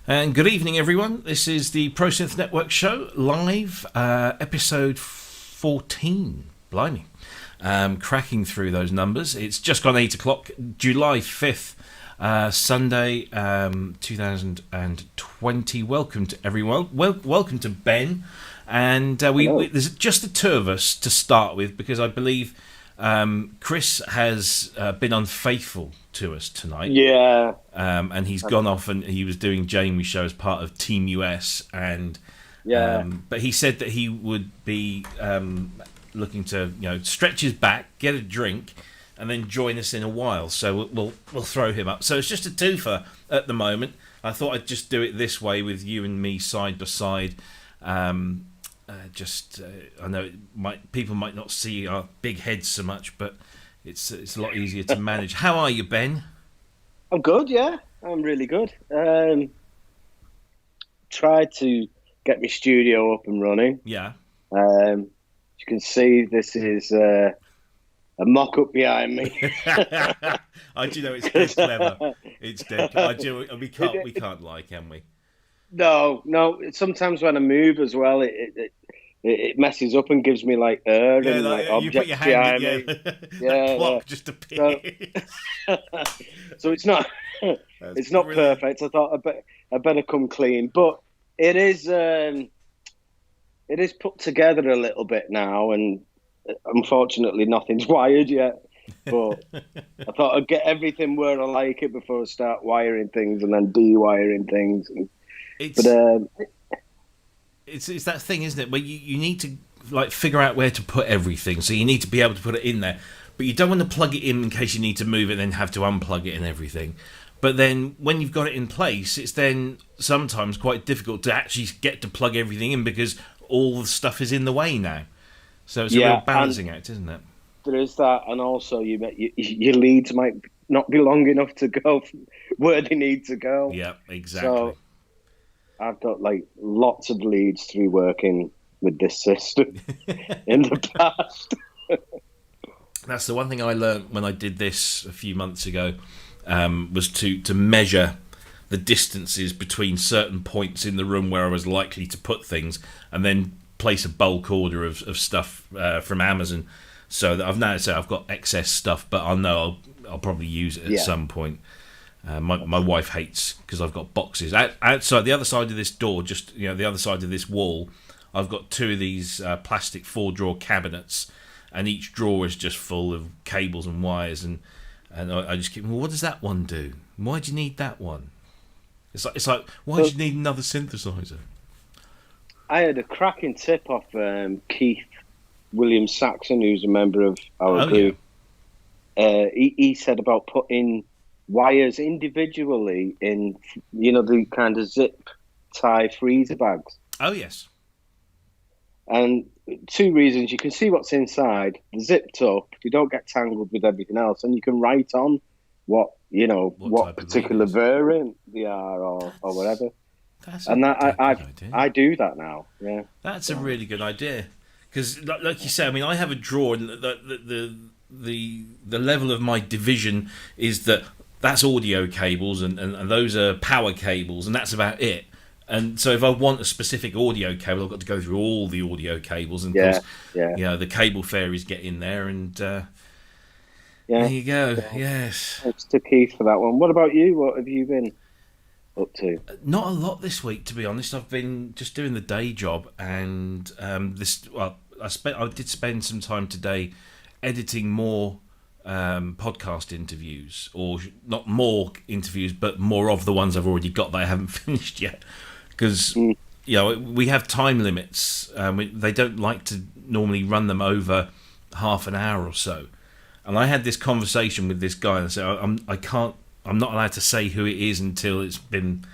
And good evening, everyone. This is the Pro Synth Network show, live, episode 14. Blimey. Cracking through those numbers. It's just gone 8 o'clock, July 5th, Sunday, 2020. Welcome to everyone. Welcome to Ben. And there's just the two of us to start with, because I believe Cryss has been unfaithful to us tonight. Yeah. And he's gone off, and he was doing Jamie's show as part of Team US, and but he said that he would be looking to stretch his back, get a drink, and then join us in a while. So we'll throw him up. So it's just a twofer at the moment. I thought I'd just do it this way with you and me side by side. I know people might not see our big heads so much, but it's a lot easier to manage. How are you, Ben? I'm good, yeah. I'm really good. Tried to get my studio up and running. Yeah. As you can see, this is a mock-up behind me. I do know it's dead clever. It's dead. We can't lie, can we? No. Sometimes when I move as well, it messes up and gives me like air and like objects you put your hand behind me. That clock just appears. So it's not perfect. I thought I better come clean, but it is put together a little bit now, and unfortunately nothing's wired yet. But I thought I'd get everything where I like it before I start wiring things and then de-wiring things. It's that thing, isn't it, where you need to figure out where to put everything. So you need to be able to put it in there, but you don't want to plug it in case you need to move it and then have to unplug it and everything. But then when you've got it in place, it's then sometimes quite difficult to actually get to plug everything in because all the stuff is in the way now. So it's a real balancing act, isn't it? There is that, and also your leads might not be long enough to go where they need to go. Yeah, exactly. So I've got lots of leads through working with this system in the past. That's the one thing I learned when I did this a few months ago, was to measure the distances between certain points in the room where I was likely to put things, and then place a bulk order of stuff from Amazon, so that I've got excess stuff, but I'll probably use it at some point. My wife hates because I've got boxes outside the other side of this door, just the other side of this wall. I've got two of these plastic 4-drawer cabinets, and each drawer is just full of cables and wires, and I just keep, well, what does that one do? Why do you need that one? It's like why do you need another synthesizer? I had a cracking tip off Keith William Saxon, who's a member of our group. Yeah. He said about putting wires individually in, the kind of zip tie freezer bags. Oh, yes. And two reasons: you can see what's inside, they're zipped up, you don't get tangled with everything else, and you can write on what particular variant they are or whatever. I do that now. Yeah, that's a really good idea, because like you say, I mean, I have a drawer, and the level of my division is that's audio cables, and those are power cables, and that's about it. And so if I want a specific audio cable, I've got to go through all the audio cables, and of course, the cable fairies get in there, and there you go. Yes, thanks to Keith for that one. What about you? What have you been up to? Not a lot this week, to be honest. I've been just doing the day job, and I did spend some time today editing more podcast interviews, or not more interviews, but more of the ones I've already got that I haven't finished yet, because we have time limits. They don't like to normally run them over half an hour or so, and I had this conversation with this guy, and I said I'm not allowed to say who it is until it's been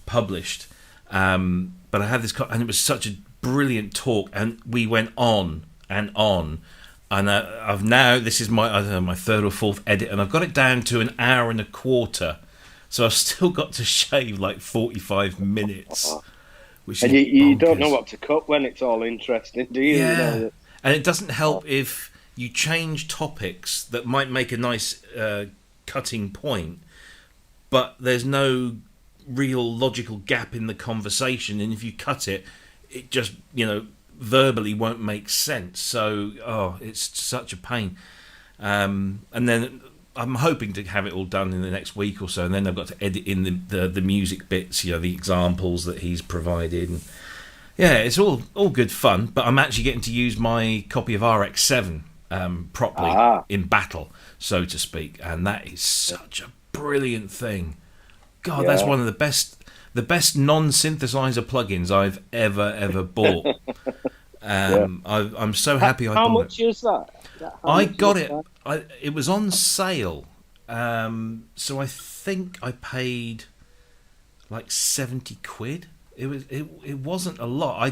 published, but I had this and it was such a brilliant talk, and we went on and on. And this is my third or fourth edit, and I've got it down to an hour and a quarter. So I've still got to shave 45 minutes. And you don't know what to cut when it's all interesting, do you? Yeah. And it doesn't help if you change topics that might make a nice cutting point, but there's no real logical gap in the conversation, and if you cut it, it just, verbally won't make sense. So, it's such a pain. And then I'm hoping to have it all done in the next week or so, and then I've got to edit in the music bits, the examples that he's provided. And yeah, it's all good fun, but I'm actually getting to use my copy of RX-7 properly in battle, so to speak, and that is such a brilliant thing. God, that's one of the best non-synthesizer plugins I've ever bought. I'm so happy I bought it. How much is that? I got it. It was on sale, so I think I paid like 70 quid. It wasn't a lot.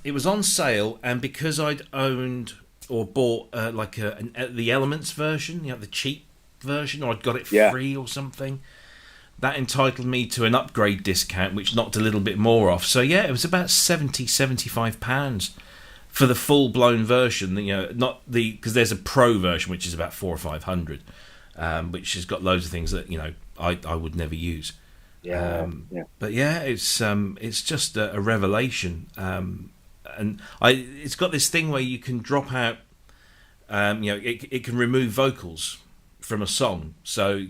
It was on sale, and because I'd owned or bought the Elements version, the cheap version, or I'd got it free or something, that entitled me to an upgrade discount, which knocked a little bit more off. So yeah, it was about £75 for the full blown version. Not because there's a pro version which is about 400 or 500, which has got loads of things that I would never use. But yeah, it's just a revelation, and it's got this thing where you can drop out. It can remove vocals from a song. So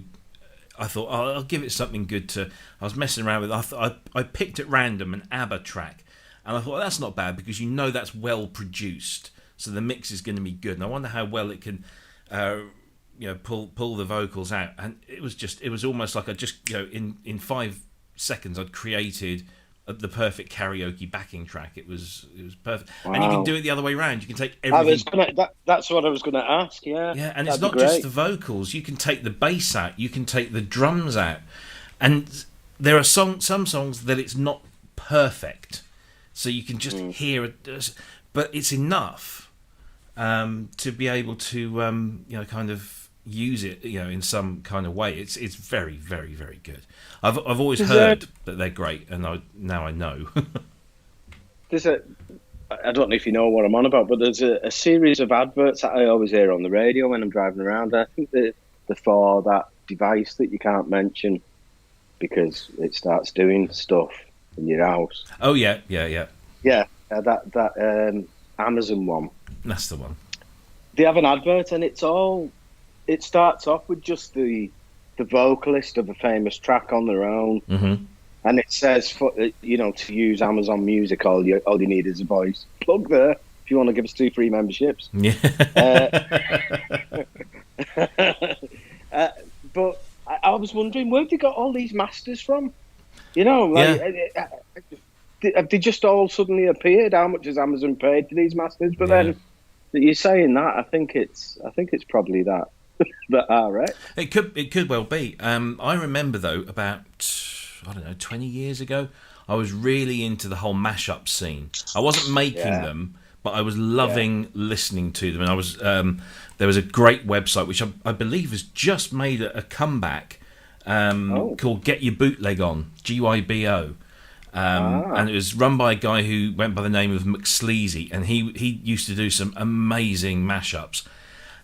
I thought, I'll give it something good to. I was messing around with. I picked at random an ABBA track, and I thought, that's not bad because that's well produced, so the mix is going to be good. And I wonder how well it can, pull the vocals out. And it was almost like I just in 5 seconds I'd created the perfect karaoke backing track. It was perfect. Wow. And you can do it the other way around. You can take everything. That's what I was going to ask. Yeah, and it's not just the vocals. You can take the bass out. You can take the drums out. And there are some songs that it's not perfect, so you can just hear it, but it's enough to be able to kind of use it in some kind of way. It's very, very, very good. I've always heard that they're great, and now I know. I don't know if you know what I'm on about, but there's a series of adverts that I always hear on the radio when I'm driving around. I think they're for that device that you can't mention because it starts doing stuff in your house. Oh yeah. That Amazon one. That's the one. They have an advert, and it starts off with just the vocalist of a famous track on their own, and it says to use Amazon Music, all you need is a voice. Plug there if you want to give us 2 free memberships. Yeah. But I was wondering, where have you got all these masters from? Have they just all suddenly appeared? How much has Amazon paid for these masters? But then you're saying that, I think it's probably that. Right? It could well be. I remember though, about 20 years ago, I was really into the whole mashup scene. I wasn't making them, but I was loving listening to them. And I was there was a great website which I believe has just made a comeback called Get Your Bootleg On, GYBO. And it was run by a guy who went by the name of McSleazy, and he used to do some amazing mashups.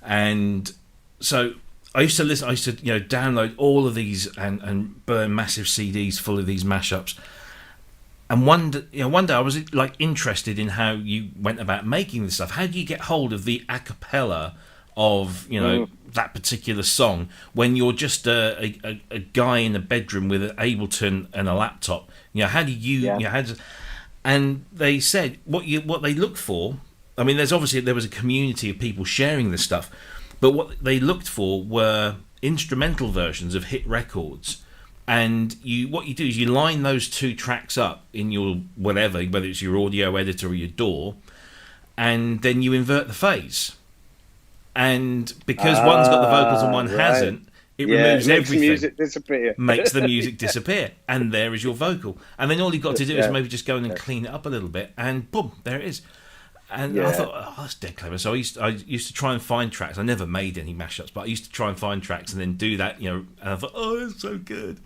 And so I used to listen. I used to download all of these and burn massive CDs full of these mashups. And one day I was interested in how you went about making this stuff. How do you get hold of the a cappella of that particular song when you're just a guy in a bedroom with an Ableton and a laptop? How do you? And they said what they look for. I mean, there was a community of people sharing this stuff, but what they looked for were instrumental versions of hit records. And what you do is you line those 2 tracks up in your whether it's your audio editor or your DAW, and then you invert the phase. And because one's got the vocals and one hasn't, it removes everything. Makes the music disappear. And there is your vocal. And then all you've got to do is maybe just go in and clean it up a little bit, and boom, there it is. And I thought, that's dead clever. So I used to try and find tracks. I never made any mashups, but I used to try and find tracks and then do that, and I thought, it's so good.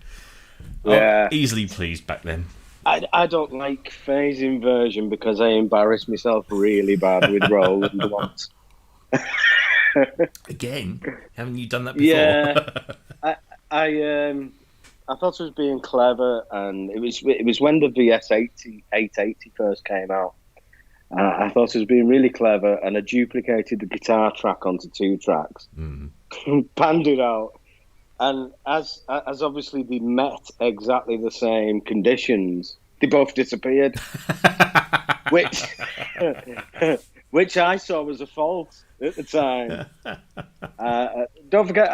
Yeah. Easily pleased back then. I don't like phase inversion because I embarrassed myself really bad with Roland once. Again? Haven't you done that before? Yeah. I I thought it was being clever, and it was when the VS880 first came out. I thought it was being really clever, and I duplicated the guitar track onto 2 tracks, panned it out, and as obviously they met exactly the same conditions, they both disappeared, which I saw was a fault at the time. Don't forget,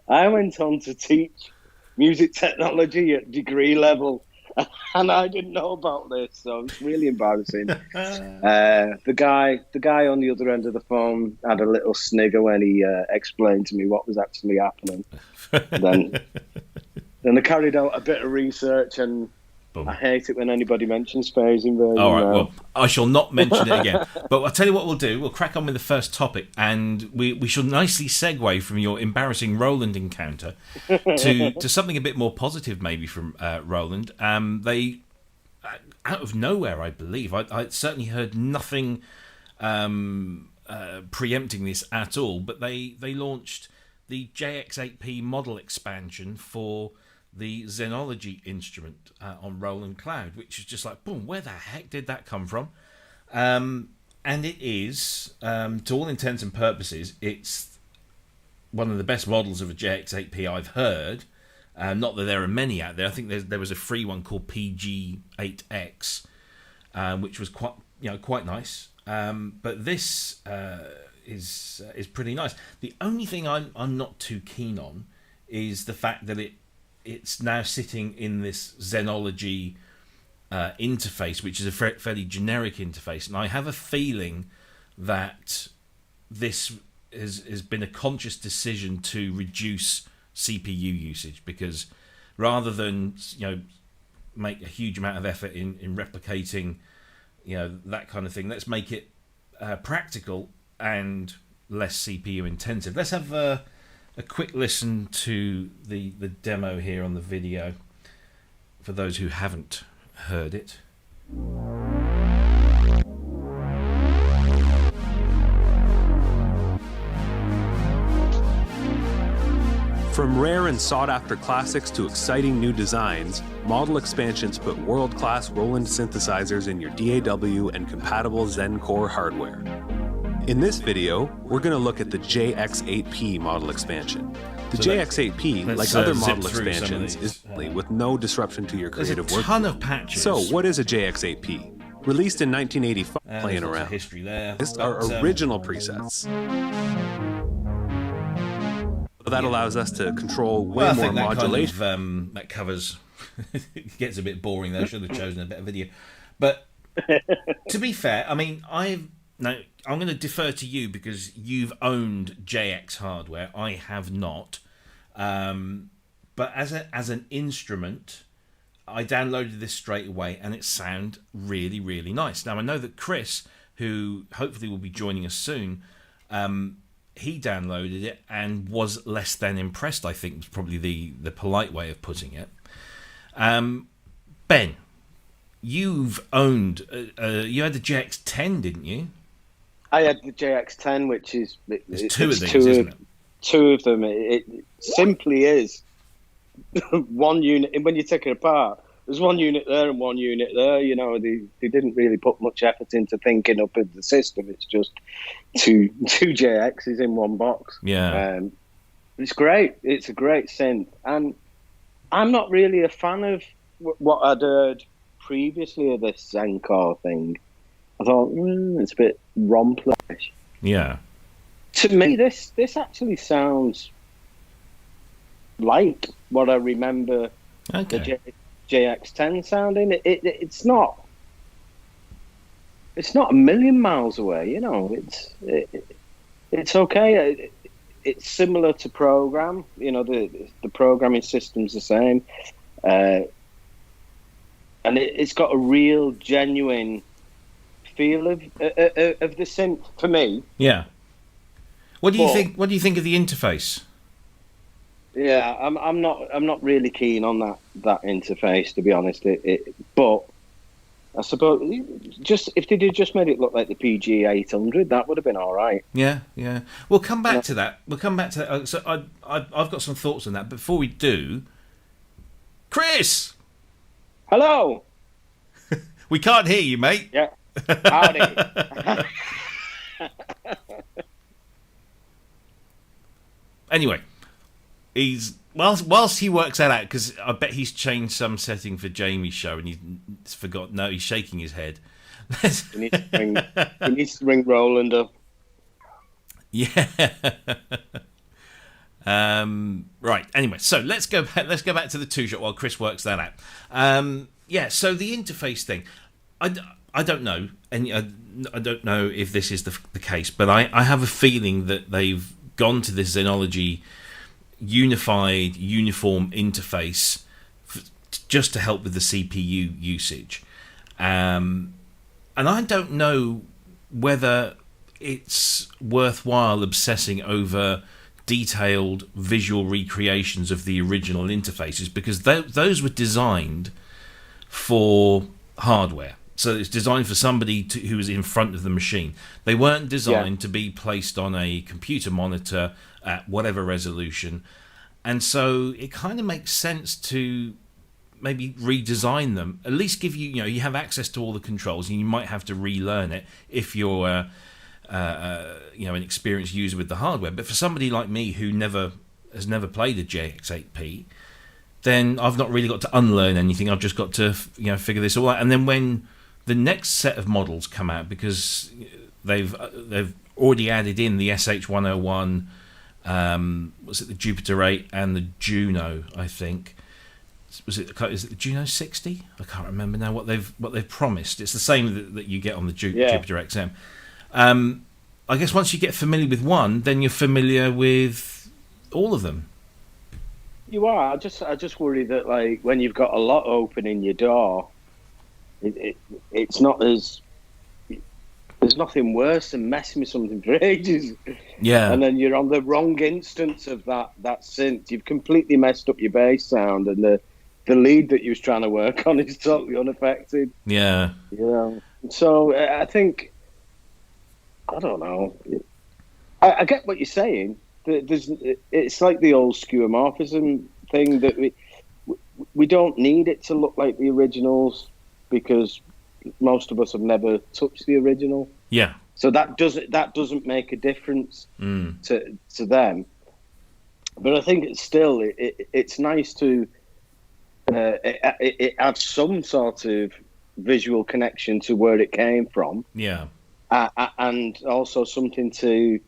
I went on to teach music technology at degree level, and I didn't know about this, so it's really embarrassing. The guy on the other end of the phone had a little snigger when he explained to me what was actually happening. Then I carried out a bit of research, and boom. I hate it when anybody mentions phasing version. All right, well, I shall not mention it again. But I'll tell you what we'll do. We'll crack on with the first topic, and we shall nicely segue from your embarrassing Roland encounter to something a bit more positive, maybe, from Roland. They, out of nowhere, I believe, I certainly heard nothing preempting this at all, but they launched the JX8P model expansion for the Xenology instrument on Roland Cloud, which is just like, boom, where the heck did that come from? And it is, to all intents and purposes, it's one of the best models of a JX8P I've heard. Not that there are many out there. I think there was a free one called PG8X, which was quite nice. But this is pretty nice. The only thing I'm not too keen on is the fact that it's now sitting in this Xenology interface, which is a fairly generic interface, and I have a feeling that this has been a conscious decision to reduce CPU usage, because rather than make a huge amount of effort in replicating that kind of thing, let's make it practical and less CPU intensive. Let's have a quick listen to the demo here on the video for those who haven't heard it. From rare and sought-after classics to exciting new designs, model expansions put world-class Roland synthesizers in your DAW and compatible Zen Core hardware. In this video, we're going to look at the JX8P model expansion. The JX8P, like other model expansions, is with no disruption to your creative work. There's a ton of patches. So, what is a JX8P? Released in 1985, playing around. History there. These are original presets. That allows us to control way more modulation. That covers. It gets a bit boring there. I should have chosen a better video. But to be fair, I mean, I'm going to defer to you because you've owned JX hardware. I have not. But as an instrument, I downloaded this straight away, and it sounded really, really nice. Now, I know that Cryss, who hopefully will be joining us soon, he downloaded it and was less than impressed, I think was probably the polite way of putting it. Ben, you've owned, you had the JX10, didn't you? I had the JX10, which is... There's two of these, isn't it? Two of them. It simply is one unit. And when you take it apart, there's one unit there and one unit there. They didn't really put much effort into thinking up of the system. It's just two JXs in one box. Yeah. It's great. It's a great synth. And I'm not really a fan of what I'd heard previously of this Zen Core thing. I thought, it's a bit romp-ish. Yeah. To me, this actually sounds like what I remember the JX10 sounding. It's not a million miles away, It's okay. It's similar to program. The programming system's the same, and it's got a real genuine feel of the synth for me. Yeah. What do you think? What do you think of the interface? Yeah, I'm not really keen on that interface, to be honest. But I suppose just if they'd just made it look like the PG 800, that would have been all right. Yeah. We'll come back to that. So I've got some thoughts on that. Before we do, Cryss, hello. We can't hear you, mate. Yeah. Howdy. Anyway, whilst he works that out, because I bet he's changed some setting for Jamie's show and he's forgotten. No, he's shaking his head. He needs to ring Roland up. Yeah. Right. Anyway, so let's go back to the two-shot while Cryss works that out. Yeah. So the interface thing, I don't know, and I don't know if this is the case, but I have a feeling that they've gone to this Xenology unified, uniform interface just to help with the CPU usage. And I don't know whether it's worthwhile obsessing over detailed visual recreations of the original interfaces, because those were designed for hardware. So it's designed for somebody who is in front of the machine. They weren't designed to be placed on a computer monitor at whatever resolution. And so it kind of makes sense to maybe redesign them. At least give you have access to all the controls, and you might have to relearn it if you're an experienced user with the hardware. But for somebody like me who has never played a JX8P, then I've not really got to unlearn anything. I've just got to figure this all out. And then when the next set of models come out, because they've already added in the SH101, was it the Jupiter 8 and the Juno, I think. Is it the Juno 60? I can't remember now what they've promised. It's the same that you get on the Jupiter XM. I guess once you get familiar with one, then you're familiar with all of them. You are. I just worry that, like, when you've got a lot open in your door, it's not as... There's nothing worse than messing with something for ages. Yeah. And then you're on the wrong instance of that synth. You've completely messed up your bass sound, and the lead that you was trying to work on is totally unaffected. Yeah. So I think... I don't know. I get what you're saying. It's like the old skeuomorphism thing that we don't need it to look like the originals, because most of us have never touched the original. Yeah. So that doesn't make a difference to them. But I think it's nice to it adds some sort of visual connection to where it came from. Yeah. And also something to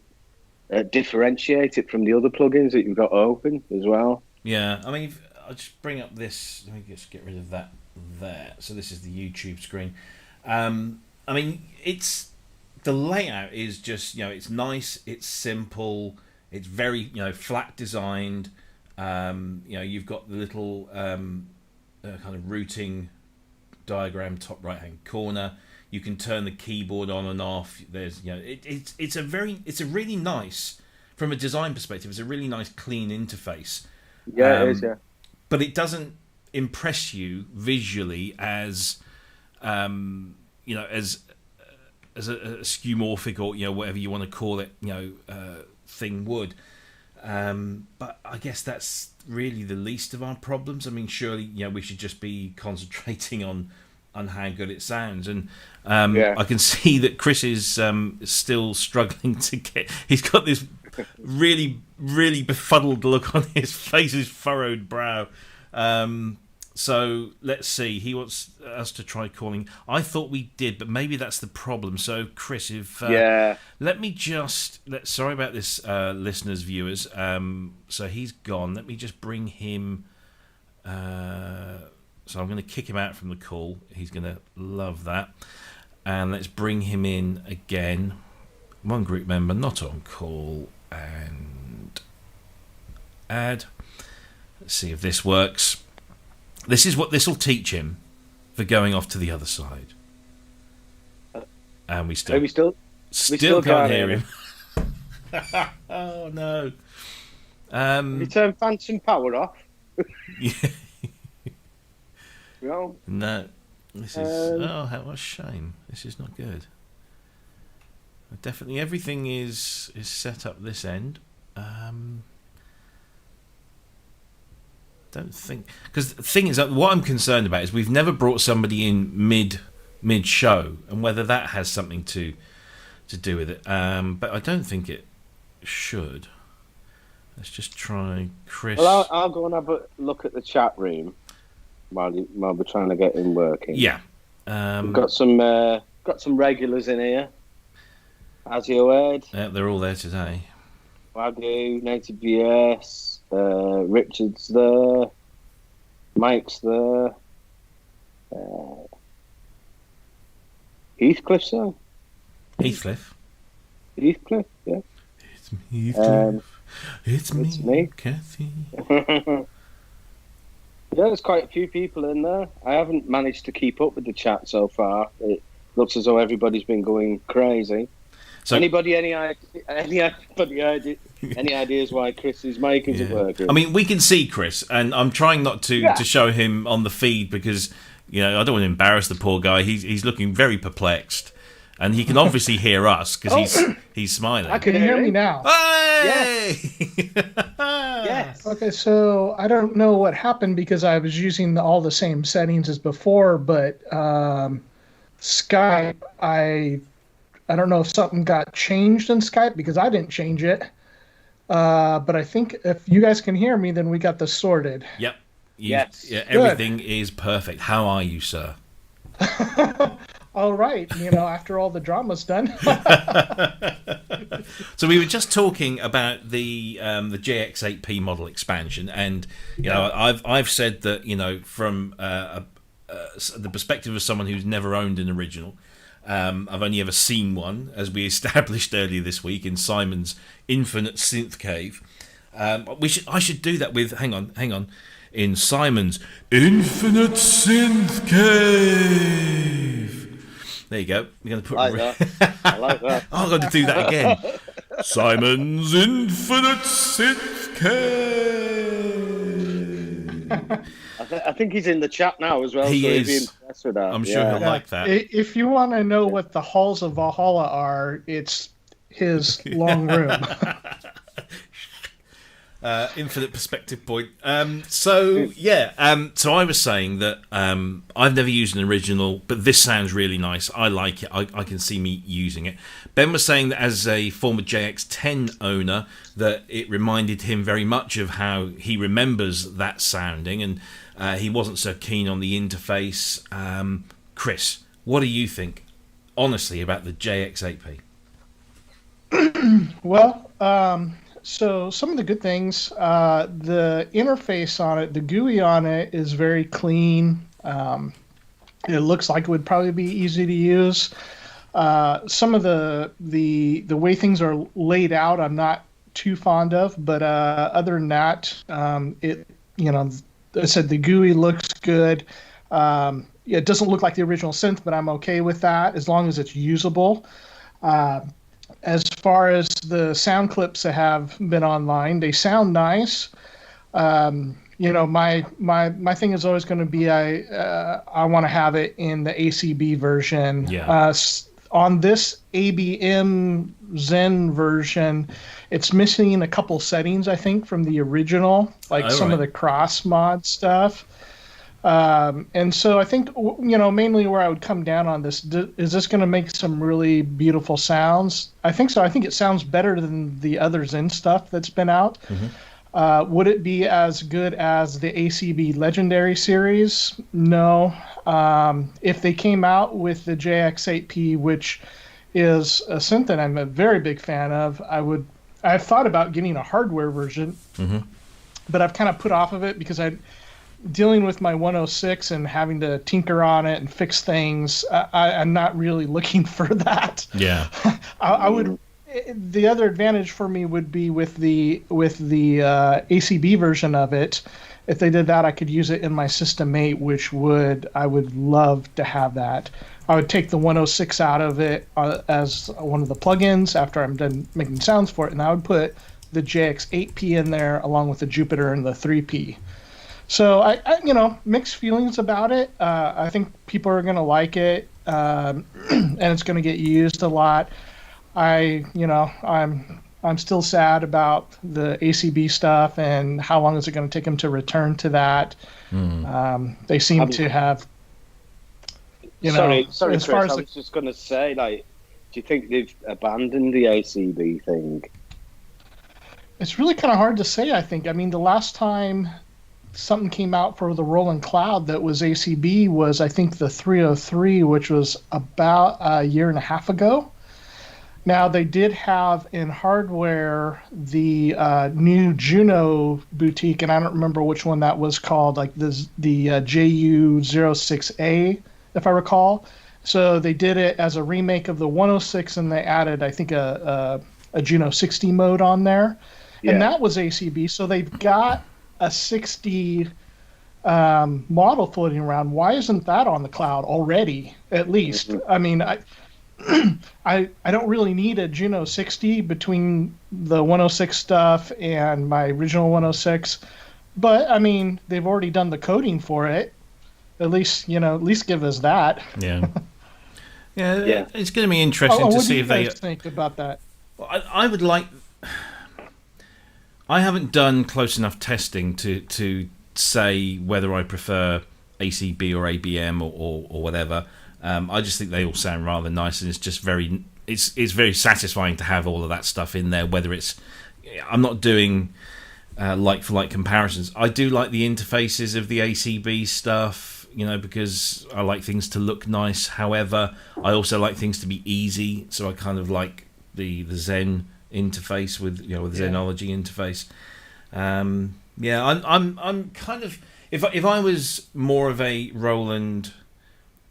differentiate it from the other plugins that you've got open as well. Yeah, I mean, I'll just bring up this. Let me just get rid of that there. So this is the YouTube screen. I mean, the layout is just, it's nice, it's simple, it's very, flat designed. You've got the little kind of routing diagram top right hand corner. You can turn the keyboard on and off. There's, it's a really nice, from a design perspective, it's a really nice clean interface. Yeah, it is. Yeah, but it doesn't impress you visually as, as a skeuomorphic or whatever you want to call it, thing would. But I guess that's really the least of our problems. I mean, surely, we should just be concentrating on how good it sounds, and I can see that Cryss is still struggling to get. He's got this really, really befuddled look on his face, his furrowed brow. So let's see. He wants us to try calling. I thought we did, but maybe that's the problem. So Cryss, let me just sorry about this, listeners, viewers. So he's gone. Let me just bring him. So I'm going to kick him out from the call. He's going to love that. And let's bring him in again. One group member not on call, and add. Let's see if this works. This is what this will teach him for going off to the other side. And we still can't hear him. Oh no! You turn phantom power off. Yeah. No. This is what a shame. This is not good. Definitely, everything is set up this end. Don't think, because the thing is that what I'm concerned about is we've never brought somebody in mid show, and whether that has something to do with it. But I don't think it should. Let's just try Cryss. Well, I'll go and have a look at the chat room while we're trying to get him working. Yeah, we've got some regulars in here. As you heard, yeah, they're all there today. Wagyu, Native VS, Richard's there, Mike's there, Heathcliff's there. Heathcliff, yeah. It's me, Heathcliff. It's me, Kathy. Yeah, there's quite a few people in there. I haven't managed to keep up with the chat so far. It looks as though everybody's been going crazy. So, anybody any ideas why Cryss's mic isn't working? I mean, we can see Cryss, and I'm trying not to show him on the feed because I don't want to embarrass the poor guy. He's looking very perplexed, and he can obviously hear us because he's smiling. I can hear me now. Hey! Yes. Okay, so I don't know what happened because I was using all the same settings as before, but Skype, I don't know if something got changed in Skype because I didn't change it. But I think if you guys can hear me, then we got this sorted. Yep. Yes. Yeah, everything is perfect. How are you, sir? All right. After all the drama's done. So we were just talking about the JX8P model expansion, and I've said that from the perspective of someone who's never owned an original. I've only ever seen one, as we established earlier this week in Simon's Infinite Synth Cave. I should do that with. Hang on. In Simon's Infinite Synth Cave. There you go. We're going to put. I like that. I'm going to do that again. Simon's Infinite Synth Cave. I think he's in the chat now as well. He is. He'd be impressed with that. I'm sure he'll like that. If you want to know what the halls of Valhalla are, it's his long room. Infinite perspective point. So I was saying that I've never used an original, but this sounds really nice. I like it. I can see me using it. Ben was saying that as a former JX10 owner, that it reminded him very much of how he remembers that sounding, and he wasn't so keen on the interface. Cryss, what do you think, honestly, about the JX8P? Well, so some of the good things, the interface on it, the GUI on it is very clean. It looks like it would probably be easy to use. Some of the way things are laid out, I'm not too fond of, but other than that, I said the GUI looks good. It doesn't look like the original synth, but I'm okay with that as long as it's usable. As far as the sound clips that have been online, they sound nice. My thing is always going to be I want to have it in the ACB version. Yeah. On this ABM Zen version, it's missing a couple settings, I think, from the original, like some of the cross mod stuff. And so I think, mainly where I would come down on this, is this going to make some really beautiful sounds? I think so. I think it sounds better than the other Zen stuff that's been out. Mm-hmm. Would it be as good as the ACB Legendary series? No. If they came out with the JX8P, which is a synth that I'm a very big fan of, I've thought about getting a hardware version, mm-hmm. but I've kind of put off of it because dealing with my 106 and having to tinker on it and fix things, I'm not really looking for that. Yeah. I would. The other advantage for me would be with the ACB version of it. If they did that, I could use it in my System 8, I would love to have that. I would take the 106 out of it as one of the plugins after I'm done making sounds for it, and I would put the JX8P in there along with the Jupiter and the 3P. So I mixed feelings about it. I think people are going to like it, and it's going to get used a lot. I'm still sad about the ACB stuff and how long is it going to take them to return to that. They seem to have, sorry, as Chris, far as I was just going to say, do you think they've abandoned the ACB thing? It's really kind of hard to say, I think. I mean, the last time something came out for the Roland Cloud that was ACB was, I think, the 303, which was about a year and a half ago. Now, they did have in hardware the new Juno boutique, and I don't remember which one that was called, like the JU06A, if I recall. So they did it as a remake of the 106, and they added, I think, a Juno 60 mode on there. Yeah. And that was ACB, so they've got a 60 model floating around. Why isn't that on the cloud already, at least? I mean, I don't really need a Juno 60 between the 106 stuff and my original 106, but I mean they've already done the coding for it. At least give us that. Yeah. It's going to be interesting to see if they think about that. I would like. I haven't done close enough testing to say whether I prefer ACB or ABM or whatever. I just think they all sound rather nice, and it's just it's very satisfying to have all of that stuff in there. Whether it's, I'm not doing like for like comparisons. I do like the interfaces of the ACB stuff, because I like things to look nice. However, I also like things to be easy, so I kind of like the Zen interface with the Zenology interface. I'm kind of if I was more of a Roland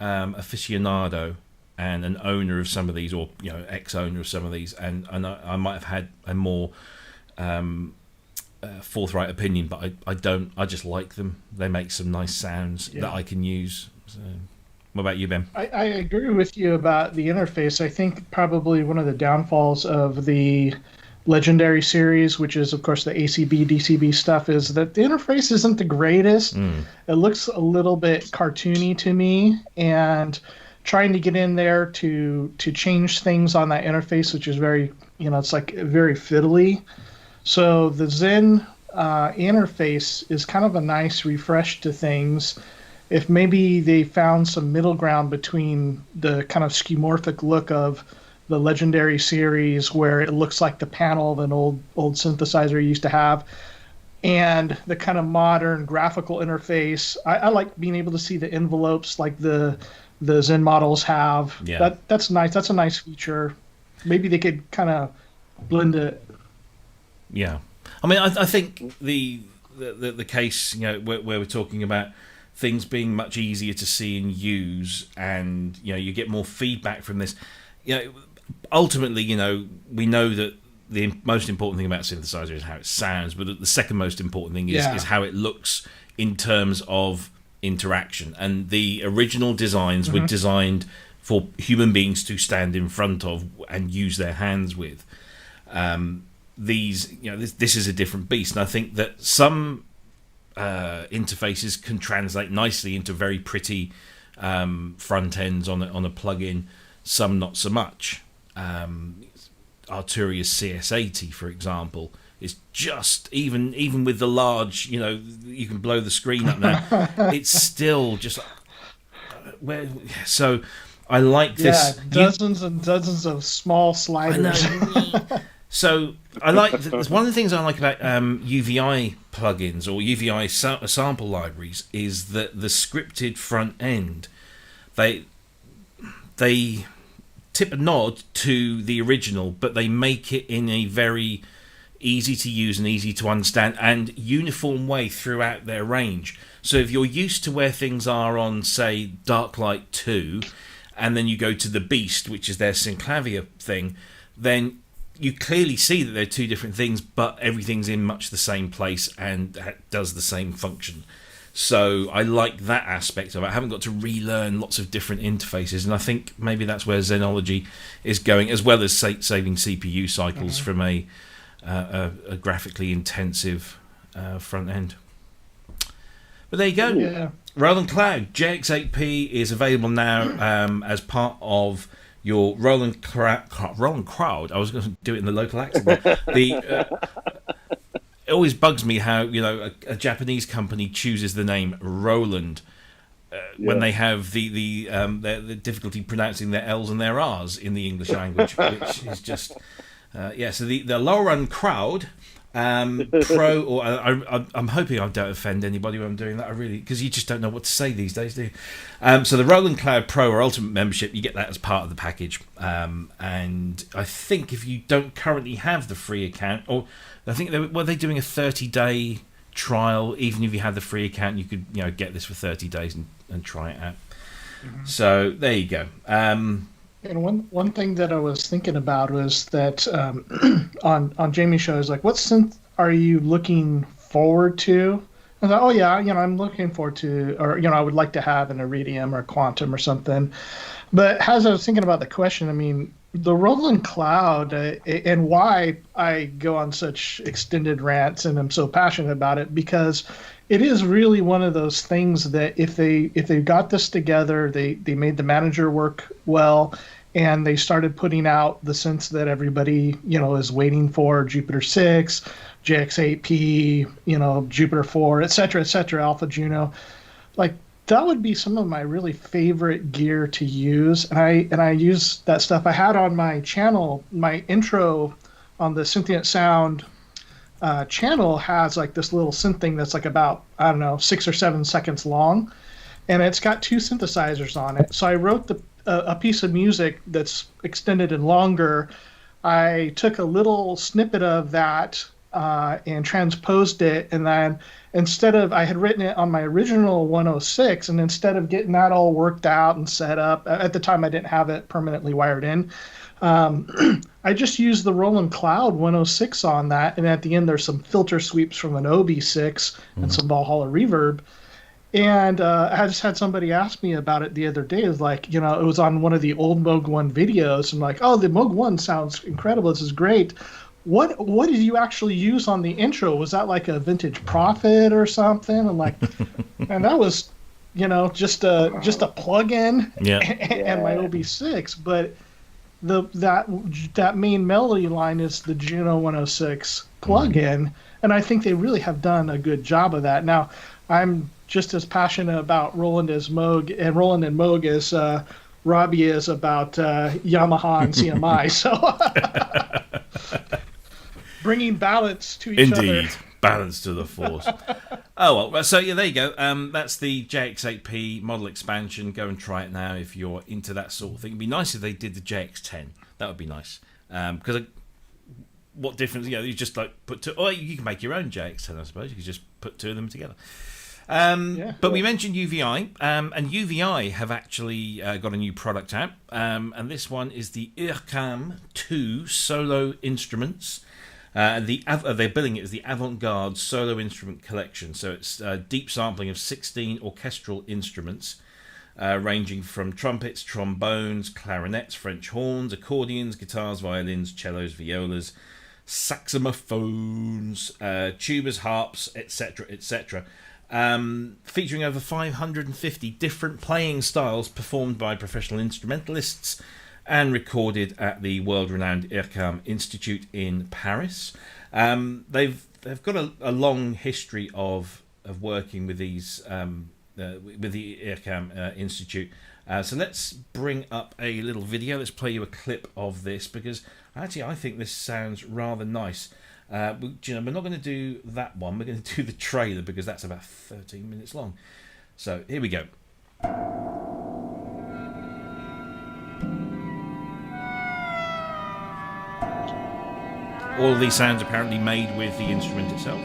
aficionado and an owner of some of these, or ex-owner of some of these, and I might have had a more forthright opinion, but I don't. I just like them. They make some nice sounds that I can use. So, what about you, Ben? I agree with you about the interface. I think probably one of the downfalls of the Legendary series, which is of course the ACB, DCB stuff, is that the interface isn't the greatest. It looks a little bit cartoony to me, and trying to get in there to change things on that interface, which is very, it's like very fiddly. So the Zen interface is kind of a nice refresh to things. If maybe they found some middle ground between the kind of skeuomorphic look of the Legendary series, where it looks like the panel of an old synthesizer you used to have, and the kind of modern graphical interface. I like being able to see the envelopes like the Zen models have. Yeah. That's nice. That's a nice feature. Maybe they could kind of blend it. Yeah. I mean, I think the case, where we're talking about things being much easier to see and use, and you get more feedback from this. Ultimately, we know that the most important thing about synthesizer is how it sounds, but the second most important thing is how it looks in terms of interaction. And the original designs were designed for human beings to stand in front of and use their hands with. This is a different beast, and I think that some interfaces can translate nicely into very pretty front ends on a plugin. Some not so much. Arturia's CS80, for example, is just even with the large, you can blow the screen up now. It's still just so. I like this. Dozens and dozens of small sliders. So I like one of the things I like about UVI plugins or UVI sample libraries is that the scripted front end, they tip a nod to the original, but they make it in a very easy to use and easy to understand and uniform way throughout their range. So if you're used to where things are on, say, Darklight 2, and then you go to the Beast, which is their synclavier thing, then you clearly see that they're two different things, but everything's in much the same place and does the same function. So I like that aspect of it. I haven't got to relearn lots of different interfaces, and I think maybe that's where Zenology is going, as well as saving CPU cycles from a graphically intensive front end. But there you go. Yeah. Roland Cloud JX8P is available now as part of your Roland Crowd. I was going to do it in the local accent. It always bugs me how a Japanese company chooses the name Roland when they have the difficulty pronouncing their L's and their R's in the English language, which is just So the Roland Crowd. Pro, or I'm hoping I don't offend anybody when I'm doing that. I really, because you just don't know what to say these days, do you? So the Roland Cloud Pro or Ultimate membership, you get that as part of the package. And I think if you don't currently have the free account, or I think were they doing a 30-day trial? Even if you had the free account, you could get this for 30 days and try it out. Mm-hmm. So there you go. And one thing that I was thinking about was that on Jamie's show is like, what synth are you looking forward to? I thought, oh yeah, I'm looking forward to, or I would like to have an Iridium or Quantum or something. But as I was thinking about the question, I mean, the Roland Cloud and why I go on such extended rants and I'm so passionate about it, because it is really one of those things that if they got this together, they made the manager work well, and they started putting out the synths that everybody is waiting for: Jupiter 6, JX8P, Jupiter 4, et cetera, Alpha Juno. Like, that would be some of my really favorite gear to use, and I use that stuff. I had on my channel, my intro on the Synthient Sound channel has like this little synth thing that's like about, I don't know, 6 or 7 seconds long, and it's got 2 synthesizers on it. So I wrote a piece of music that's extended and longer. I took a little snippet of that and transposed it, and then I had written it on my original 106, and instead of getting that all worked out and set up, at the time I didn't have it permanently wired in, I just used the Roland Cloud 106 on that, and at the end there's some filter sweeps from an OB6 and some Valhalla reverb. And I just had somebody ask me about it the other day. It was like, it was on one of the old Moog 1 videos. I'm like, oh, the Moog 1 sounds incredible. This is great. What did you actually use on the intro? Was that like a vintage Prophet or something? I'm like, and that was, just a plug-in and my OB6. But that main melody line is the Juno 106 plug-in, and I think they really have done a good job of that. Now, I'm just as passionate about Roland as Moog, and Roland and Moog as Robbie is about Yamaha and CMI. So bringing balance to each other. Indeed, balance to the force. Oh, well, so yeah, there you go. That's the JX8P model expansion. Go and try it now if you're into that sort of thing. It'd be nice if they did the JX10. That would be nice. Because what difference? You just like put two. Or you can make your own JX10, I suppose. You could just put 2 of them together. But we mentioned UVI, and UVI have actually got a new product out, and this one is the IRCAM 2 solo instruments. They're billing it as the Avant-Garde Solo Instrument Collection. So it's deep sampling of 16 orchestral instruments, ranging from trumpets, trombones, clarinets, French horns, accordions, guitars, violins, cellos, violas, saxophones, tubas, harps, etc., etc. Featuring over 550 different playing styles performed by professional instrumentalists and recorded at the world-renowned IRCAM Institute in Paris. They've got a long history of working with these with the IRCAM Institute. So let's bring up a little video. Let's play you a clip of this, because actually I think this sounds rather nice. We're not going to do that one. We're going to do the trailer, because that's about 13 minutes long. So here we go. All of these sounds apparently made with the instrument itself.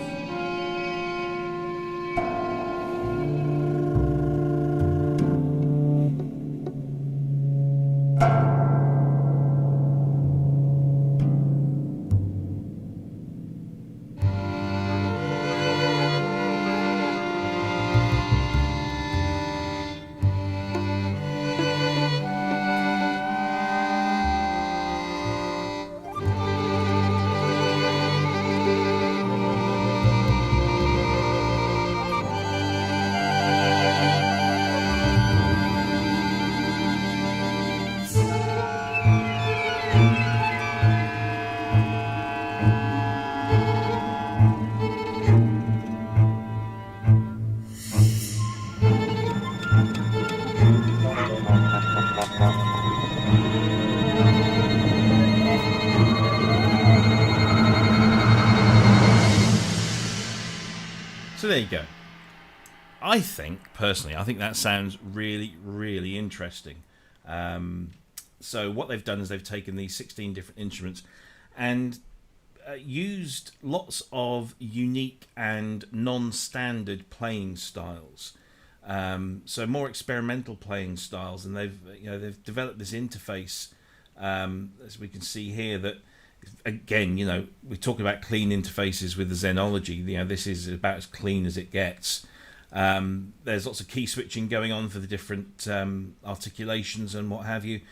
So there you go. I think that sounds really, really interesting. So what they've done is they've taken these 16 different instruments and used lots of unique and non-standard playing styles. So more experimental playing styles, and they've developed this interface, as we can see here, that again, we're talking about clean interfaces with the Zenology. This is about as clean as it gets. There's lots of key switching going on for the different articulations and what have you,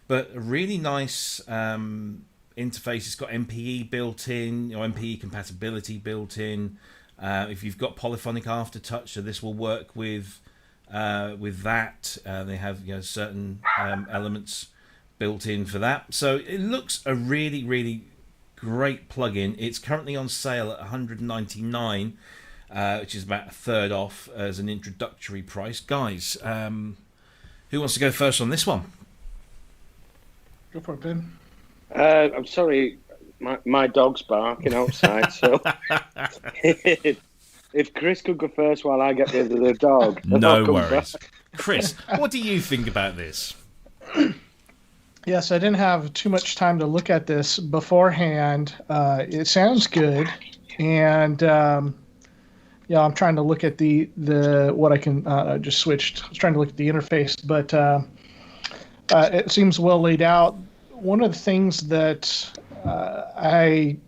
but a really nice interface. It's got MPE built in, MPE compatibility built in. If you've got polyphonic aftertouch, so this will work with that. They have certain elements built in for that. So it looks a really, really great plugin. It's currently on sale at $199, which is about a third off as an introductory price. Guys, who wants to go first on this one? Go for it, Ben. I'm sorry, my dog's barking outside, so if Cryss could go first while I get rid of the dog. No worries. Cryss, what do you think about this? Yes, I didn't have too much time to look at this beforehand. It sounds good, and I'm trying to look at the what I can. I just switched. I was trying to look at the interface, but it seems well laid out. One of the things that I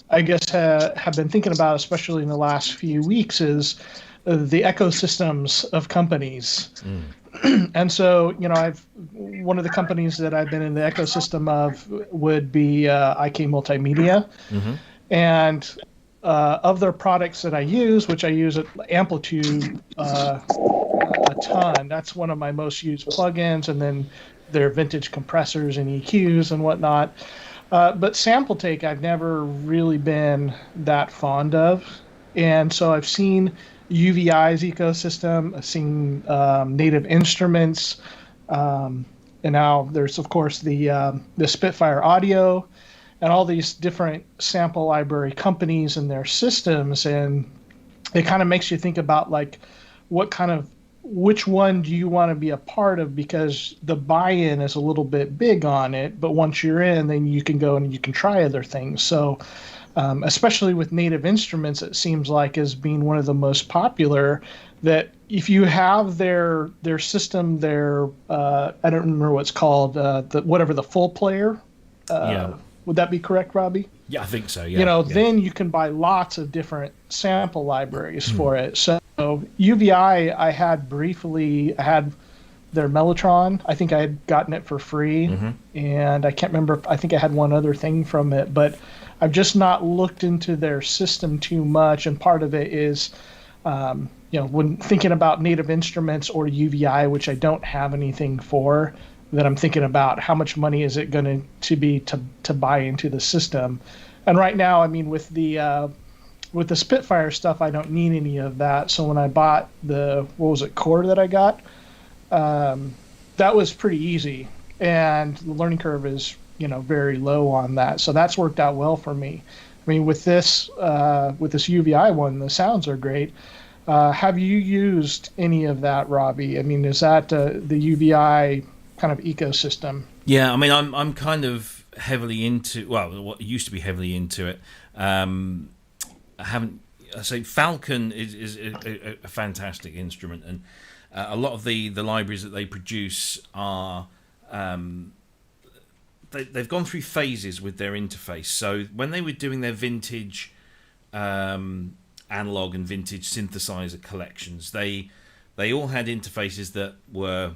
guess have been thinking about, especially in the last few weeks, is the ecosystems of companies. And so, one of the companies that I've been in the ecosystem of would be IK Multimedia. Mm-hmm. And of their products that I use, which I use at Amplitude a ton, that's one of my most used plugins, and then their vintage compressors and EQs and whatnot. But sample take I've never really been that fond of. And so I've seen UVI's ecosystem, I've seen Native Instruments, and now there's, of course, the Spitfire Audio, and all these different sample library companies and their systems. And it kind of makes you think about, like, which one do you want to be a part of, because the buy-in is a little bit big on it, but once you're in, then you can go and you can try other things. So especially with Native Instruments, it seems like as being one of the most popular, that if you have their system, I don't remember what it's called, the full player, would that be correct, Robbie? Yeah, I think so. Yeah. Then you can buy lots of different sample libraries for it. So UVI, I had their Mellotron. I think I had gotten it for free, and I can't remember. I think I had one other thing from it, but I've just not looked into their system too much. And part of it is, when thinking about Native Instruments or UVI, which I don't have anything for, that I'm thinking about how much money is it going to be to buy into the system. And right now, I mean, with the Spitfire stuff, I don't need any of that. So when I bought the core that I got, that was pretty easy, and the learning curve is very low on that. So that's worked out well for me. I mean, with this UVI one, the sounds are great. Have you used any of that, Robbie? I mean, is that the UVI kind of ecosystem? Yeah, I mean, I'm kind of heavily into, what used to be heavily into it. Falcon is a fantastic instrument, and a lot of the libraries that they produce are they've gone through phases with their interface. So when they were doing their vintage analog and vintage synthesizer collections, they all had interfaces that were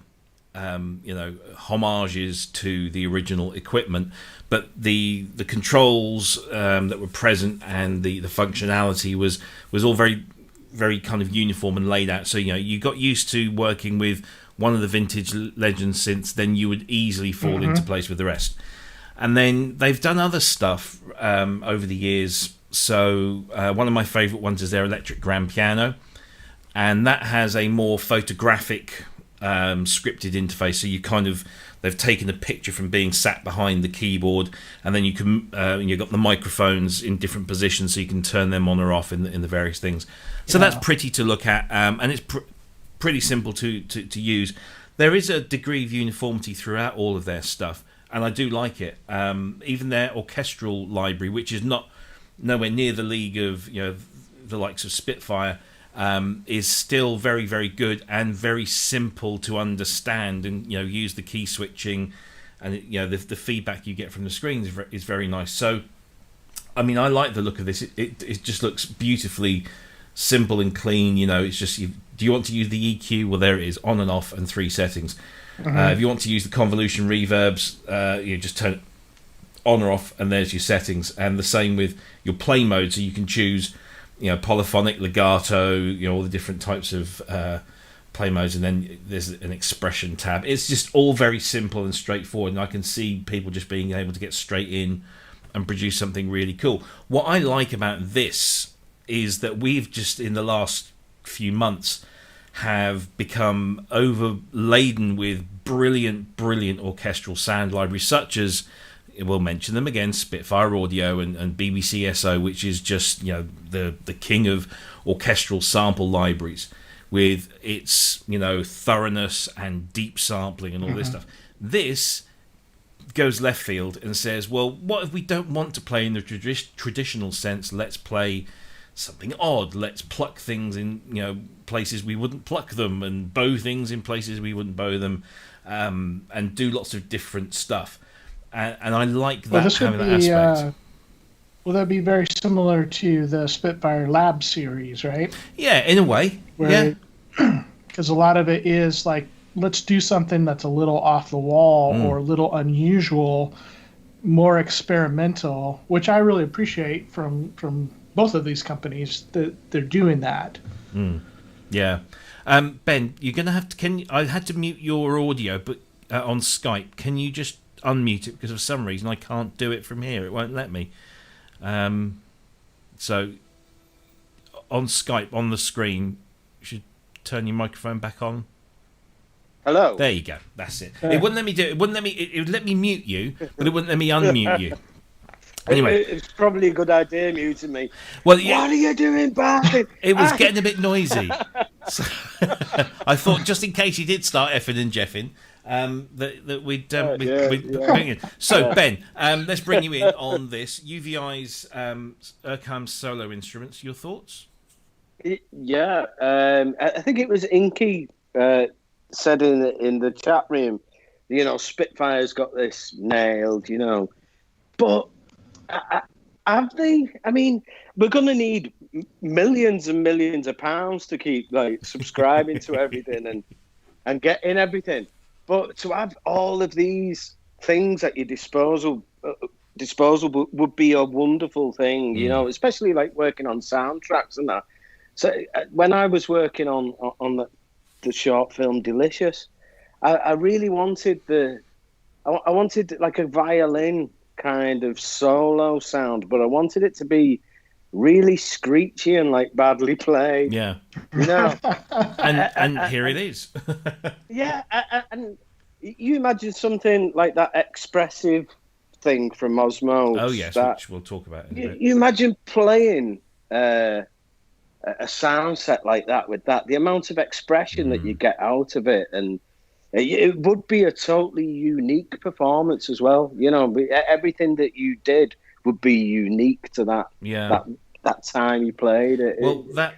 homages to the original equipment, but the controls that were present and the functionality was all very, very kind of uniform and laid out. So you got used to working with one of the vintage Legend synths, then you would easily fall into place with the rest. And then they've done other stuff over the years. So one of my favorite ones is their electric grand piano, and that has a more photographic scripted interface. So you kind of, they've taken a picture from being sat behind the keyboard, and then you can you've got the microphones in different positions, so you can turn them on or off in the various things. So that's pretty to look at, and it's pretty simple to use. There is a degree of uniformity throughout all of their stuff, and I do like it. Even their orchestral library, which is nowhere near the league of the likes of Spitfire, is still very, very good and very simple to understand, and use the key switching, and the feedback you get from the screen is very nice. So, I mean, I like the look of this. It just looks beautifully simple and clean. It's just do you want to use the EQ? Well, there it is, on and off, and 3 settings. If you want to use the convolution reverbs, you just turn it on or off, and there's your settings. And the same with your play mode, so you can choose polyphonic, legato, all the different types of play modes, and then there's an expression tab. It's just all very simple and straightforward, and I can see people just being able to get straight in and produce something really cool. What I like about this is that we've just, in the last few months, have become overladen with brilliant orchestral sound libraries, such as, we'll mention them again, Spitfire Audio and BBC SO, which is just the king of orchestral sample libraries, with its thoroughness and deep sampling and all this stuff. This goes left field and says, well, what if we don't want to play in the traditional sense? Let's play something odd. Let's pluck things in places we wouldn't pluck them, and bow things in places we wouldn't bow them, and do lots of different stuff. And I like that, having that aspect. Will that be very similar to the Spitfire Lab series, right? Yeah, in a way. Because a lot of it is like, let's do something that's a little off the wall or a little unusual, more experimental, which I really appreciate from both of these companies, that they're doing that. Yeah. Ben, you're going to have to... I had to mute your audio but on Skype. Can you just unmute it, because for some reason I can't do it from here. It won't let me. So on Skype, on the screen, you should turn your microphone back on. Hello. There you go. That's it. It wouldn't let me do it. It wouldn't let me. It would let me mute you, but it wouldn't let me unmute you. Anyway, it's probably a good idea muting me. Well, yeah, what are you doing, Barton? It was getting a bit noisy. So, I thought, just in case you did start effing and jeffing, that we'd bring in. So Ben, let's bring you in on this UVI's IRCAM solo instruments. Your thoughts? Yeah, I think it was Inky said in the chat room, Spitfire's got this nailed, but have they? I mean, we're going to need millions and millions of pounds to keep subscribing to everything and getting everything. But to have all of these things at your disposal would be a wonderful thing, especially working on soundtracks and that. So when I was working on the short film Delicious, I really wanted I wanted like a violin kind of solo sound, but I wanted it to be really screechy and badly played. Yeah. And here it is. Yeah, and you imagine something like that expressive thing from Osmose. Oh yes, which we'll talk about in a bit. You imagine playing a sound set like that with that, the amount of expression that you get out of it, and it would be a totally unique performance as well. Everything that you did would be unique to that. Yeah. That time you played it. Well, the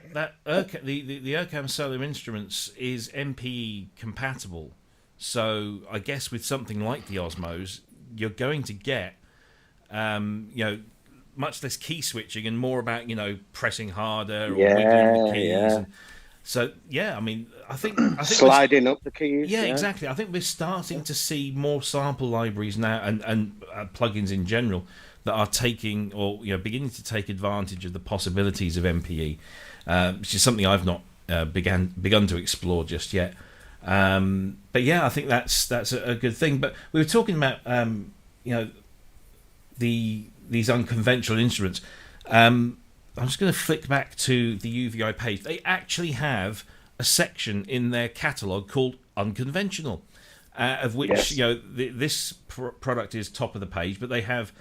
IRCAM solo instruments is MPE compatible, so I guess with something like the Osmose, you're going to get much less key switching and more about pressing harder or wiggling the keys. Yeah. And, so I mean, I think sliding up the keys. Yeah, exactly. I think we're starting to see more sample libraries now and plugins in general that are taking or beginning to take advantage of the possibilities of MPE, which is something I've not begun to explore just yet. But yeah, I think that's a good thing. But we were talking about these unconventional instruments. I'm just going to flick back to the UVI page. They actually have a section in their catalogue called Unconventional. of which Yes. this product is top of the page, but they have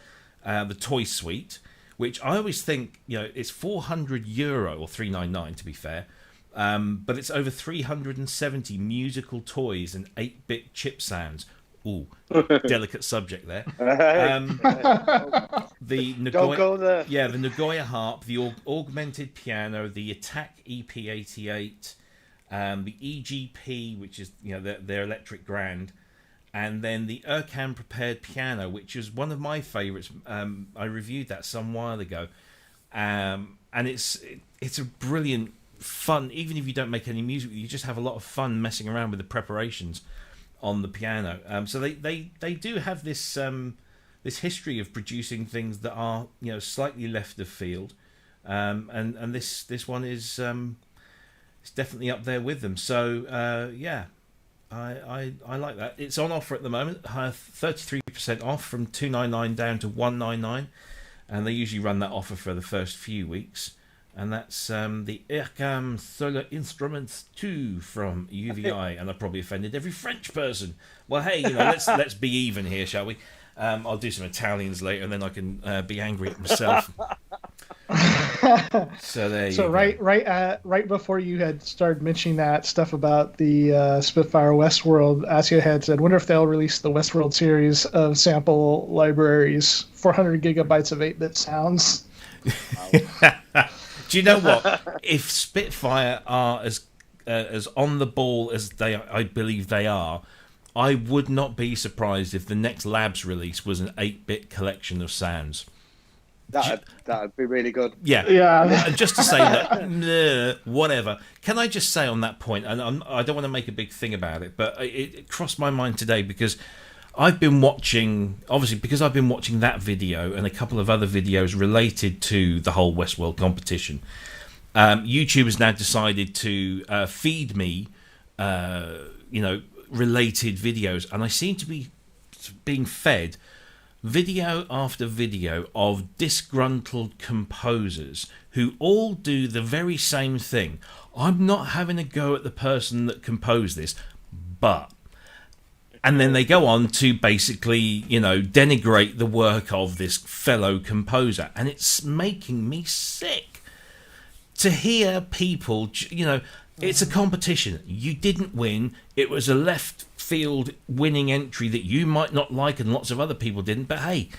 the toy suite, which I always think it's €400 or $399 to be fair, but it's over 370 musical toys and 8-bit chip sounds. Ooh, delicate subject there. The Nagoya, Don't go there. Yeah, the Nagoya harp, the augmented piano, the Attack EP88, the EGP, which is their electric grand, and then the IRCAM prepared piano, which is one of my favourites. I reviewed that some while ago, and it's a brilliant fun. Even if you don't make any music, you just have a lot of fun messing around with the preparations on the piano. So they do have this this history of producing things that are slightly left of field, and this one is it's definitely up there with them. So yeah. I like that. It's on offer at the moment, 33% off from $299 down to $199, and they usually run that offer for the first few weeks. And that's the IRCAM Solar Instruments 2 from UVI, and I probably offended every French person. Well, hey, let's be even here, shall we? I'll do some Italians later, and then I can be angry at myself. So there you go. Right before you had started mentioning that stuff about the Spitfire Westworld, Asio had said, "Wonder if they'll release the Westworld series of sample libraries, 400 gigabytes of 8-bit sounds." Do you know what? If Spitfire are as on the ball as I believe they are, I would not be surprised if the next Labs release was an 8-bit collection of sounds. That'd be really good. Yeah. Just to say that, whatever. Can I just say on that point, and I don't want to make a big thing about it, but it crossed my mind today because I've been watching that video and a couple of other videos related to the whole Westworld competition. YouTube has now decided to feed me, related videos, and I seem to be being fed video after video of disgruntled composers who all do the very same thing. I'm not having a go at the person that composed this, but... And then they go on to basically, denigrate the work of this fellow composer. And it's making me sick to hear people, it's a competition. You didn't win. It was a left field winning entry that you might not like and lots of other people didn't. But hey,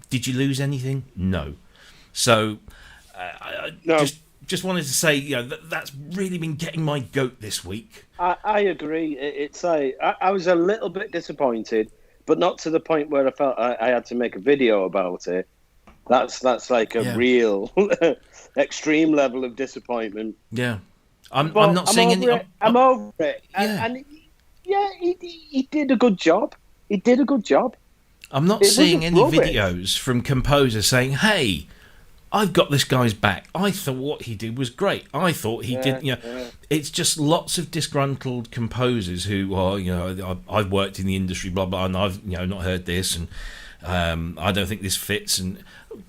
did you lose anything? No. So No. Just wanted to say, that's really been getting my goat this week. I agree. It's like I was a little bit disappointed, but not to the point where I felt I had to make a video about it. That's like a real extreme level of disappointment. Yeah, I'm not saying any. I'm over it. And he did a good job. He did a good job. I'm not seeing any videos from composers saying, "Hey, I've got this guy's back. I thought what he did was great. I thought he did." It's just lots of disgruntled composers who are, I've worked in the industry, blah blah, and I've not heard this, and I don't think this fits. And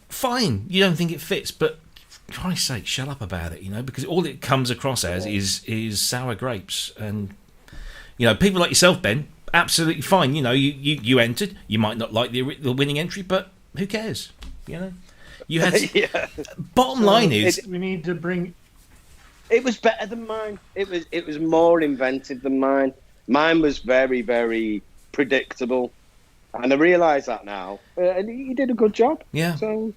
fine, you don't think it fits, but for Christ's sake, shut up about it, because all it comes across as is sour grapes. And people like yourself, Ben, absolutely fine. You entered. You might not like the winning entry, but who cares? You had. Bottom line is, we need to bring. It was better than mine. It was more inventive than mine. Mine was very, very predictable, and I realise that now. And he did a good job. Yeah. So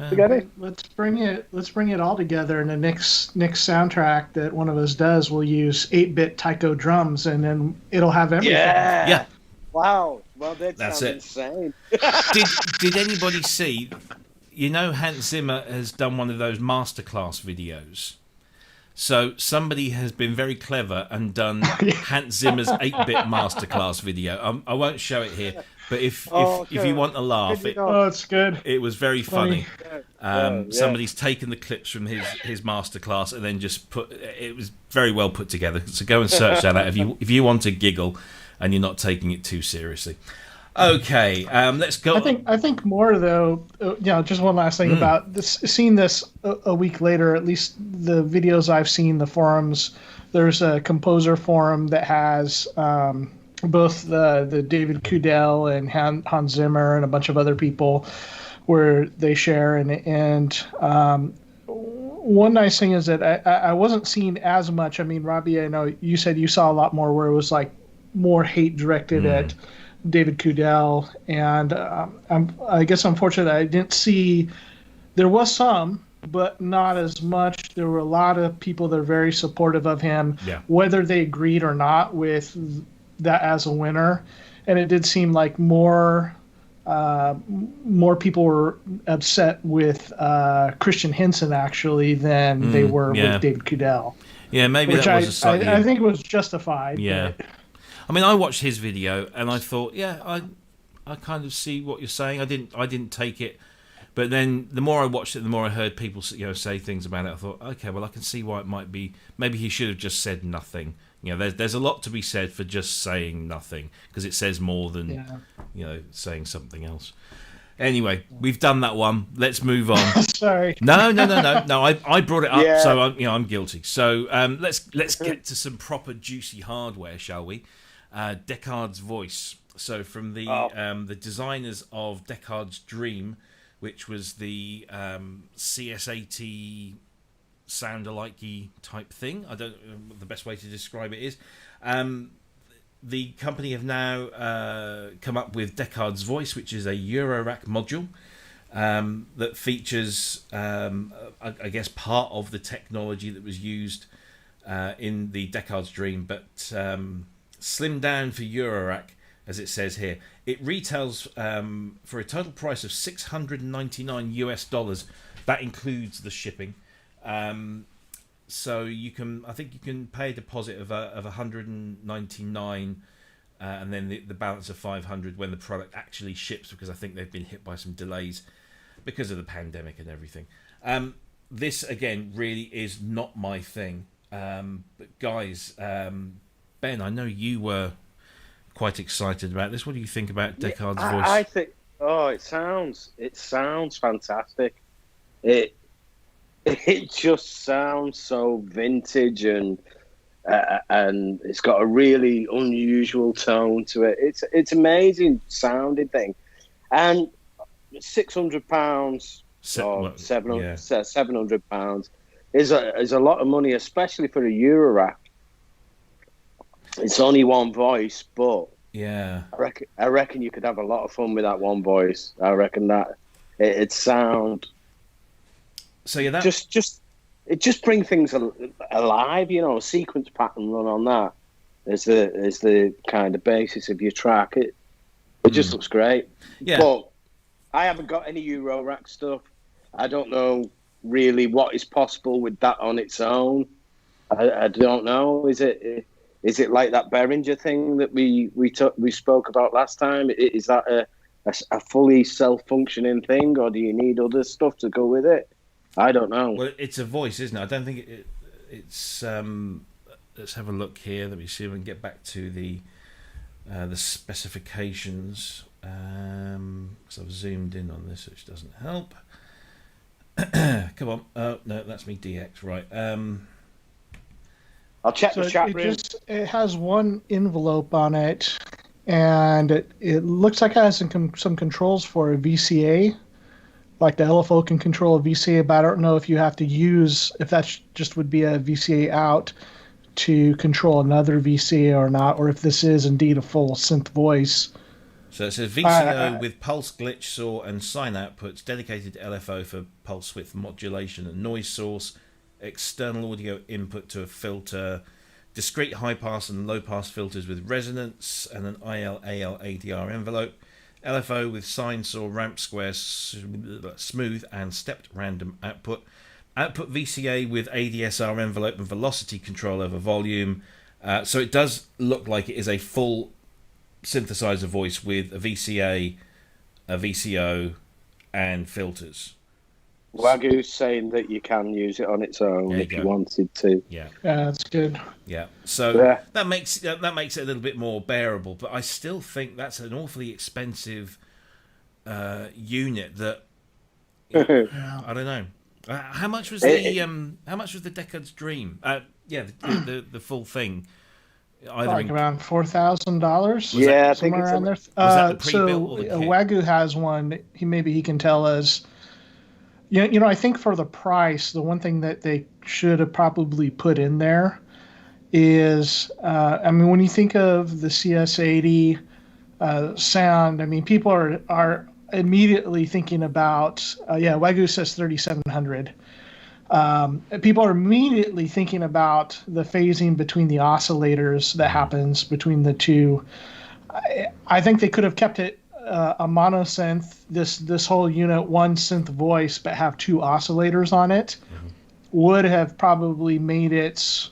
forget it. Let's bring it all together. In the next soundtrack that one of us does, we'll use 8-bit taiko drums, and then it'll have everything. Yeah. Wow. Well, that's insane. insane. Did anybody see? Hans Zimmer has done one of those masterclass videos. So somebody has been very clever and done Hans Zimmer's 8-bit masterclass video. I won't show it here, but if you want to laugh, it's good. It was very funny. Somebody's taken the clips from his masterclass and then just it was very well put together. So go and search that out if you want to giggle and you're not taking it too seriously. Okay, let's go. I think more though. Just one last thing about this. Seeing this a week later, at least the videos I've seen, the forums. There's a composer forum that has both the David Kudell and Hans Zimmer and a bunch of other people where they share. And one nice thing is that I wasn't seeing as much. I mean, Robbie, I know you said you saw a lot more where it was like more hate directed at David Kudell. And I guess unfortunately I didn't see, there was some, but not as much. There were a lot of people that are very supportive of him, whether they agreed or not with that as a winner. And it did seem like more people were upset with Christian Henson actually than they were with David Kudell. Yeah, maybe which that was a slightly... I think it was justified. Yeah. But... I mean, I watched his video and I thought, I kind of see what you're saying. I didn't take it. But then the more I watched it, the more I heard people say things about it. I thought, okay, well, I can see why it might be. Maybe he should have just said nothing. There's a lot to be said for just saying nothing because it says more than saying something else. Anyway, we've done that one. Let's move on. Sorry. No. I brought it up, so I'm guilty. So let's get to some proper juicy hardware, shall we? Deckard's voice. So from the designers of Deckard's Dream, which was the CS80 sound-alike-y type thing. I don't know what the best way to describe it is. The company have now come up with Deckard's Voice, which is a Eurorack module that features, I guess, part of the technology that was used in the Deckard's Dream, but slimmed down for Eurorack, as it says here. It retails for a total price of $699 US. That includes the shipping. So I think you can pay a deposit of $199 and then the balance of $500 when the product actually ships, because I think they've been hit by some delays because of the pandemic and everything. This again really is not my thing, but guys, Ben, I know you were quite excited about this. What do you think about Deckard's voice? I think it sounds fantastic. It just sounds so vintage and it's got a really unusual tone to it. It's amazing sounding thing, and £600 or £700 is a lot of money, especially for a Eurorack. It's only one voice, but I reckon you could have a lot of fun with that one voice. I reckon that it sound. So that just bring things alive, a sequence pattern run on that is the kind of basis of your track. It just looks great. Yeah. But I haven't got any Eurorack stuff. I don't know really what is possible with that on its own. I don't know. Is it like that Behringer thing that we spoke about last time? Is that a fully self-functioning thing, or do you need other stuff to go with it? I don't know. Well, it's a voice, isn't it? I don't think it's. Let's have a look here. Let me see if we can get back to the specifications. Because I've zoomed in on this, which doesn't help. Come on. Oh no, that's me. DX, right? I'll check the chat room. It has one envelope on it, and it looks like it has some controls for a VCA. Like the LFO can control a VCA, but I don't know if you have to if that just would be a VCA out to control another VCA or not, or if this is indeed a full synth voice. So it says VCO with pulse, glitch, saw, and sine outputs, dedicated LFO for pulse width modulation and noise source, external audio input to a filter, discrete high pass and low pass filters with resonance, and an IL, AL, ADR envelope. LFO with sine, saw, ramp, square, smooth, and stepped random output. Output VCA with ADSR envelope and velocity control over volume. So it does look like it is a full synthesizer voice with a VCA, a VCO, and filters. Wagyu's saying that you can use it on its own if you wanted to. Yeah, that's good. Yeah, so that makes it a little bit more bearable, but I still think that's an awfully expensive unit. That I don't know. How much was the Deckard's Dream? The full thing. like around $4,000. Yeah, I think somewhere it's around there. Was that the pre-built or the kit? Wagyu has one. He can tell us. I think for the price, the one thing that they should have probably put in there is, when you think of the CS80 sound, people are immediately thinking about, Wagyu says 3700. People are immediately thinking about the phasing between the oscillators that happens between the two. I think they could have kept it a mono synth, this whole unit, one synth voice, but have two oscillators on it. Would have probably made it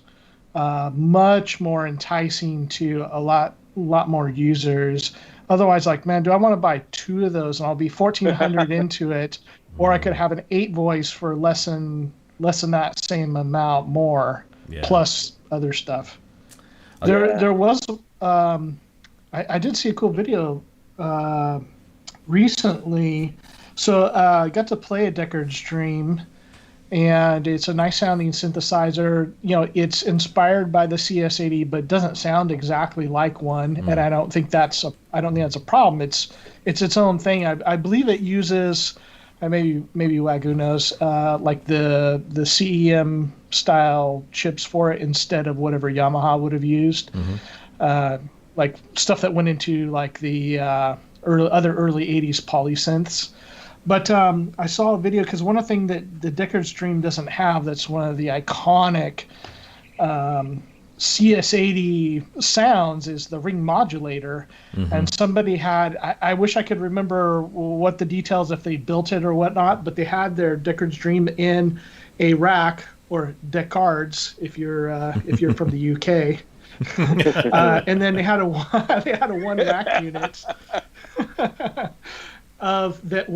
much more enticing to a lot more users. Otherwise, like, man, do I want to buy two of those and I'll be $1,400 into it, or I could have an 8 voice for less than that same amount more, plus other stuff. There was I did see a cool video recently. So I got to play a Deckard stream, and it's a nice sounding synthesizer. It's inspired by the CS80, but doesn't sound exactly like one. And I don't think that's a problem. It's its own thing. I believe it uses, maybe Wagyu knows, like the CEM style chips for it instead of whatever Yamaha would have used. Like stuff that went into like the early 80s polysynths. But I saw a video, because one of the things that the Deckard stream doesn't have, that's one of the iconic CS80 sounds, is the ring modulator. And somebody had, I wish I could remember what the details, if they built it or whatnot, but they had their Deckard stream in a rack, or Deckards if you're from the UK. And then they had a one rack unit that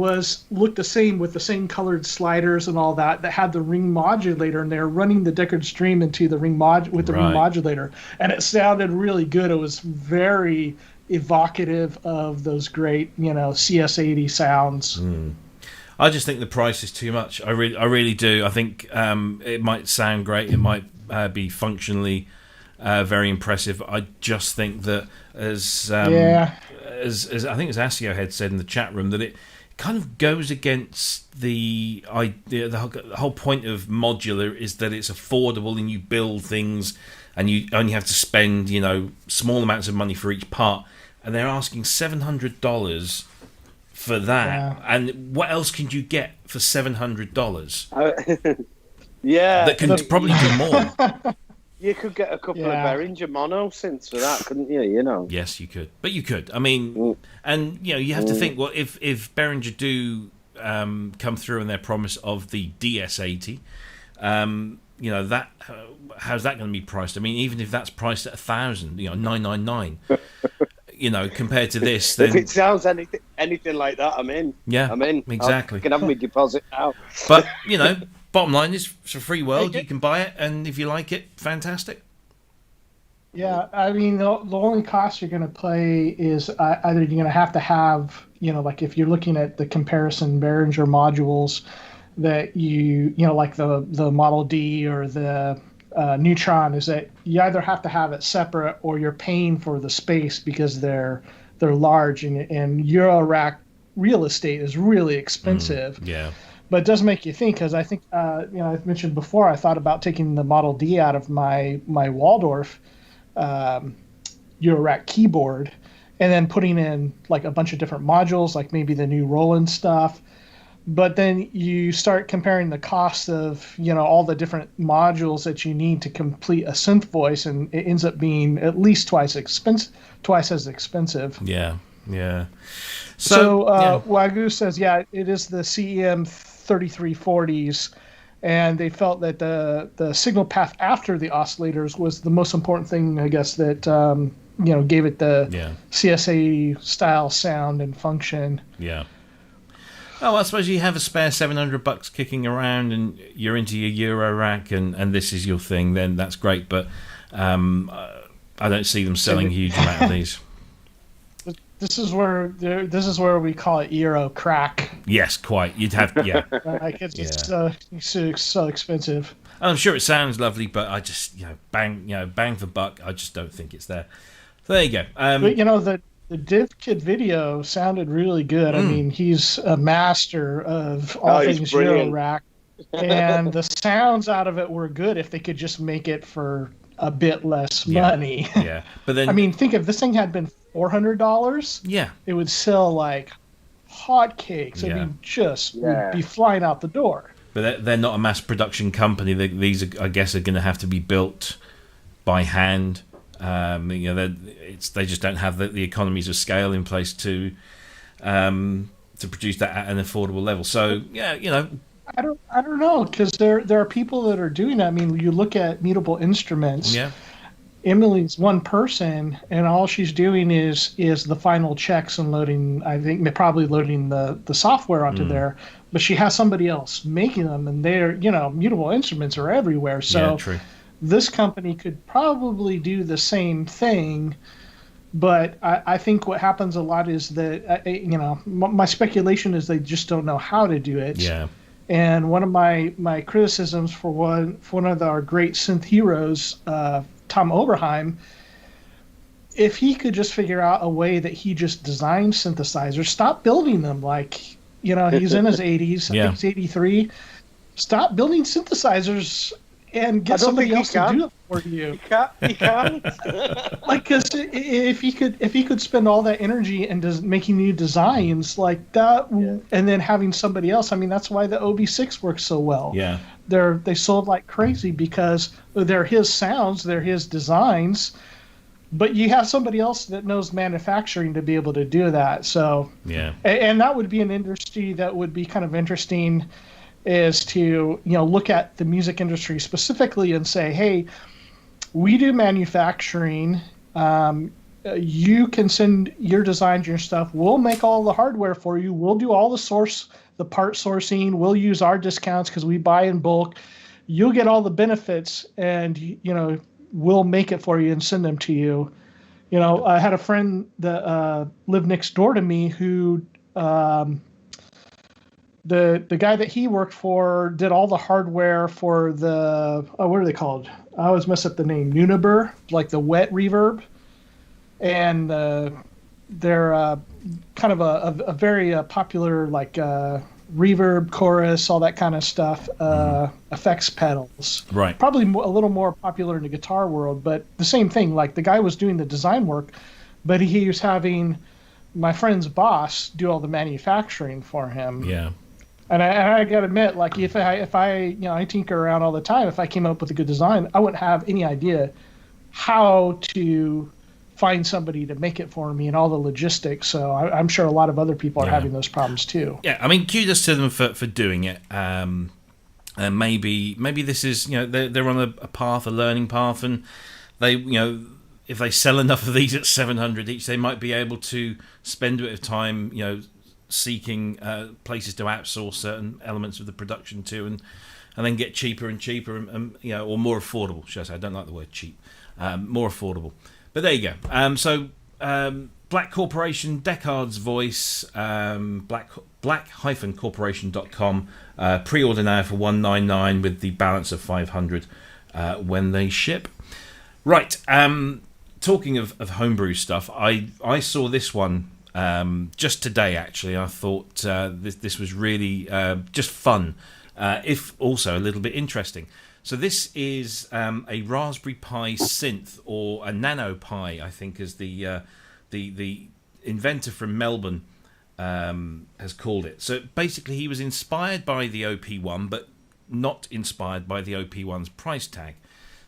looked the same, with the same colored sliders and all that had the ring modulator, and they're running the Deckard stream into the ring ring modulator, and it sounded really good. It was very evocative of those great CS80 sounds. I just think the price is too much. I really do. I think it might sound great. It might be functionally very impressive. I just think that as I think as Asio had said in the chat room, that it kind of goes against the idea. The whole point of modular is that it's affordable, and you build things, and you only have to spend small amounts of money for each part. And they're asking $700 for that. And what else can you get for $700? That can probably do more. You could get a couple of Behringer mono synths for that, couldn't you? Yes, you could. But you could. I mean, and you have to think. Well, if Behringer do come through on their promise of the DS80, that how's that going to be priced? I mean, even if that's priced at $1,000, $999, compared to this, then if it sounds anything like that, I'm in. Yeah, I'm in. Exactly. I can have my deposit now. But bottom line is, it's a free world. You can buy it, and if you like it, fantastic. Yeah, I mean, the only cost you're going to pay is either you're going to have, like if you're looking at the comparison Behringer modules that like the Model D or the Neutron, is that you either have to have it separate, or you're paying for the space because they're large, and Eurorack real estate is really expensive. Yeah. But it does make you think, because I think, I've mentioned before, I thought about taking the Model D out of my Waldorf Eurorack keyboard, and then putting in like a bunch of different modules, like maybe the new Roland stuff. But then you start comparing the cost of, all the different modules that you need to complete a synth voice, and it ends up being at least twice as expensive. Yeah. So Wagyu says, it is the CEM 3340s, and they felt that the signal path after the oscillators was the most important thing, I guess, that gave it the CSA style sound and function. Yeah. Oh, well, I suppose you have a spare $700 kicking around, and you're into your Eurorack, and this is your thing. Then that's great, but I don't see them selling a huge amount of these. This is where we call it Euro crack. Yes, quite. You'd have, like it's so expensive. And I'm sure it sounds lovely, but I just, bang for buck. I just don't think it's there. So there you go. But the Div Kid video sounded really good. I mean, he's a master of all things Eurorack, and the sounds out of it were good. If they could just make it for a bit less money. Yeah, but then I mean, think if this thing had been $400. Yeah, it would sell like hotcakes. Yeah. I mean, would be flying out the door. But they're not a mass production company. These, I guess, are going to have to be built by hand. They just don't have the economies of scale in place to produce that at an affordable level. So I don't know, because there are people that are doing that. I mean, you look at Mutable Instruments. Yeah. Emily's one person, and all she's doing is the final checks and loading. I think probably loading the software onto there. But she has somebody else making them, and they're Mutable Instruments are everywhere. So true. This company could probably do the same thing. But I think what happens a lot is that my speculation is they just don't know how to do it. Yeah. And one of my criticisms for one of our great synth heroes, Tom Oberheim, if he could just figure out a way that he just designed synthesizers, stop building them like, he's in his 80s, I think he's 83. Stop building synthesizers and get somebody else to do it for you. He can't. Because if he could spend all that energy and making new designs like that, and then having somebody else, I mean, that's why the OB6 works so well. Yeah, they sold like crazy because they're his sounds, they're his designs, but you have somebody else that knows manufacturing to be able to do that. So and that would be an industry that would be kind of interesting, is to look at the music industry specifically and say, hey, we do manufacturing. You can send your designs, your stuff. We'll make all the hardware for you. We'll do all the part sourcing. We'll use our discounts because we buy in bulk. You'll get all the benefits, and we'll make it for you and send them to you. I had a friend that lived next door to me who. The guy that he worked for did all the hardware for the what are they called? I always mess up the name. Nunabur, like the wet reverb, and they're kind of a very popular like reverb, chorus, all that kind of stuff. Effects pedals, right? Probably a little more popular in the guitar world, but the same thing. Like the guy was doing the design work, but he was having my friend's boss do all the manufacturing for him. Yeah. And I got to admit, like if I tinker around all the time, if I came up with a good design, I wouldn't have any idea how to find somebody to make it for me and all the logistics. So I'm sure a lot of other people are having those problems too. Yeah, I mean, kudos to them for doing it. And maybe this is they're on a path, a learning path, and they if they sell enough of these at 700 each, they might be able to spend a bit of time seeking places to outsource certain elements of the production to, and then get cheaper and cheaper, and or more affordable, should I say? I don't like the word cheap. More affordable. But there you go. So Black Corporation, Deckard's voice, black-corporation.com. Pre-order now for $199 with the balance of $500 when they ship. Right. Talking of homebrew stuff, I saw this one just today, actually. I thought this was really just fun, if also a little bit interesting. So this is a Raspberry Pi synth, or a nanoPi, I think, as the inventor from Melbourne has called it. So basically, he was inspired by the OP1, but not inspired by the OP1's price tag.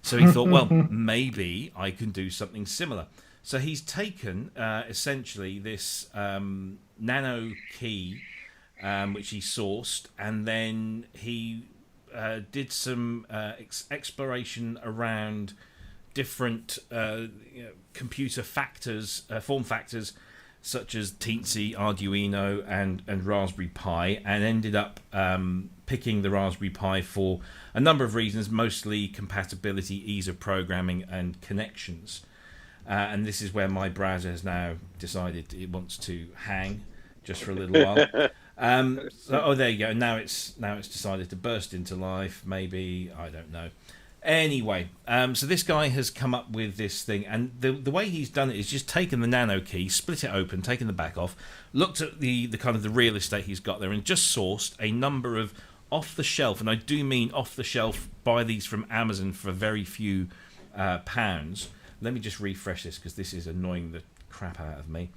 So he thought, well, maybe I can do something similar. So he's taken essentially this nano key, which he sourced, and then he did some exploration around different computer factors, form factors, such as Teensy, Arduino, and Raspberry Pi, and ended up picking the Raspberry Pi for a number of reasons, mostly compatibility, ease of programming, and connections. And this is where my browser has now decided it wants to hang just for a little while. There you go. Now it's decided to burst into life. Maybe, I don't know. Anyway, so this guy has come up with this thing, and the way he's done it is just taken the nano key, split it open, taken the back off, looked at the kind of the real estate he's got there, and just sourced a number of off the shelf, and I do mean off the shelf. Buy these from Amazon for very few pounds. Let me just refresh this because this is annoying the crap out of me.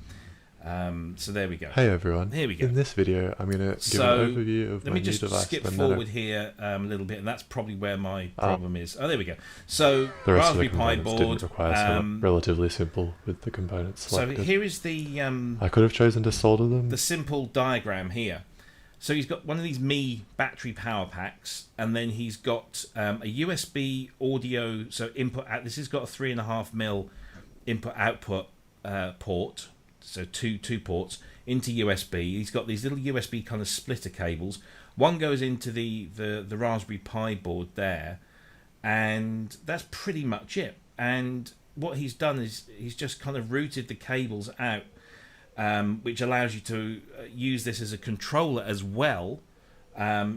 So there we go. Hey everyone. Here we go. In this video, I'm going to give an overview of my new device. Let me just skip forward here a little bit, and that's probably where my problem is. Oh, there we go. So the rest Raspberry of the Pi components board. didn't require something relatively simple with the components selected. So here is the. I could have chosen to solder them. The simple diagram here. So he's got one of these Mi battery power packs, and then he's got a USB audio. So input out. This has got a 3.5mm input output port. So two ports into USB. He's got these little USB kind of splitter cables. One goes into the Raspberry Pi board there, and that's pretty much it. And what he's done is he's just kind of routed the cables out, which allows you to use this as a controller as well.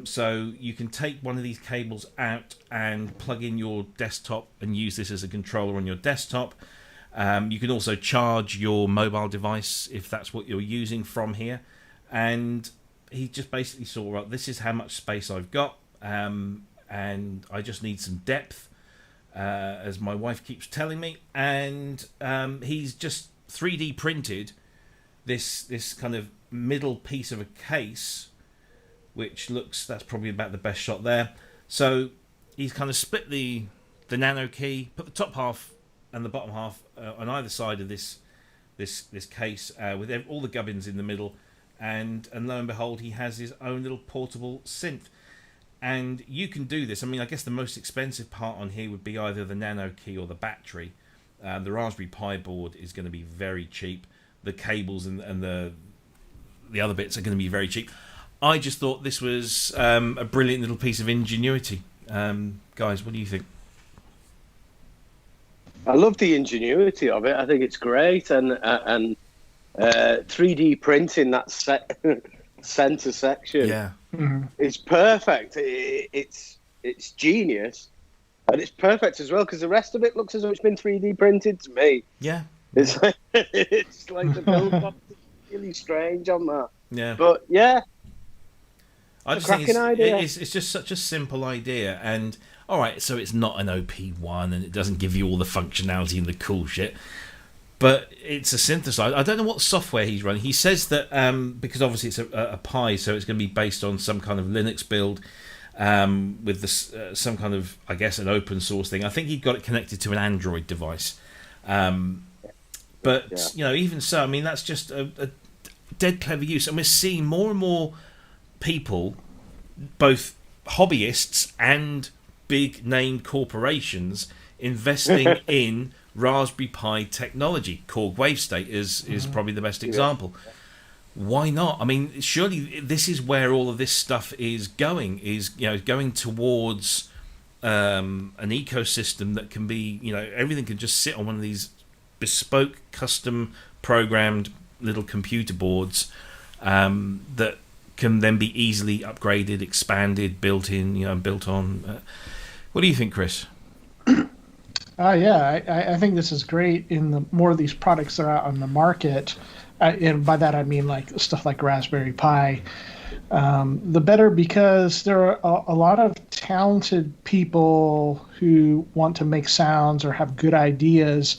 So you can take one of these cables out and plug in your desktop and use this as a controller on your desktop. You can also charge your mobile device if that's what you're using from here. And he just basically saw, right, this is how much space I've got, and I just need some depth, as my wife keeps telling me. And he's just 3D printed this kind of middle piece of a case, which looks, that's probably about the best shot there. So he's kind of split the nano key, put the top half and the bottom half on either side of this case, with all the gubbins in the middle, and lo and behold, he has his own little portable synth. And you can do this. I mean, I guess the most expensive part on here would be either the nano key or the battery. The Raspberry Pi board is going to be very cheap. The cables and the other bits are going to be very cheap. I just thought this was a brilliant little piece of ingenuity. Guys, what do you think? I love the ingenuity of it. I think it's great, and 3D printing that center section, yeah, it's perfect. It's genius, and it's perfect as well because the rest of it looks as though it's been 3D printed to me. Yeah, it's like the build up is really strange on that. Yeah, but yeah, I just think it's just such a simple idea. And all right, so it's not an OP1 and it doesn't give you all the functionality and the cool shit, but it's a synthesizer. I don't know what software he's running. He says that because obviously it's a Pi, so it's going to be based on some kind of Linux build with this, some kind of, I guess, an open source thing. I think he got it connected to an Android device. But, yeah, you know, even so, I mean, that's just a dead clever use. And we're seeing more and more people, both hobbyists and big name corporations, investing in Raspberry Pi technology. Korg WaveState is probably the best example. Why not? I mean, surely this is where all of this stuff is going, going towards an ecosystem that can be, everything can just sit on one of these bespoke, custom programmed little computer boards that can then be easily upgraded, expanded, built in, built on. What do you think, Cryss? I think this is great. In the more of these products that are out on the market, and by that I mean like stuff like Raspberry Pi, the better, because there are a lot of talented people who want to make sounds or have good ideas,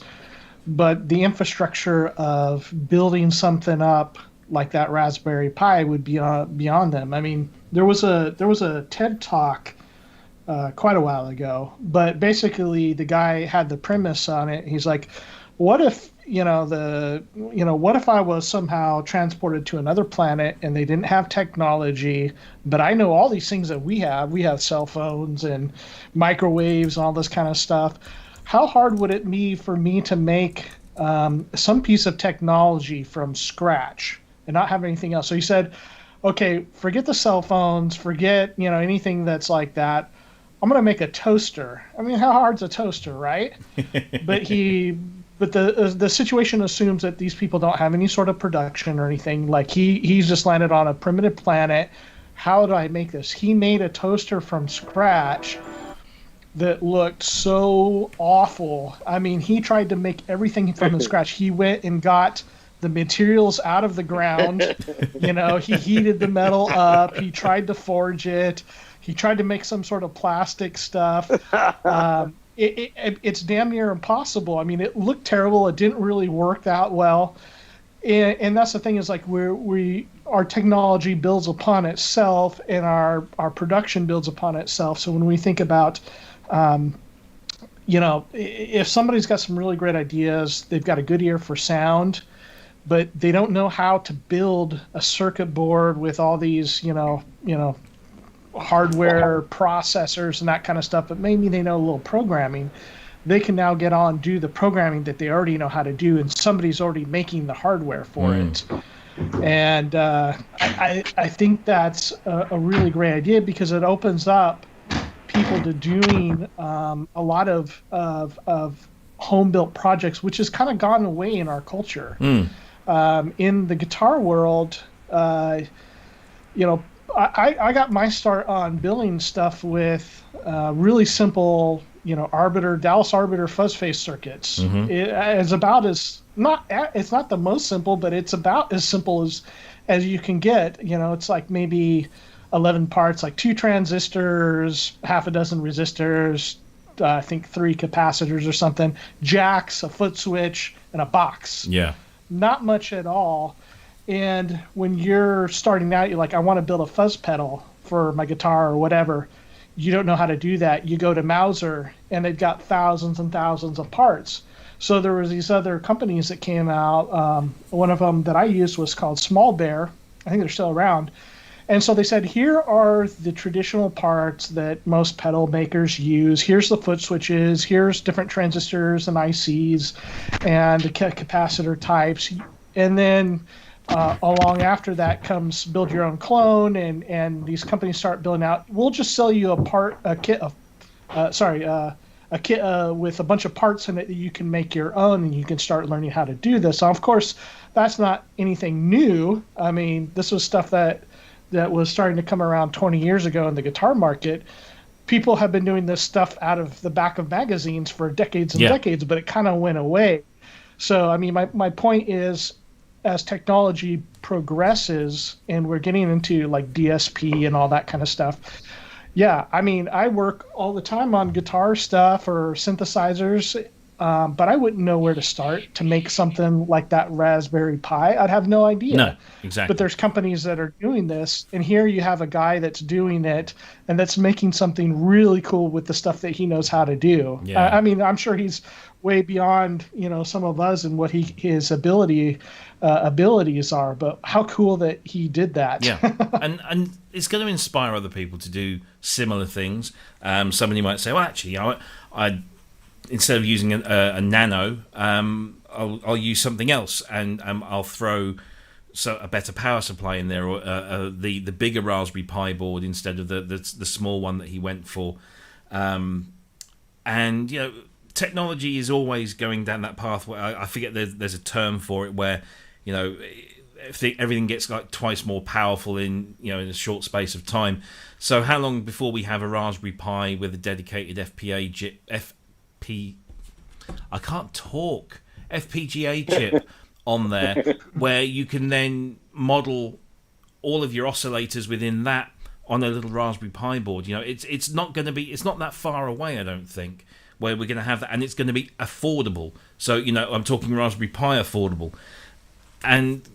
but the infrastructure of building something up like that Raspberry Pi would be beyond them. I mean, there was a TED Talk quite a while ago, but basically the guy had the premise on it. He's like, what if what if I was somehow transported to another planet and they didn't have technology, but I know all these things that we have cell phones and microwaves and all this kind of stuff. How hard would it be for me to make some piece of technology from scratch and not have anything else? So he said, okay, forget the cell phones, forget anything that's like that. I'm going to make a toaster. I mean, how hard's a toaster, right? But he But the situation assumes that these people don't have any sort of production or anything. Like he's just landed on a primitive planet. How do I make this? He made a toaster from scratch that looked so awful. I mean, he tried to make everything from scratch. He went and got the materials out of the ground. You know, he heated the metal up. He tried to forge it. He tried to make some sort of plastic stuff. It's damn near impossible. I mean, it looked terrible. It didn't really work that well. And that's the thing is like our technology builds upon itself and our production builds upon itself. So when we think about, you know, if somebody's got some really great ideas, they've got a good ear for sound, but they don't know how to build a circuit board with all these, you know, hardware processors and that kind of stuff, but maybe they know a little programming, they can now get on, do the programming that they already know how to do, and somebody's already making the hardware for it. And I think that's a really great idea because it opens up people to doing a lot of home-built projects, which has kind of gone away in our culture. In the guitar world, you know, I got my start on building stuff with really simple, you know, Dallas Arbiter fuzz face circuits. It's about as it's not the most simple, but it's about as simple as you can get. You know, it's like maybe 11 parts, like 2 transistors, half a dozen resistors, I think 3 capacitors or something, jacks, a foot switch, and a box. Yeah. Not much at all. And when you're starting out, you're like, I want to build a fuzz pedal for my guitar or whatever. You don't know how to do that. You go to Mauser, and they've got thousands and thousands of parts. So there was these other companies that came out. One of them that I used was called Small Bear. I think they're still around. And so they said, here are the traditional parts that most pedal makers use. Here's the foot switches. Here's different transistors and ICs and the capacitor types. And then along after that comes build your own clone, and these companies start building out. We'll just sell you a kit with a bunch of parts in it that you can make your own, and you can start learning how to do this. So of course, that's not anything new. I mean, this was stuff that was starting to come around 20 years ago in the guitar market. People have been doing this stuff out of the back of magazines for decades and decades, but it kind of went away. So, I mean, my point is, as technology progresses and we're getting into like DSP and all that kind of stuff, yeah, I mean, I work all the time on guitar stuff or synthesizers, but I wouldn't know where to start to make something like that Raspberry Pi. I'd have no idea. No, exactly. But there's companies that are doing this, and here you have a guy that's doing it and that's making something really cool with the stuff that he knows how to do. Yeah. I mean, I'm sure he's way beyond, you know, some of us and what his abilities are, but how cool that he did that. Yeah, and it's going to inspire other people to do similar things. Somebody might say, well, actually, I instead of using a nano, I'll use something else, and I'll throw a better power supply in there, or the bigger Raspberry Pi board instead of the small one that he went for. And you know, technology is always going down that path. Where I forget there's a term for it, where you know, everything gets like twice more powerful in a short space of time. So how long before we have a Raspberry Pi with a dedicated FPGA chip on there, where you can then model all of your oscillators within that on a little Raspberry Pi board? You know, it's not that far away, I don't think, where we're going to have that, and it's going to be affordable. So, you know, I'm talking Raspberry Pi affordable. And,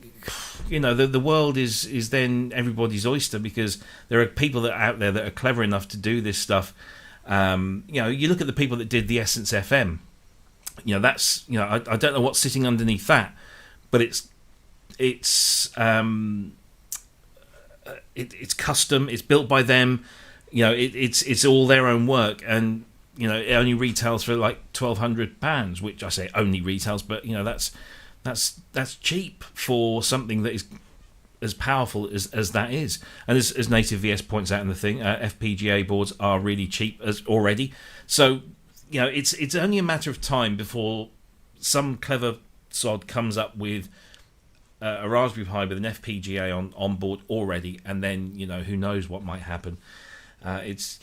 you know, the world is then everybody's oyster, because there are people that are out there that are clever enough to do this stuff. You know, you look at the people that did the Essence FM. You know, that's, you know, I don't know what's sitting underneath that, but it's custom. It's built by them. You know, it's all their own work, and you know, it only retails for like £1,200, which I say only retails, but you know, that's cheap for something that is as powerful as that is. And as Native VS points out in the thing, FPGA boards are really cheap as already. So, you know, it's only a matter of time before some clever sod comes up with a Raspberry Pi with an FPGA on board already, and then who knows what might happen. It's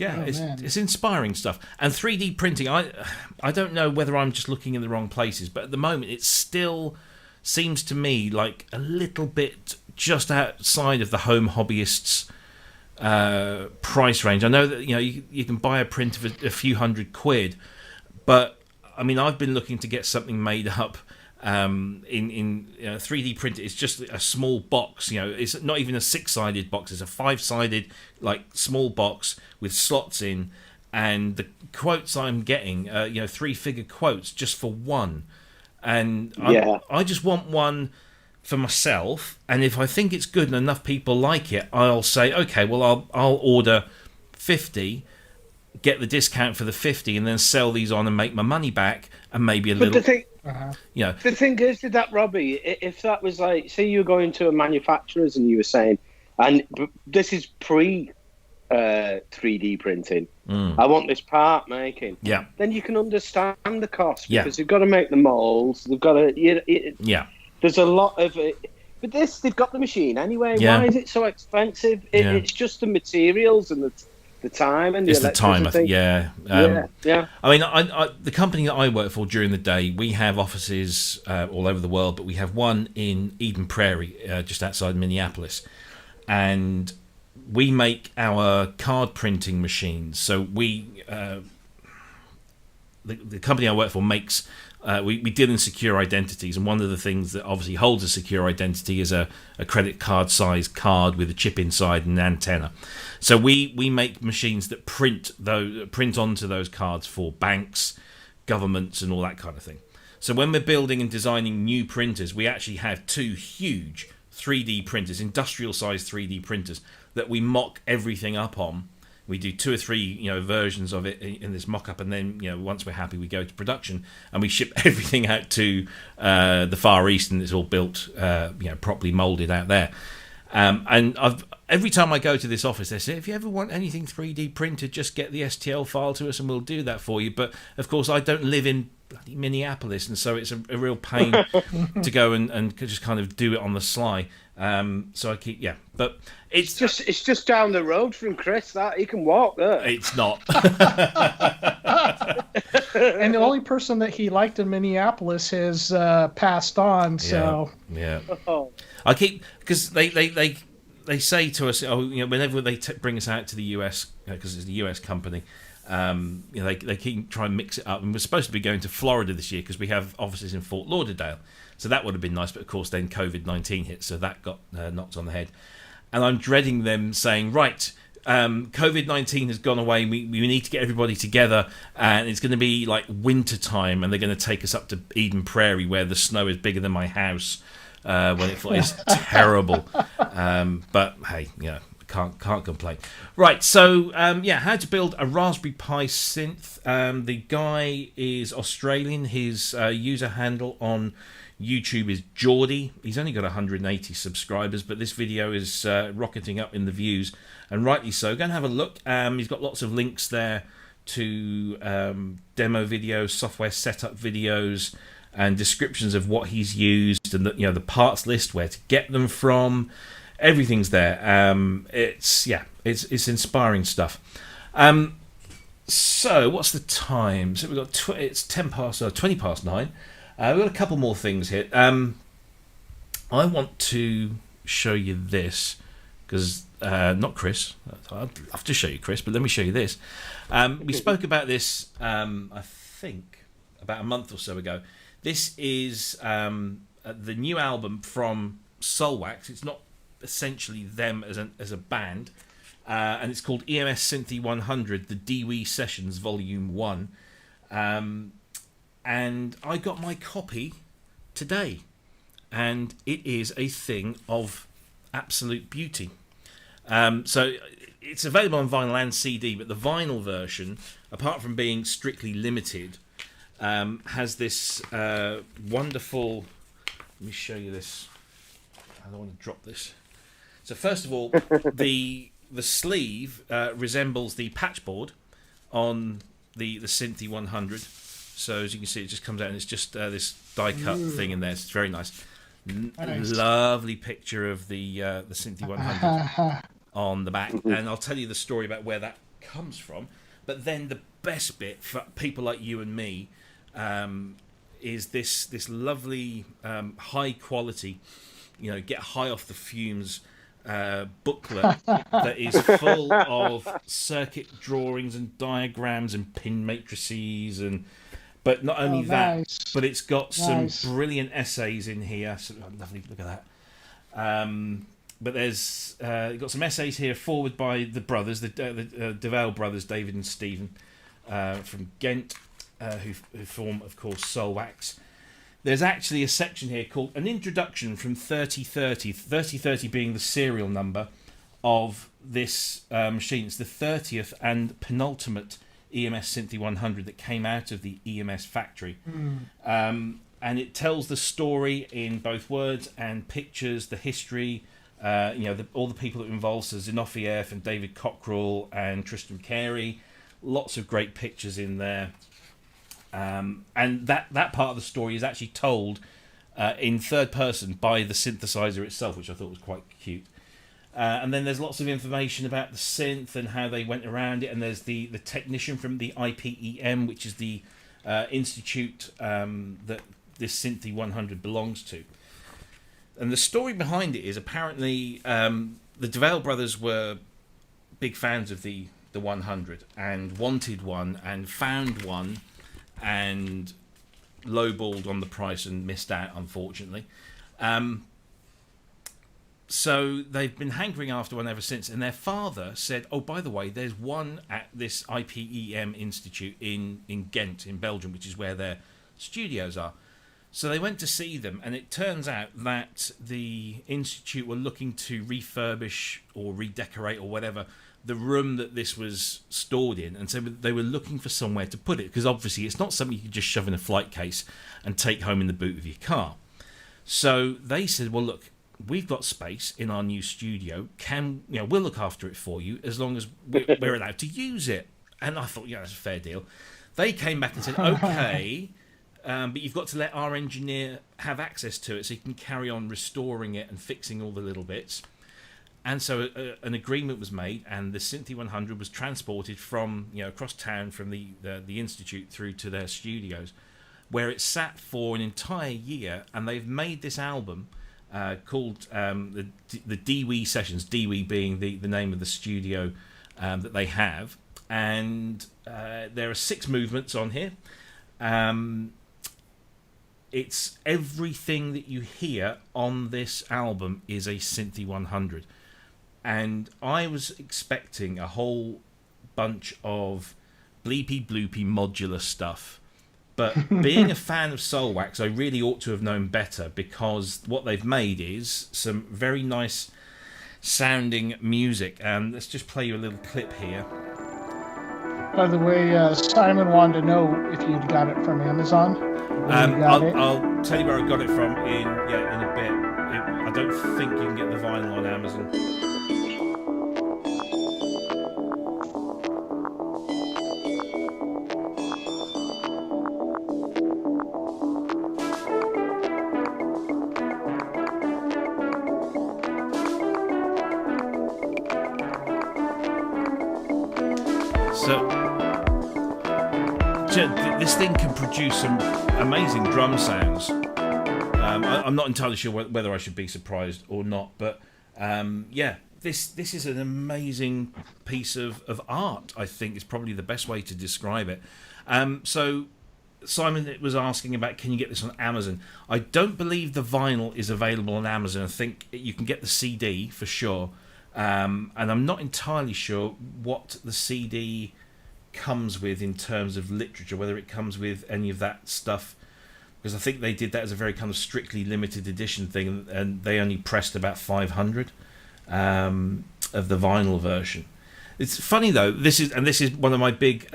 inspiring stuff. And 3D printing, I don't know whether I'm just looking in the wrong places, but at the moment it still seems to me like a little bit just outside of the home hobbyists price range. I know that you can buy a print of a few £100, but I mean, I've been looking to get something made up in 3D print. It's just a small box. It's not even a 6-sided box. It's a 5-sided small box with slots in, and the quotes I'm getting 3-figure quotes just for one, and I just want one for myself, and if I think it's good and enough people like it, I'll say, okay, well, I'll order 50, get the discount for the 50, and then sell these on and make my money back, and maybe a little. The thing is with that, Robbie, if that was like, say you were going to a manufacturer's and you were saying, and this is pre 3D printing, I want this part making. Yeah. Then you can understand the cost because they've got to make the molds. They've got to. There's a lot of it. But they've got the machine anyway. Yeah. Why is it so expensive? It's just the materials and the time and it's the time. I think. Yeah. I mean, the company that I work for during the day, we have offices all over the world, but we have one in Eden Prairie, just outside Minneapolis, and we make our card printing machines. So the company I work for makes. We deal in secure identities, and one of the things that obviously holds a secure identity is a credit card sized card with a chip inside and an antenna. So we make machines that print onto those cards for banks, governments, and all that kind of thing. So when we're building and designing new printers, we actually have 2 huge 3D printers, industrial sized 3D printers, that we mock everything up on. We do 2 or 3, versions of it in this mock-up, and then, once we're happy, we go to production and we ship everything out to the Far East, and it's all built, properly moulded out there. And every time I go to this office, they say, if you ever want anything 3D printed, just get the STL file to us and we'll do that for you. But of course, I don't live in bloody Minneapolis, and so it's a real pain to go and just kind of do it on the sly. So I keep, but it's just down the road from Cryss. That he can walk there. It's not. And the only person that he liked in Minneapolis has passed on. So I keep, because they say to us, whenever they bring us out to the US, because it's a US company. They keep trying to mix it up, and we're supposed to be going to Florida this year because we have offices in Fort Lauderdale. So that would have been nice, but of course then COVID-19 hit, so that got knocked on the head. And I'm dreading them saying, right, COVID-19 has gone away, we need to get everybody together, and it's going to be like winter time, and they're going to take us up to Eden Prairie where the snow is bigger than my house when it's terrible. But hey, can't complain. Right, so how to build a Raspberry Pi synth. The guy is Australian. His user handle on YouTube is Geordie. He's only got 180 subscribers, but this video is rocketing up in the views, and rightly so. Go and have a look. He's got lots of links there to demo videos, software setup videos, and descriptions of what he's used, and the parts list, where to get them from. Everything's there. It's inspiring stuff. So what's the time? So we've got it's 20 past 9. We've got a couple more things here. I want to show you this because not Cryss. I'd love to show you Cryss, but let me show you this. We spoke about this, I think, about a month or so ago. This is the new album from Soulwax. It's not essentially them as a band, and it's called EMS Synthi 100, the Deewee Sessions Volume 1. And I got my copy today, and it is a thing of absolute beauty. So it's available on vinyl and CD, but the vinyl version, apart from being strictly limited, has this wonderful. Let me show you this. I don't want to drop this. So first of all, the sleeve resembles the patchboard on the Synthi 100. So as you can see, it just comes out and it's just this die cut thing in there. It's very nice. Nice. Lovely picture of the Synthi 100 on the back, and I'll tell you the story about where that comes from. But then the best bit for people like you and me is this lovely high quality, get high off the fumes booklet that is full of circuit drawings and diagrams and pin matrices but not only that, nice. but it's got some brilliant essays in here. So, lovely, look at that. But there's got some essays here forward by the brothers, the Deewee brothers, David and Stephen, from Ghent, who form, of course, Soulwax. There's actually a section here called An Introduction from 3030, 3030 being the serial number of this machine. It's the 30th and penultimate EMS Synthi 100 that came out of the EMS factory. And it tells the story in both words and pictures, the history, all the people that are involved, so Zenofiev and David Cockrell and Tristram Carey. Lots of great pictures in there. And that part of the story is actually told in third person by the synthesizer itself, which I thought was quite cute. And then there's lots of information about the synth and how they went around it, and there's the technician from the IPEM, which is the institute that this Synthi 100 belongs to. And the story behind it is apparently the Deewee brothers were big fans of the 100 and wanted one and found one and lowballed on the price and missed out, unfortunately. So they've been hankering after one ever since, and their father said, oh, by the way, there's one at this IPEM Institute in Ghent, in Belgium, which is where their studios are. So they went to see them, and it turns out that the Institute were looking to refurbish or redecorate or whatever the room that this was stored in, and so they were looking for somewhere to put it, because obviously it's not something you can just shove in a flight case and take home in the boot of your car. So they said, well, look, we've got space in our new studio. We'll look after it for you as long as we're allowed to use it. And I thought, that's a fair deal. They came back and said, okay, but you've got to let our engineer have access to it so he can carry on restoring it and fixing all the little bits. And so an agreement was made, and the Synthi 100 was transported from across town from the institute through to their studios, where it sat for an entire year. And they've made this album called the Deewee Sessions, Deewee being the name of the studio that they have. And there are 6 movements on here. It's everything that you hear on this album is a Synthi 100. And I was expecting a whole bunch of bleepy bloopy modular stuff. But being a fan of Soulwax, I really ought to have known better, because what they've made is some very nice sounding music. And let's just play you a little clip here. By the way, Simon wanted to know if you'd got it from Amazon. I'll tell you where I got it from in a bit. I don't think you can get the vinyl on Amazon. This thing can produce some amazing drum sounds. I'm not entirely sure whether I should be surprised or not, but this is an amazing piece of art. I think is probably the best way to describe it. So Simon was asking about, can you get this on Amazon? I don't believe the vinyl is available on Amazon. I think you can get the CD for sure, and I'm not entirely sure what the CD comes with in terms of literature, whether it comes with any of that stuff, because I think they did that as a very kind of strictly limited edition thing, and they only pressed about 500 of the vinyl version. It's funny though, this is one of my big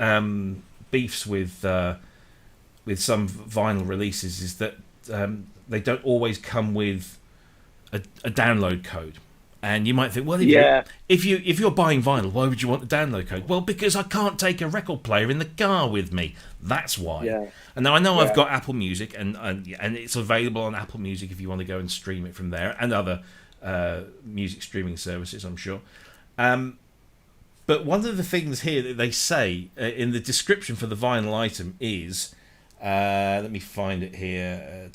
beefs with some vinyl releases, is that they don't always come with a download code. And you might think, well, if you're buying vinyl, why would you want the download code? Well, because I can't take a record player in the car with me. That's why. Yeah. And now I know I've got Apple Music, and it's available on Apple Music if you want to go and stream it from there, and other music streaming services, I'm sure. But one of the things here that they say in the description for the vinyl item is, let me find it here.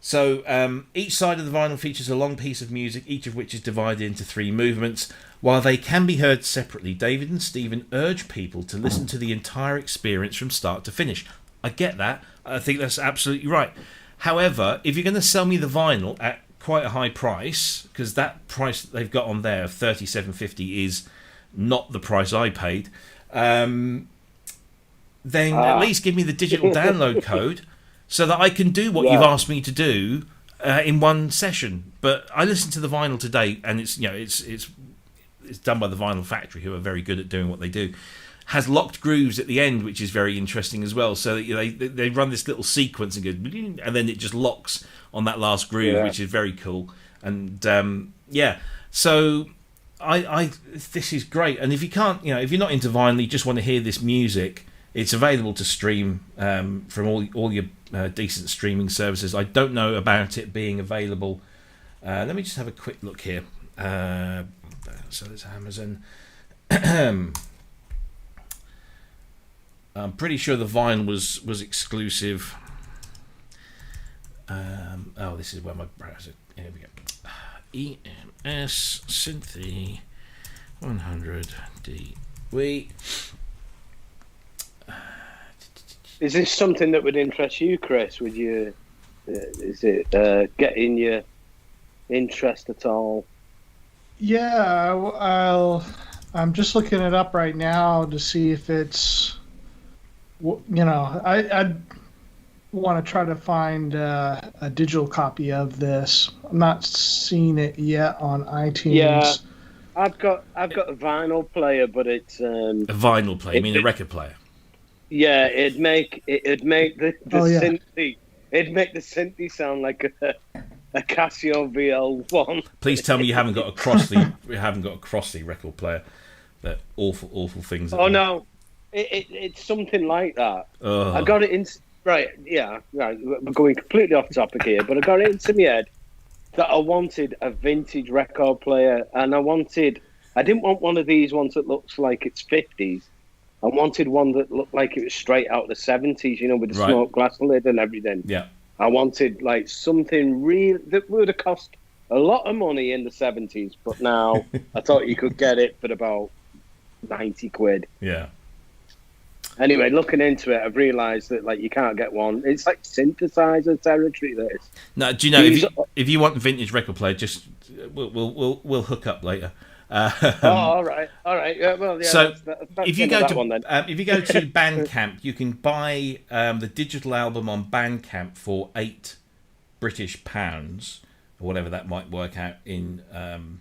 So each side of the vinyl features a long piece of music, each of which is divided into 3 movements. While they can be heard separately, David and Stephen urge people to listen to the entire experience from start to finish. I get that. I think that's absolutely right. However, if you're going to sell me the vinyl at quite a high price, because that price that they've got on there of $37.50 is not the price I paid, then at least give me the digital download code so that I can do what you've asked me to do in one session. But I listened to the vinyl today, and it's done by the Vinyl Factory, who are very good at doing what they do. Has locked grooves at the end, which is very interesting as well. So they run this little sequence and goes, and then it just locks on that last groove, which is very cool. And so I this is great. And if you can't, if you're not into vinyl, you just want to hear this music, it's available to stream from all your decent streaming services. I don't know about it being available. Let me just have a quick look here. So there's Amazon. I'm pretty sure the vinyl was exclusive. This is where my browser. Here we go. EMS Synthi 100 Deewee. Is this something that would interest you, Chris? Would you? Is it getting your interest at all? Yeah, I'm just looking it up right now to see if it's. I'd want to try to find a digital copy of this. I'm not seeing it yet on iTunes. Yeah, I've got a vinyl player, but it's a vinyl player. You mean a record player? Yeah, it'd make the Synthi. It'd make the Synthi sound like a Casio VL1. Please tell me you haven't got a Crossley record player. That awful things. Oh no. It's something like that. I got it in right. We're going completely off topic here, but I got it into my head that I wanted a vintage record player, and I didn't want one of these ones that looks like it's 50s. I wanted one that looked like it was straight out of the 70s, with the smoked glass lid and everything. Yeah. I wanted like something real that would have cost a lot of money in the 70s, but now I thought you could get it for about 90 quid. Yeah. Anyway, looking into it, I've realised that you can't get one. It's like synthesizer territory. This. No, do you know if you want a vintage record player, just we'll hook up later. All right. Yeah, well, yeah. So that's if you go to Bandcamp, you can buy the digital album on Bandcamp for £8 or whatever that might work out in. And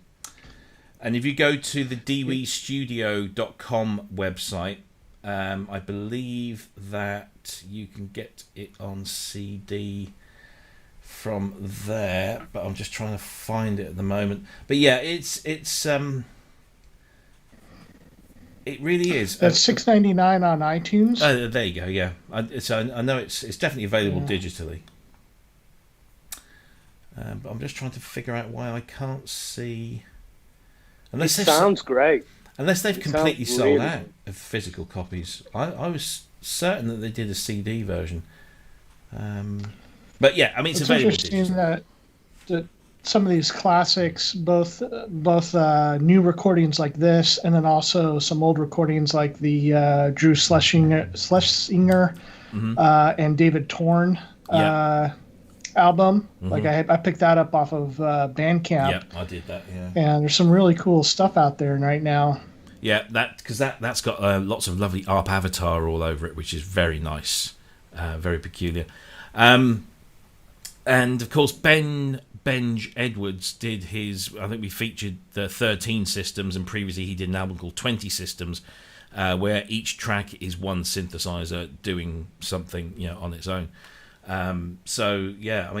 if you go to the deeweestudio.com website. I believe that you can get it on CD from there, but I'm just trying to find it at the moment. But yeah, it's it really is. That's $6.99 on iTunes. Oh, there you go. Yeah, I know it's definitely available digitally. But I'm just trying to figure out why I can't see. It sounds great. Unless they've completely sold out of physical copies. I was certain that they did a CD version. But yeah, I mean, it's available. It's interesting that some of these classics, both new recordings like this, and then also some old recordings like the Drew Schlesinger and David Torn album. Mm-hmm. Like I picked that up off of Bandcamp. Yeah, I did that. Yeah, and there's some really cool stuff out there right now. Yeah, that's got lots of lovely ARP Avatar all over it, which is very nice, very peculiar. And of course, Benj Edwards did his. I think we featured the 13 systems, and previously he did an album called 20 Systems, where each track is one synthesizer doing something, on its own. So yeah,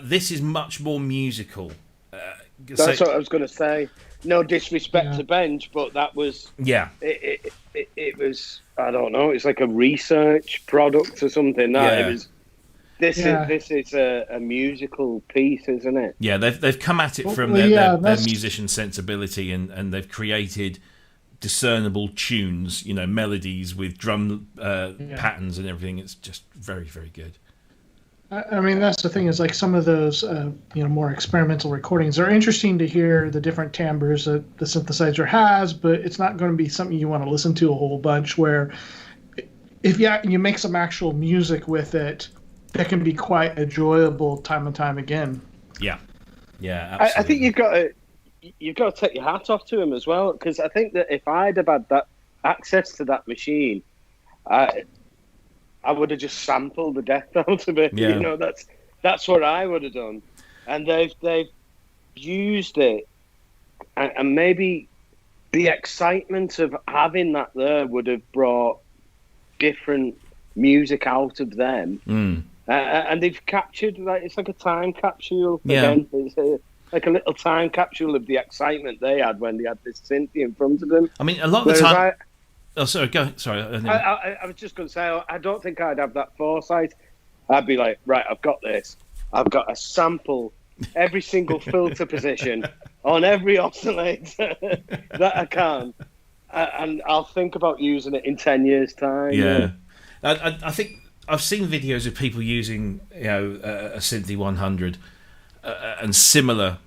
this is much more musical That's what I was going to say. No disrespect to Benj, but that was it was, I don't know, it's like a research product or something. It was. This is a musical piece, isn't it? Yeah, they've come at it from their musician sensibility, and they've created discernible tunes, melodies with drum patterns and everything. It's just very, very good. I mean, that's the thing, is like some of those more experimental recordings are interesting to hear the different timbres that the synthesizer has, but it's not going to be something you want to listen to a whole bunch. Where if you make some actual music with it, that can be quite enjoyable time and time again. Yeah, absolutely. I think you've got to take your hat off to him as well, because I think that if I'd have had that access to that machine, I would have just sampled the death out of it. Yeah. That's what I would have done, and they've used it, and maybe the excitement of having that there would have brought different music out of them. And they've captured, it's like a time capsule. Again. It's like a little time capsule of the excitement they had when they had this Synthi in front of them. I mean, a lot of the time... sorry, go. Sorry. I was just going to say, I don't think I'd have that foresight. I'd be like, right, I've got this. I've got a sample, every single filter position on every oscillator that I can. And I'll think about using it in 10 years' time. Yeah. I think I've seen videos of people using a Synthi 100 and similar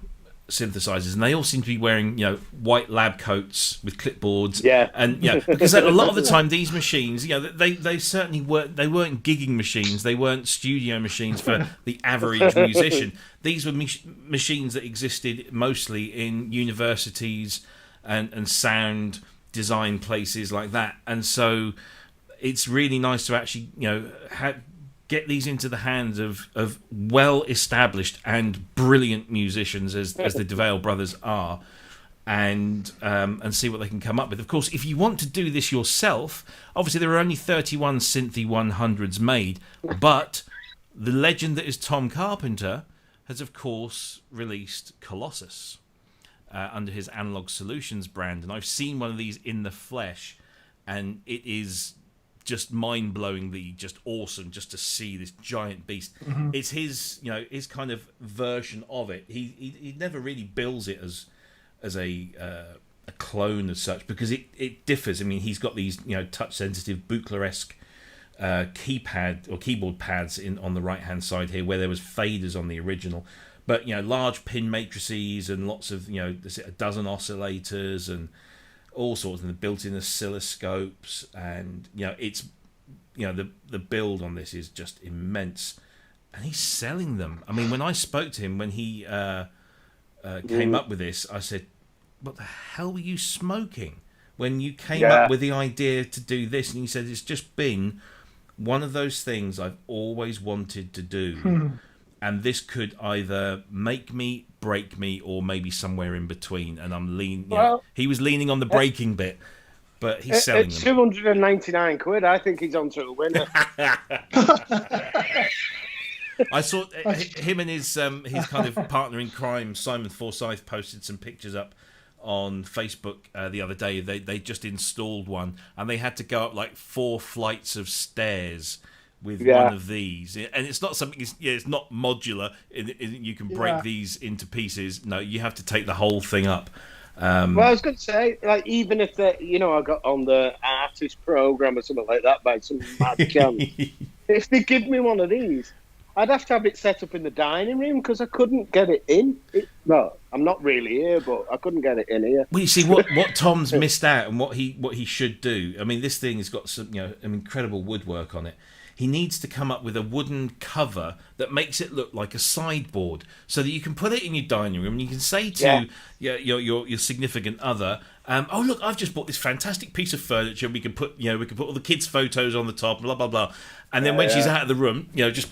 synthesizers, and they all seem to be wearing white lab coats with clipboards. And because a lot of the time these machines, they certainly weren't gigging machines. They weren't studio machines for the average musician. These were machines that existed mostly in universities and sound design places like that, and so it's really nice to actually get these into the hands of well-established and brilliant musicians as the DeVale brothers are, and see what they can come up with. Of course, if you want to do this yourself, obviously there are only 31 Synthi 100s made, but the legend that is Tom Carpenter has of course released Colossus under his Analog Solutions brand, and I've seen one of these in the flesh, and it is just mind-blowingly just awesome just to see this giant beast. It's his his kind of version of it. He never really bills it as a clone as such, because it differs. I mean, he's got these touch sensitive Buchler-esque keypad or keyboard pads on the right hand side here, where there was faders on the original, but large pin matrices and lots of a dozen oscillators and all sorts, and the built-in oscilloscopes, and it's the build on this is just immense, and he's selling them. I mean, when I spoke to him when he came up with this, I said, "What the hell were you smoking when you came up with the idea to do this?" And he said, "It's just been one of those things I've always wanted to do." And this could either make me, break me, or maybe somewhere in between. And I'm leaning. He was leaning on the breaking bit, but he's selling them. 299 quid. I think he's on to a winner. I saw him and his kind of partner in crime, Simon Forsyth, posted some pictures up on Facebook the other day. They just installed one, and they had to go up like 4 flights of stairs with one of these, and it's not something. It's not modular. You can break these into pieces. No, you have to take the whole thing up. Well, I was going to say, like, even if they, I got on the artist program or something like that by some mad chance, if they give me one of these, I'd have to have it set up in the dining room because I couldn't get it in. Well, I'm not really here, but I couldn't get it in here. Well, you see, what Tom's missed out and what he should do. I mean, this thing has got some an incredible woodwork on it. He needs to come up with a wooden cover that makes it look like a sideboard, so that you can put it in your dining room and you can say to your significant other, "Oh look, I've just bought this fantastic piece of furniture. We can put all the kids' photos on the top, blah blah blah." And then when she's out of the room, just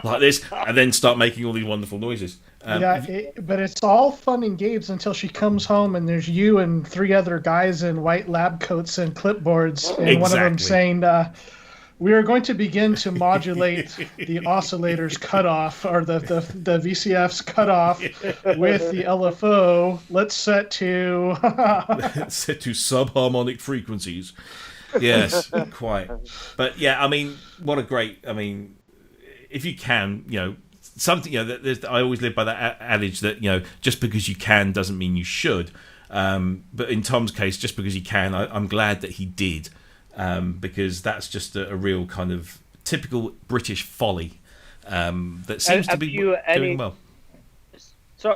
like this, and then start making all these wonderful noises. But it's all fun and games until she comes home and there's you and 3 other guys in white lab coats and clipboards, and one of them saying, We are going to begin to modulate the oscillator's cutoff, or the VCF's cutoff with the LFO. Let's set to... set to subharmonic frequencies. Yes, quite. But yeah, I mean, what a great... I mean, if you can, something, I always live by that adage that, just because you can doesn't mean you should. But in Tom's case, just because he can, I'm glad that he did. Because that's just a real kind of typical British folly that seems to be doing well.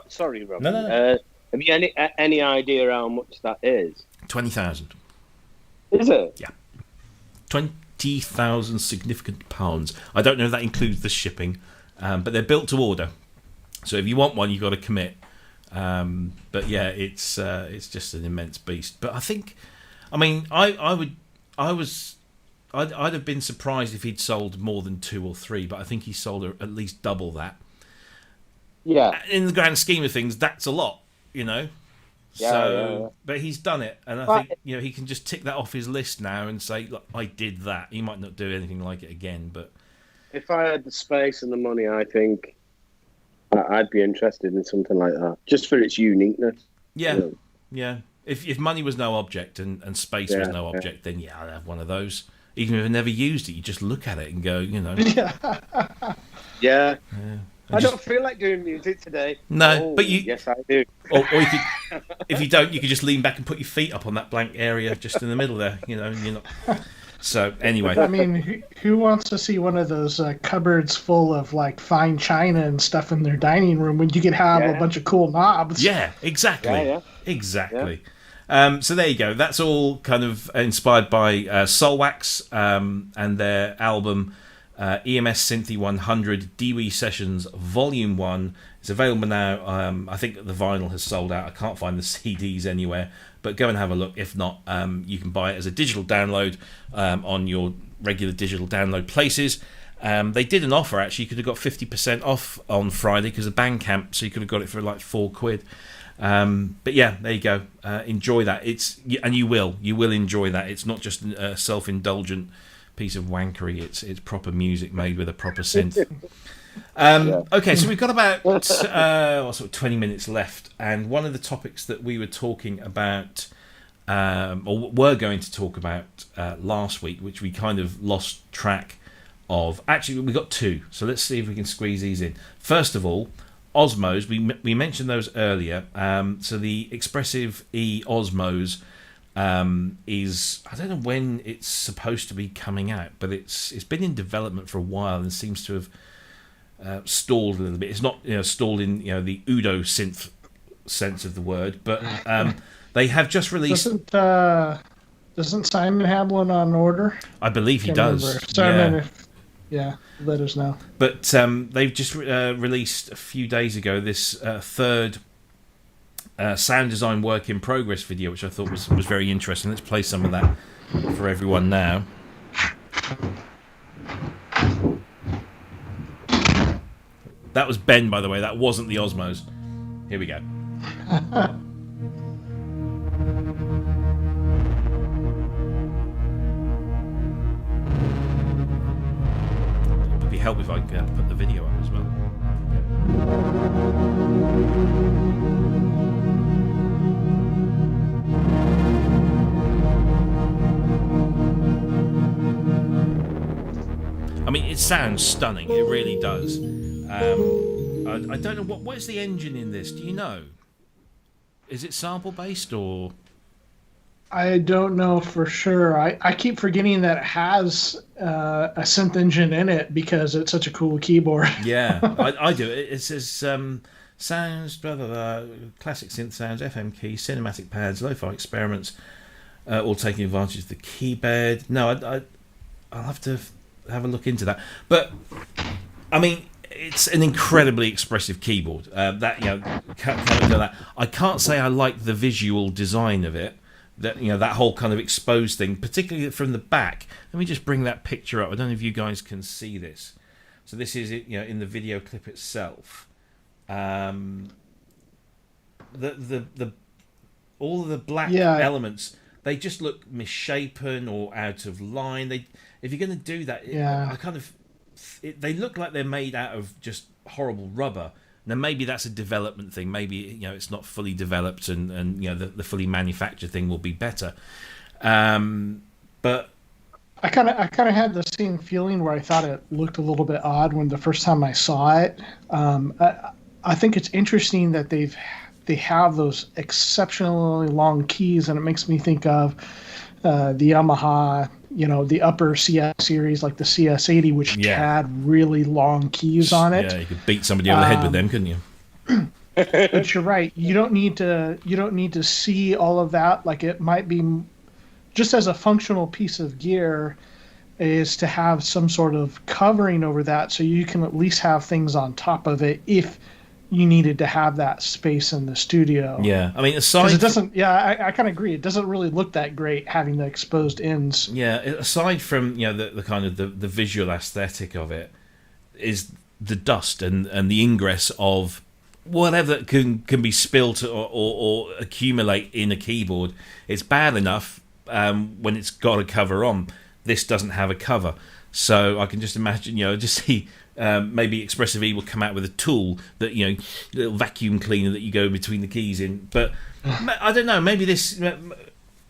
Sorry, Rob. No. Have you any idea how much that is? 20,000. Is it? Yeah. 20,000 significant pounds. I don't know if that includes the shipping, but they're built to order. So if you want one, you've got to commit. But yeah, it's just an immense beast. But I think, I'd have been surprised if he'd sold more than 2 or 3, but I think he sold at least double that. Yeah. In the grand scheme of things, that's a lot, Yeah, so, but he's done it, and I think he can just tick that off his list now and say, "Look, I did that." He might not do anything like it again, but if I had the space and the money, I think I'd be interested in something like that, just for its uniqueness. Yeah, yeah. If money was no object and space was no object, then I'd have one of those. Even if I never used it, you just look at it and go, Yeah. I don't feel like doing music today. No, but you... Yes, I do. Or if you don't, you could just lean back and put your feet up on that blank area just in the middle there, and you're not... So, anyway. I mean, who wants to see one of those cupboards full of, fine china and stuff in their dining room when you could have a bunch of cool knobs? Yeah, exactly. Exactly. Yeah. So there you go. That's all kind of inspired by Soulwax and their album... EMS Synthi 100 Deewee Sessions Volume 1. It's available now. I think the vinyl has sold out. I can't find the CDs anywhere, but go and have a look. If not, you can buy it as a digital download on your regular digital download places. They did an offer, actually. You could have got 50% off on Friday because of Bandcamp, so you could have got it for like £4. But yeah, there you go. Enjoy that. And you will enjoy that. It's not just a self-indulgent piece of wankery. It's proper music made with a proper synth. Okay, so we've got about 20 minutes left, and one of the topics that we were talking about, or were going to talk about last week, which we kind of lost track of. Actually, we got 2, so let's see if we can squeeze these in. First of all, Osmose. We mentioned those earlier. So the ExpressiveE Osmose is, I don't know when it's supposed to be coming out, but it's been in development for a while and seems to have stalled a little bit. It's not stalled in the Udo synth sense of the word, but they have just released. Doesn't Simon have one on order? I believe he does. Let us know. But they've just released a few days ago this third sound design work in progress video, which I thought was very interesting. Let's play some of that for everyone now. That was Ben, by the way. That wasn't the Osmose. Here we go. It would be helpful if I could put the video up as well. I mean, it sounds stunning. It really does. I don't know what is the engine in this. Do you know? Is it sample based or? I don't know for sure. I keep forgetting that it has a synth engine in it because it's such a cool keyboard. Yeah, I do. It says sounds, blah, blah, blah, classic synth sounds, FM keys, cinematic pads, lo-fi experiments, all taking advantage of the keybed. No, I'll have to have a look into that. But I mean, it's an incredibly expressive keyboard. That I can't say I like the visual design of it. That that whole kind of exposed thing, particularly from the back. Let me just bring that picture up. I don't know if you guys can see this. So this is it, in the video clip itself. The all of the black elements, they just look misshapen or out of line. if you're going to do that, they look like they're made out of just horrible rubber. Now maybe that's a development thing. Maybe it's not fully developed, and the fully manufactured thing will be better. But I kind of had the same feeling where I thought it looked a little bit odd when the first time I saw it. I think it's interesting that they have those exceptionally long keys, and it makes me think of the Yamaha, the upper CS series, like the CS80, which had really long keys on it. Yeah, you could beat somebody over the head with them, couldn't you? But you're right. You don't need to see all of that. Like, it might be just as a functional piece of gear is to have some sort of covering over that, so you can at least have things on top of it if you needed to have that space in the studio. Yeah, I mean, aside, it doesn't. Yeah, I kind of agree. It doesn't really look that great having the exposed ends. Yeah, aside from the kind of the visual aesthetic of it, is the dust and the ingress of whatever can be spilt or accumulate in a keyboard. It's bad enough when it's got a cover on. This doesn't have a cover, so I can just imagine. Just see. Maybe ExpressiveE will come out with a tool that little vacuum cleaner that you go between the keys in. But I don't know. Maybe this.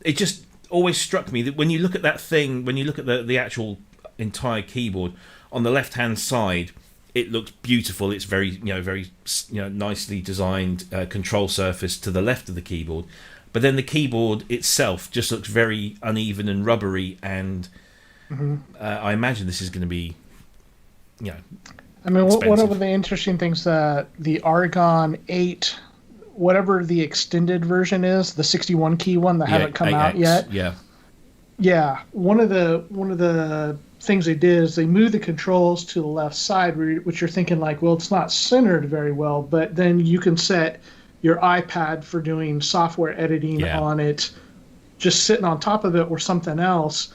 It just always struck me that when you look at that thing, when you look at the actual entire keyboard on the left hand side, it looks beautiful. It's very very nicely designed control surface to the left of the keyboard. But then the keyboard itself just looks very uneven and rubbery, and I imagine this is going to be. I mean, one of the interesting things that the Argon 8, whatever the extended version is, the 61 key one that haven't come out yet. Yeah. One of the things they did is they moved the controls to the left side, which you're thinking like, well, it's not centered very well, but then you can set your iPad for doing software editing on it, just sitting on top of it or something else.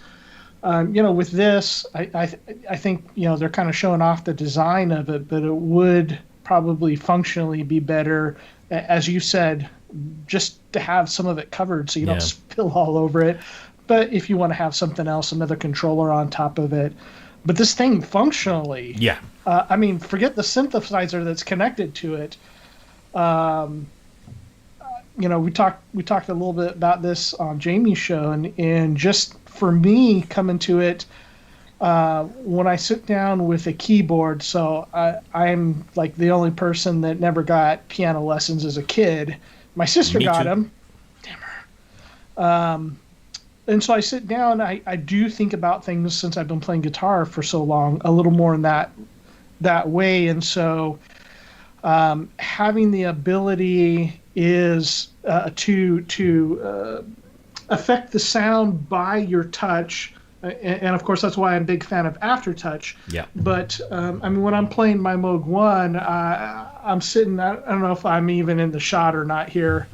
With this, I think they're kind of showing off the design of it, but it would probably functionally be better, as you said, just to have some of it covered so you don't spill all over it. But if you want to have something else, another controller on top of it. But this thing functionally, I mean, forget the synthesizer that's connected to it. We talked a little bit about this on Jamie's show, and just for me coming to it, when I sit down with a keyboard, so I'm like the only person that never got piano lessons as a kid. My sister got them. Damn her. And so I sit down, I do think about things since I've been playing guitar for so long, a little more in that way. And so having the ability is to affect the sound by your touch, and of course that's why I'm a big fan of Aftertouch. Yeah. But I mean, when I'm playing my Moog 1, I'm sitting. I don't know if I'm even in the shot or not here,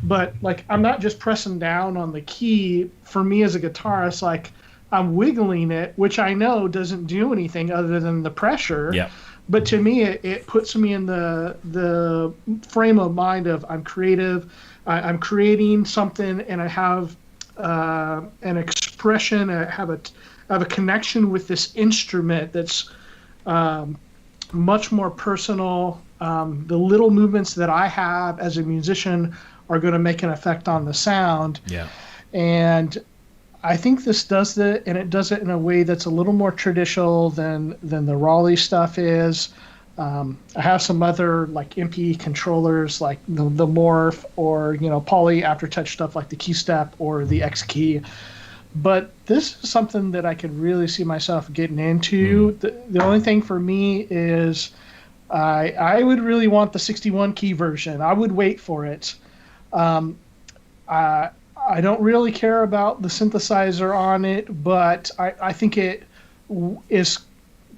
but like I'm not just pressing down on the key. For me as a guitarist, like I'm wiggling it, which I know doesn't do anything other than the pressure. Yeah. But to me, it puts me in the frame of mind of I'm creative. I'm creating something, and I have an expression. I have a connection with this instrument that's much more personal. The little movements that I have as a musician are going to make an effect on the sound. Yeah. And I think this does it, and it does it in a way that's a little more traditional than the Raleigh stuff is. I have some other like MP controllers like the Morph or Poly Aftertouch stuff like the Keystep or the X Key, but this is something that I could really see myself getting into. The only thing for me is I would really want the 61 key version. I would wait for it. I don't really care about the synthesizer on it, but I think it is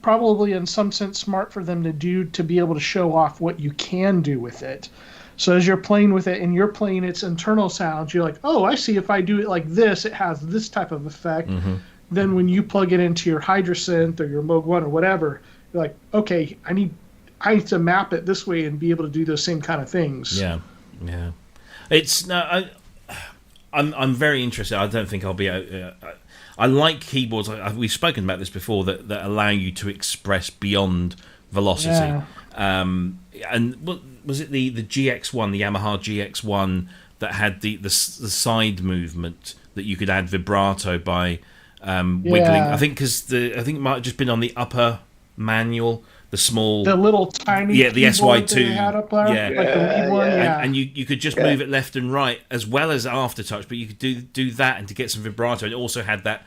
probably in some sense smart for them to do to be able to show off what you can do with it. So as you're playing with it and you're playing its internal sounds, you're like, oh, I see if I do it like this, it has this type of effect. Then when you plug it into your Hydrasynth or your Moog 1 or whatever, you're like, okay, I need to map it this way and be able to do those same kind of things. Yeah. I'm very interested. I don't think I'll be. I like keyboards. We've spoken about this before that allow you to express beyond velocity. Yeah. And what was it, the GX1, the Yamaha GX1 that had the side movement that you could add vibrato by wiggling? I think it might have just been on the upper manual, the little tiny the SY2 they had up there, like the lead one, and you could just move it left and right as well as aftertouch, but you could do that and to get some vibrato. It also had that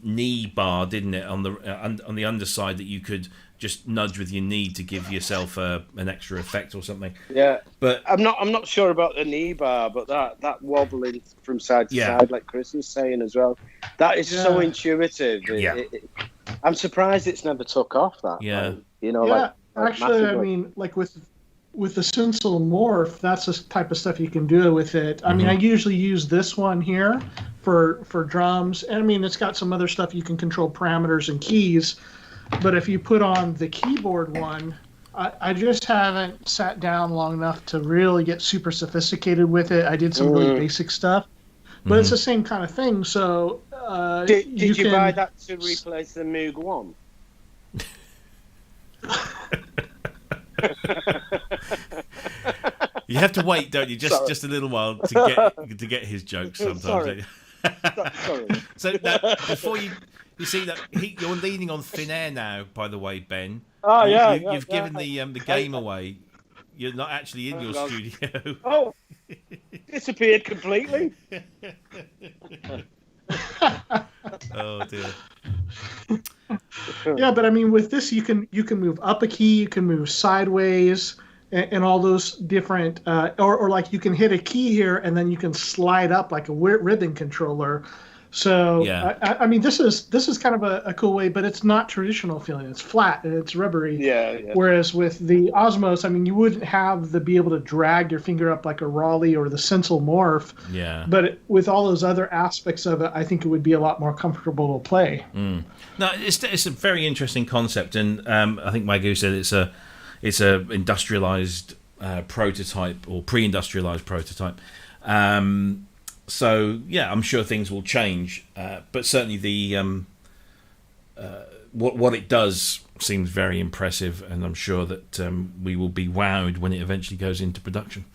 knee bar, didn't it, on the underside that you could just nudge with your knee to give yourself an extra effect or something. Yeah, but I'm not sure about the knee bar, but that wobbling from side to side, like Cryss was saying as well, that is so intuitive. I'm surprised it's never took off. That actually, I mean, like with the Synthsil Morph, that's the type of stuff you can do with it. I mean, I usually use this one here for drums, and I mean, it's got some other stuff you can control parameters and keys. But if you put on the keyboard one, I just haven't sat down long enough to really get super sophisticated with it. I did some really basic stuff, but it's the same kind of thing. So did you buy that to replace the Moog 1? You have to wait, don't you? Just a little while to get his jokes sometimes. Sorry. So now, before you see that you're leaning on thin air now. By the way, Ben. Oh You've given the game away. You're not actually in your studio. Oh, disappeared completely. Oh dear. Yeah, but I mean, with this, you can move up a key, you can move sideways, and all those different, or like you can hit a key here, and then you can slide up like a ribbon controller. So I mean, this is kind of a cool way, but it's not traditional feeling. It's flat and it's rubbery. Yeah. Whereas with the Osmose, I mean, you wouldn't have be able to drag your finger up like a Raleigh or the Synthsil Morph. Yeah. But with all those other aspects of it, I think it would be a lot more comfortable to play. No, it's a very interesting concept, and I think Wagyu said it's a industrialized prototype or pre-industrialized prototype. So yeah, I'm sure things will change, but certainly the what it does seems very impressive, and I'm sure that we will be wowed when it eventually goes into production.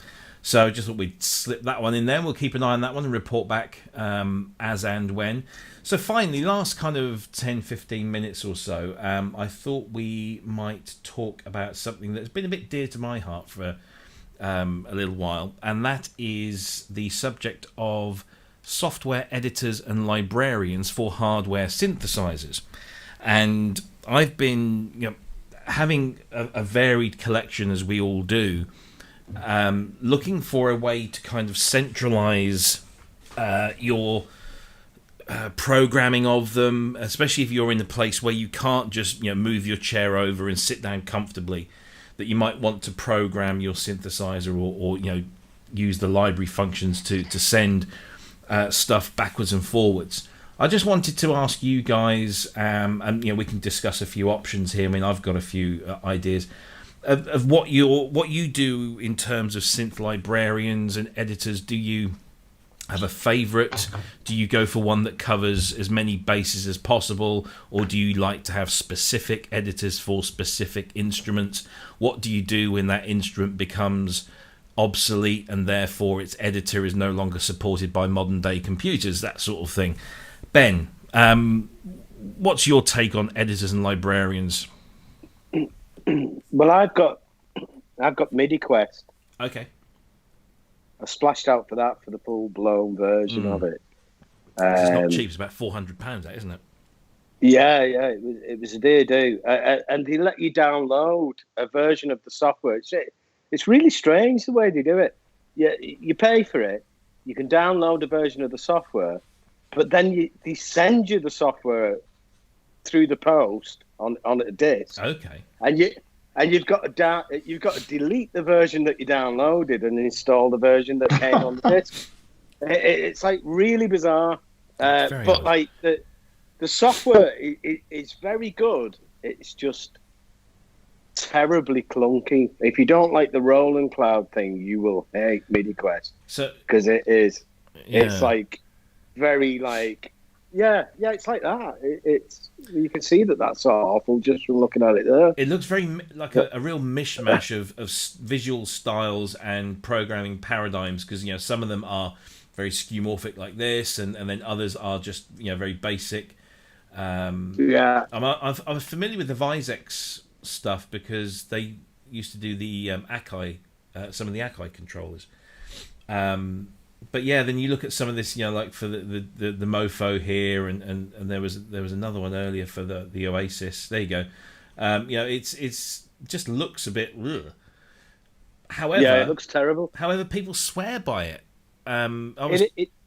So just thought we'd slip that one in there. We'll keep an eye on that one and report back as and when. So finally, last kind of 10-15 minutes or so, I thought we might talk about something that's been a bit dear to my heart for a little while, and that is the subject of software editors and librarians for hardware synthesizers. And I've been having a varied collection, as we all do, looking for a way to kind of centralize your programming of them, especially if you're in a place where you can't just move your chair over and sit down comfortably, that you might want to program your synthesizer or use the library functions to send stuff backwards and forwards. I just wanted to ask you guys, and we can discuss a few options here. I mean, I've got a few ideas of what you do in terms of synth librarians and editors. Do you have a favourite? Do you go for one that covers as many bases as possible, or do you like to have specific editors for specific instruments? What do you do when that instrument becomes obsolete and therefore its editor is no longer supported by modern day computers? That sort of thing. Ben, what's your take on editors and librarians? Well, I've got MIDI Quest. Okay. I splashed out for that for the full blown version of it. It's not cheap. It's about £400, that, isn't it? Yeah. It was a dear do, and they let you download a version of the software. It's really strange the way they do it. You pay for it. You can download a version of the software, but then they send you the software through the post on a disc. Okay. And you've got to delete the version that you downloaded and install the version that came on the disc. It's like really bizarre. But odd. Like the software is very good. It's just terribly clunky. If you don't like the Roland Cloud thing, you will hate MIDI Quest. So because it is. Yeah. It's like very like it's like that. It's you can see that's awful just from looking at it there. It looks very like a real mishmash of visual styles and programming paradigms, because some of them are very skeuomorphic like this, and then others are just very basic. I'm familiar with the Visex stuff because they used to do the Akai, some of the Akai controllers. But then you look at some of this, like for the Mofo here, and there was another one earlier for the Oasis. There you go. It's just looks a bit. Ugh. However, it looks terrible. However, people swear by it. I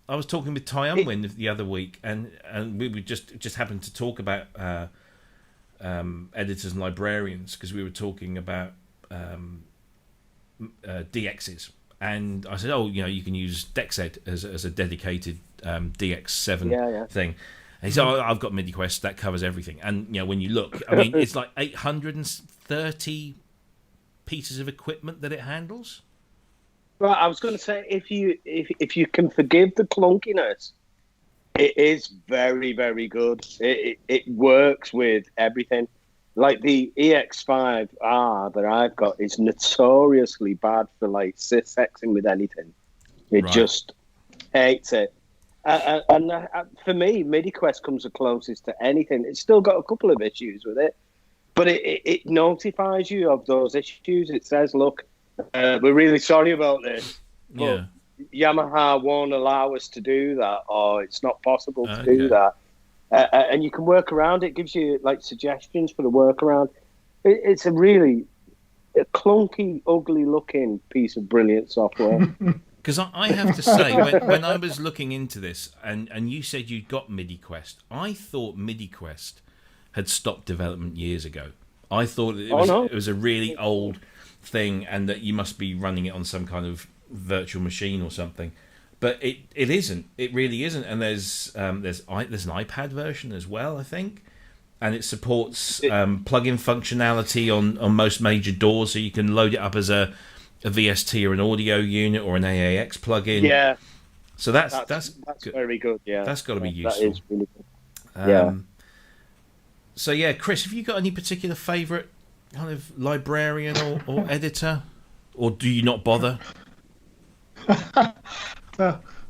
was talking with Ty Unwin the other week, and we just happened to talk about editors and librarians, because we were talking about DXs. And I said, you can use DexEd as a dedicated DX7 thing. And he said, I've got MIDI-Quest, that covers everything. And, when you look, I mean, it's like 830 pieces of equipment that it handles. Well, I was going to say, if you can forgive the clunkiness, it is very, very good. It works with everything. Like the EX5R that I've got is notoriously bad for like sysexing with anything. It just hates it. And for me, MIDI-Quest comes the closest to anything. It's still got a couple of issues with it, but it notifies you of those issues. It says, look, we're really sorry about this, but Yamaha won't allow us to do that, or it's not possible to do that. And you can work around it. It gives you like suggestions for the workaround. It's a really clunky, ugly-looking piece of brilliant software. Because I have to say, when I was looking into this, and you said you'd got MIDI-Quest, I thought MIDI-Quest had stopped development years ago. I thought it was a really old thing, and that you must be running it on some kind of virtual machine or something. But it isn't. It really isn't. And there's an iPad version as well, I think, and it supports plug-in functionality on most major DAWs, so you can load it up as a VST or an audio unit or an AAX plugin. Yeah. So that's very good. Yeah, that's got to be useful. That is really good. So Cryss, have you got any particular favourite kind of librarian or editor, or do you not bother?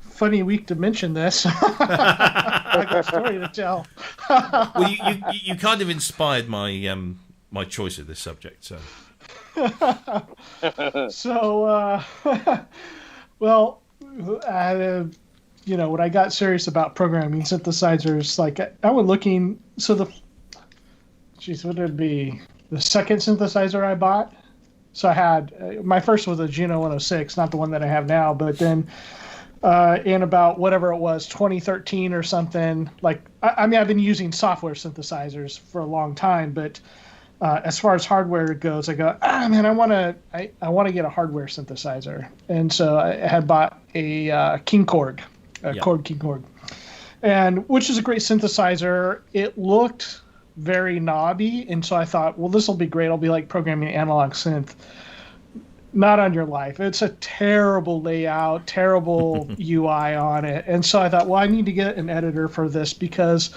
Funny week to mention this. I got a story to tell. Well, you kind of inspired my my choice of this subject. So, when I got serious about programming synthesizers, like I went looking. So what would it be? The second synthesizer I bought. So I had my first was a Juno 106, not the one that I have now, but then in about whatever it was, 2013 or something. Like I've been using software synthesizers for a long time, but as far as hardware goes, I go, man, I want to get a hardware synthesizer, and so I had bought a King Korg, Korg King Korg, and which is a great synthesizer. It looked very knobby, and so I thought, well, this will be great. I'll be like programming analog synth. Not on your life. It's a terrible layout, terrible UI on it. And so I thought, well, I need to get an editor for this, because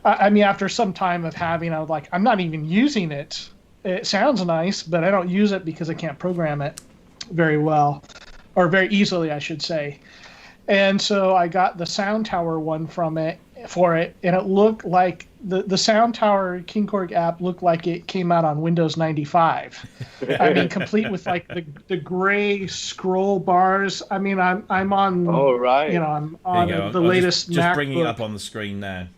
after some time of having, I was like, I'm not even using it. It sounds nice, but I don't use it because I can't program it very well, or very easily, I should say. And so I got the Sound Tower one for it, and it looked like the Sound Tower King Korg app looked like it came out on Windows 95. Complete with like the gray scroll bars. I'm on. Oh right. I'm on the latest just MacBook. Bringing it up on the screen now.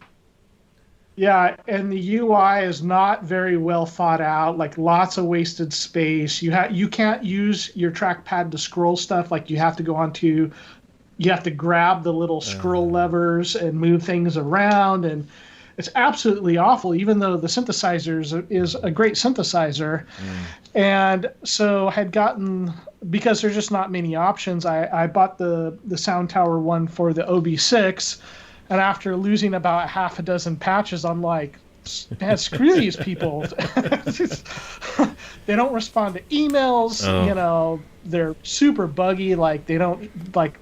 Yeah, and the UI is not very well thought out. Like lots of wasted space. You can't use your trackpad to scroll stuff. Like you have to go onto. You have to grab the little scroll levers and move things around, and it's absolutely awful, even though the synthesizer is a great synthesizer. And so I had gotten, because there's just not many options, I bought the Sound Tower one for the OB6, and after losing about half a dozen patches, I'm like, man, screw these people. They don't respond to emails. They're super buggy. Like they don't like.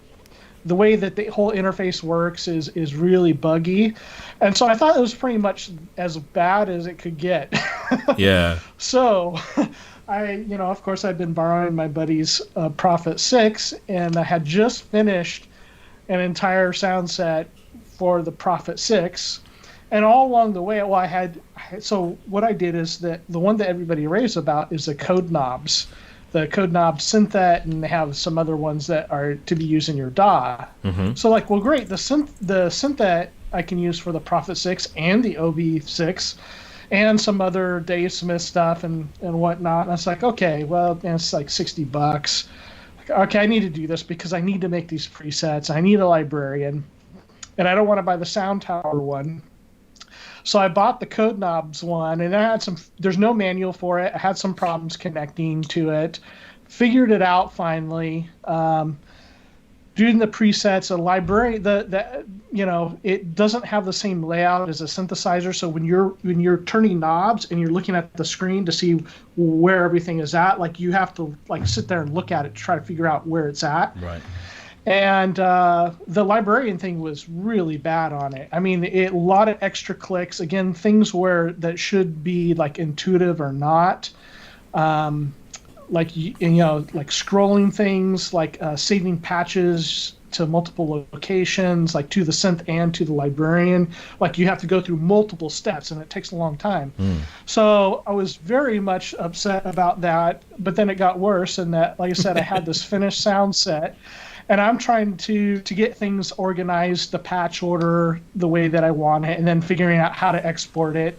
the way that the whole interface works is really buggy. And so I thought it was pretty much as bad as it could get. Yeah. So of course I'd been borrowing my buddy's Prophet 6, and I had just finished an entire sound set for the Prophet 6. And all along the way, so what I did is that the one that everybody raves about is the code knobs. The code knob Synthet, and they have some other ones that are to be used in your DAW. Mm-hmm. So great, the Synthet I can use for the Prophet 6 and the OB6 and some other Dave Smith stuff and whatnot. And I was like, okay, well, it's like $60. Okay, I need to do this because I need to make these presets. I need a librarian, and I don't want to buy the Sound Tower one. So I bought the Code Knobs one, and there's no manual for it. I had some problems connecting to it. Figured it out finally. Doing the presets, a library, it doesn't have the same layout as a synthesizer. So when you're turning knobs and you're looking at the screen to see where everything is at, you have to sit there and look at it to try to figure out where it's at. Right. And the librarian thing was really bad on it. I mean, a lot of extra clicks. Again, things that should be intuitive or not. Scrolling things, saving patches to multiple locations, to the synth and to the librarian. You have to go through multiple steps, and it takes a long time. So I was very much upset about that. But then it got worse, and that, like I said, I had this finished sound set. And I'm trying to get things organized, the patch order, the way that I want it, and then figuring out how to export it,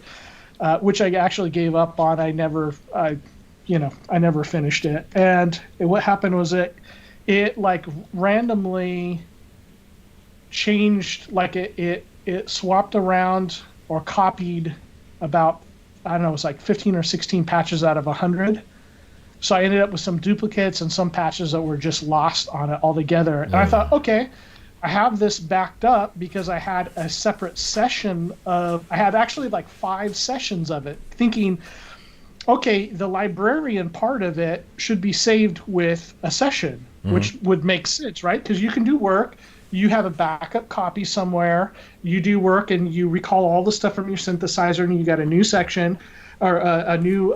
which I actually gave up on. I never finished it. And what happened was it randomly changed, it swapped around or copied about, I don't know, it was 15 or 16 patches out of 100. So I ended up with some duplicates and some patches that were just lost on it altogether. And I thought, okay, I have this backed up because I had a separate session I had actually 5 sessions of it, thinking, okay, the librarian part of it should be saved with a session, which would make sense, right? Because you can do work, you have a backup copy somewhere, you do work and you recall all the stuff from your synthesizer, and you got a new section or a new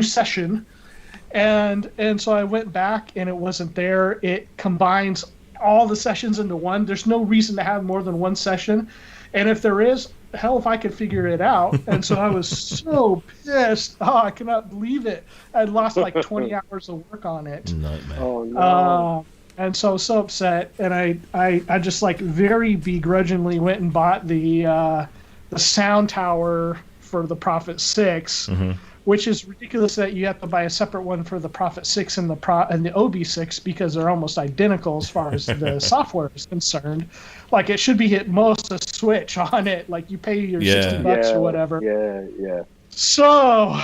session, and so I went back and it wasn't there. It combines all the sessions into one. There's no reason to have more than one session, and if there is, hell if I could figure it out. And so I was so pissed. I cannot believe it. I'd lost 20 hours of work on it. Nightmare. Oh no. And so upset, and I just very begrudgingly went and bought the Sound Tower for the Prophet 6. Which is ridiculous that you have to buy a separate one for the Prophet 6 and the OB6 because they're almost identical as far as the software is concerned. It should be at most a switch on it. You pay your $60 or whatever. Yeah. So,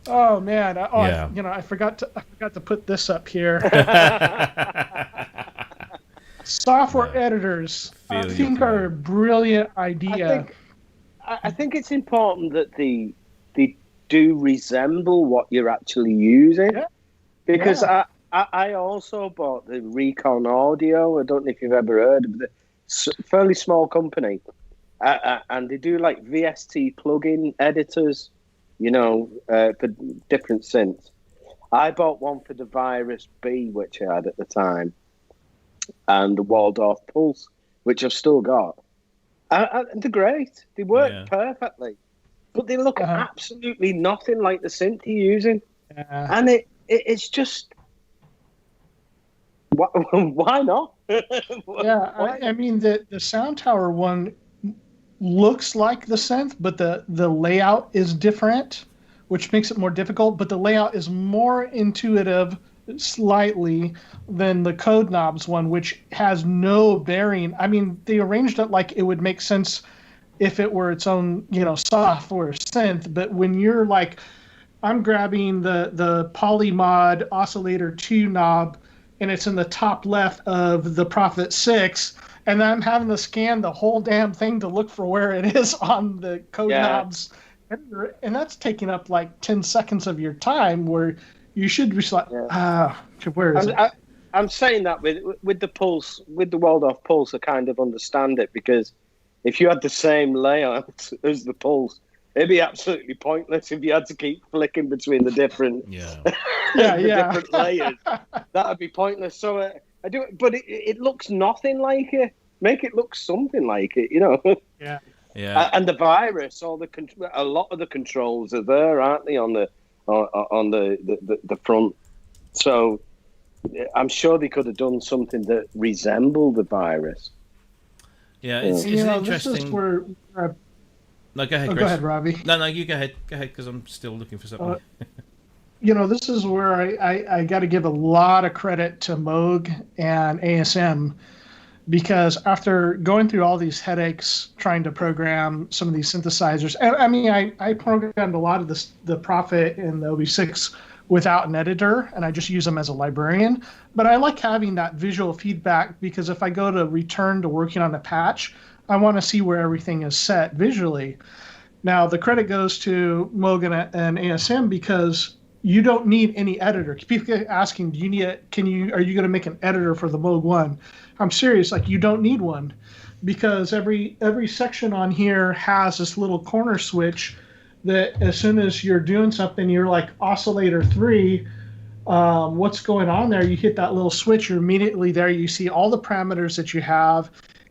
oh man, I forgot to put this up here. Software editors, I think, are a brilliant idea. I think it's important that they do resemble what you're actually using, because I also bought the Recon Audio. I don't know if you've ever heard of it. It's a fairly small company, and they do VST plugin editors, for different synths. I bought one for the Virus B, which I had at the time, and the Waldorf Pulse, which I've still got. They're great. They work perfectly, but they look absolutely nothing like the synth you're using. And it's just why not? I mean the Sound Tower one looks like the synth, but the layout is different, which makes it more difficult. But the layout is more intuitive slightly than the Code Knobs one, which has no bearing. I mean, they arranged it it would make sense if it were its own, software synth. But when you're I'm grabbing the Polymod Oscillator 2 knob, and it's in the top left of the Prophet 6, and I'm having to scan the whole damn thing to look for where it is on the Code Knobs, and that's taking up 10 seconds of your time where you should be where is it? I'm saying that with the Pulse, with the Waldorf Pulse, I kind of understand it, because if you had the same layout as the Pulse, it'd be absolutely pointless if you had to keep flicking between the different different layers. That'd be pointless. So I do, but it looks nothing like it. Make it look something like it, you know. Yeah. Yeah. And the virus, a lot of the controls are there, aren't they, on the front? So I'm sure they could have done something that resembled the virus. Yeah, it's interesting. This is where. No, go ahead, Chris. Go ahead, Robbie. No, you go ahead. Go ahead, because I'm still looking for something. This is where I got to give a lot of credit to Moog and ASM, because after going through all these headaches trying to program some of these synthesizers, and I mean, I programmed a lot of the Prophet and the OB6 without an editor, and I just use them as a librarian. But I like having that visual feedback, because if I go to return to working on a patch, I want to see where everything is set visually. Now, the credit goes to Moog and ASM, because you don't need any editor. People get asking, are you going to make an editor for the Moog 1? I'm serious, you don't need one, because every section on here has this little corner switch that as soon as you're doing something, you're like oscillator 3, what's going on there? You hit that little switch, you're immediately there. You see all the parameters that you have,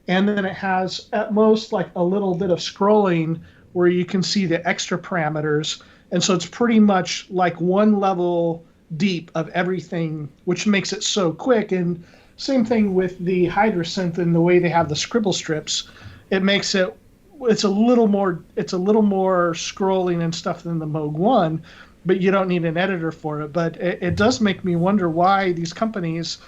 and then it has at most like a little bit of scrolling where you can see the extra parameters. And so it's pretty much like one level deep of everything, which makes it so quick. And same thing with the Hydra synth and the way they have the scribble strips. It makes it's a little more scrolling and stuff than the Moog 1, but you don't need an editor for it. But it does make me wonder why these companies,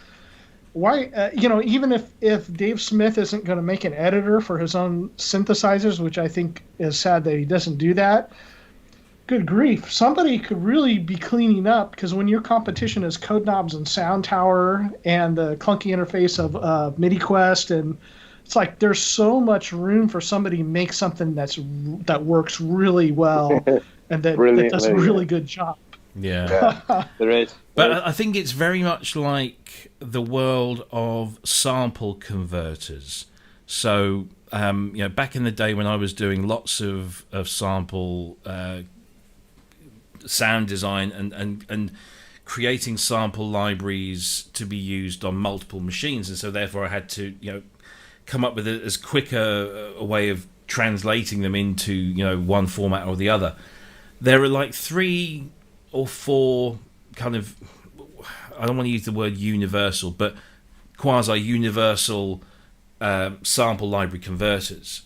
even if Dave Smith isn't going to make an editor for his own synthesizers, which I think is sad that he doesn't do that. Good grief, somebody could really be cleaning up, because when your competition is Code Knobs and Sound Tower and the clunky interface of MIDI-Quest, and it's like there's so much room for somebody to make something that works really well and that does a really good job. Yeah. There is. But I think it's very much like the world of sample converters. So, back in the day when I was doing lots of sample sound design and creating sample libraries to be used on multiple machines, and so therefore I had to come up with as quick a way of translating them into one format or the other. There are like 3 or 4 kind of, I don't want to use the word universal, but quasi-universal sample library converters.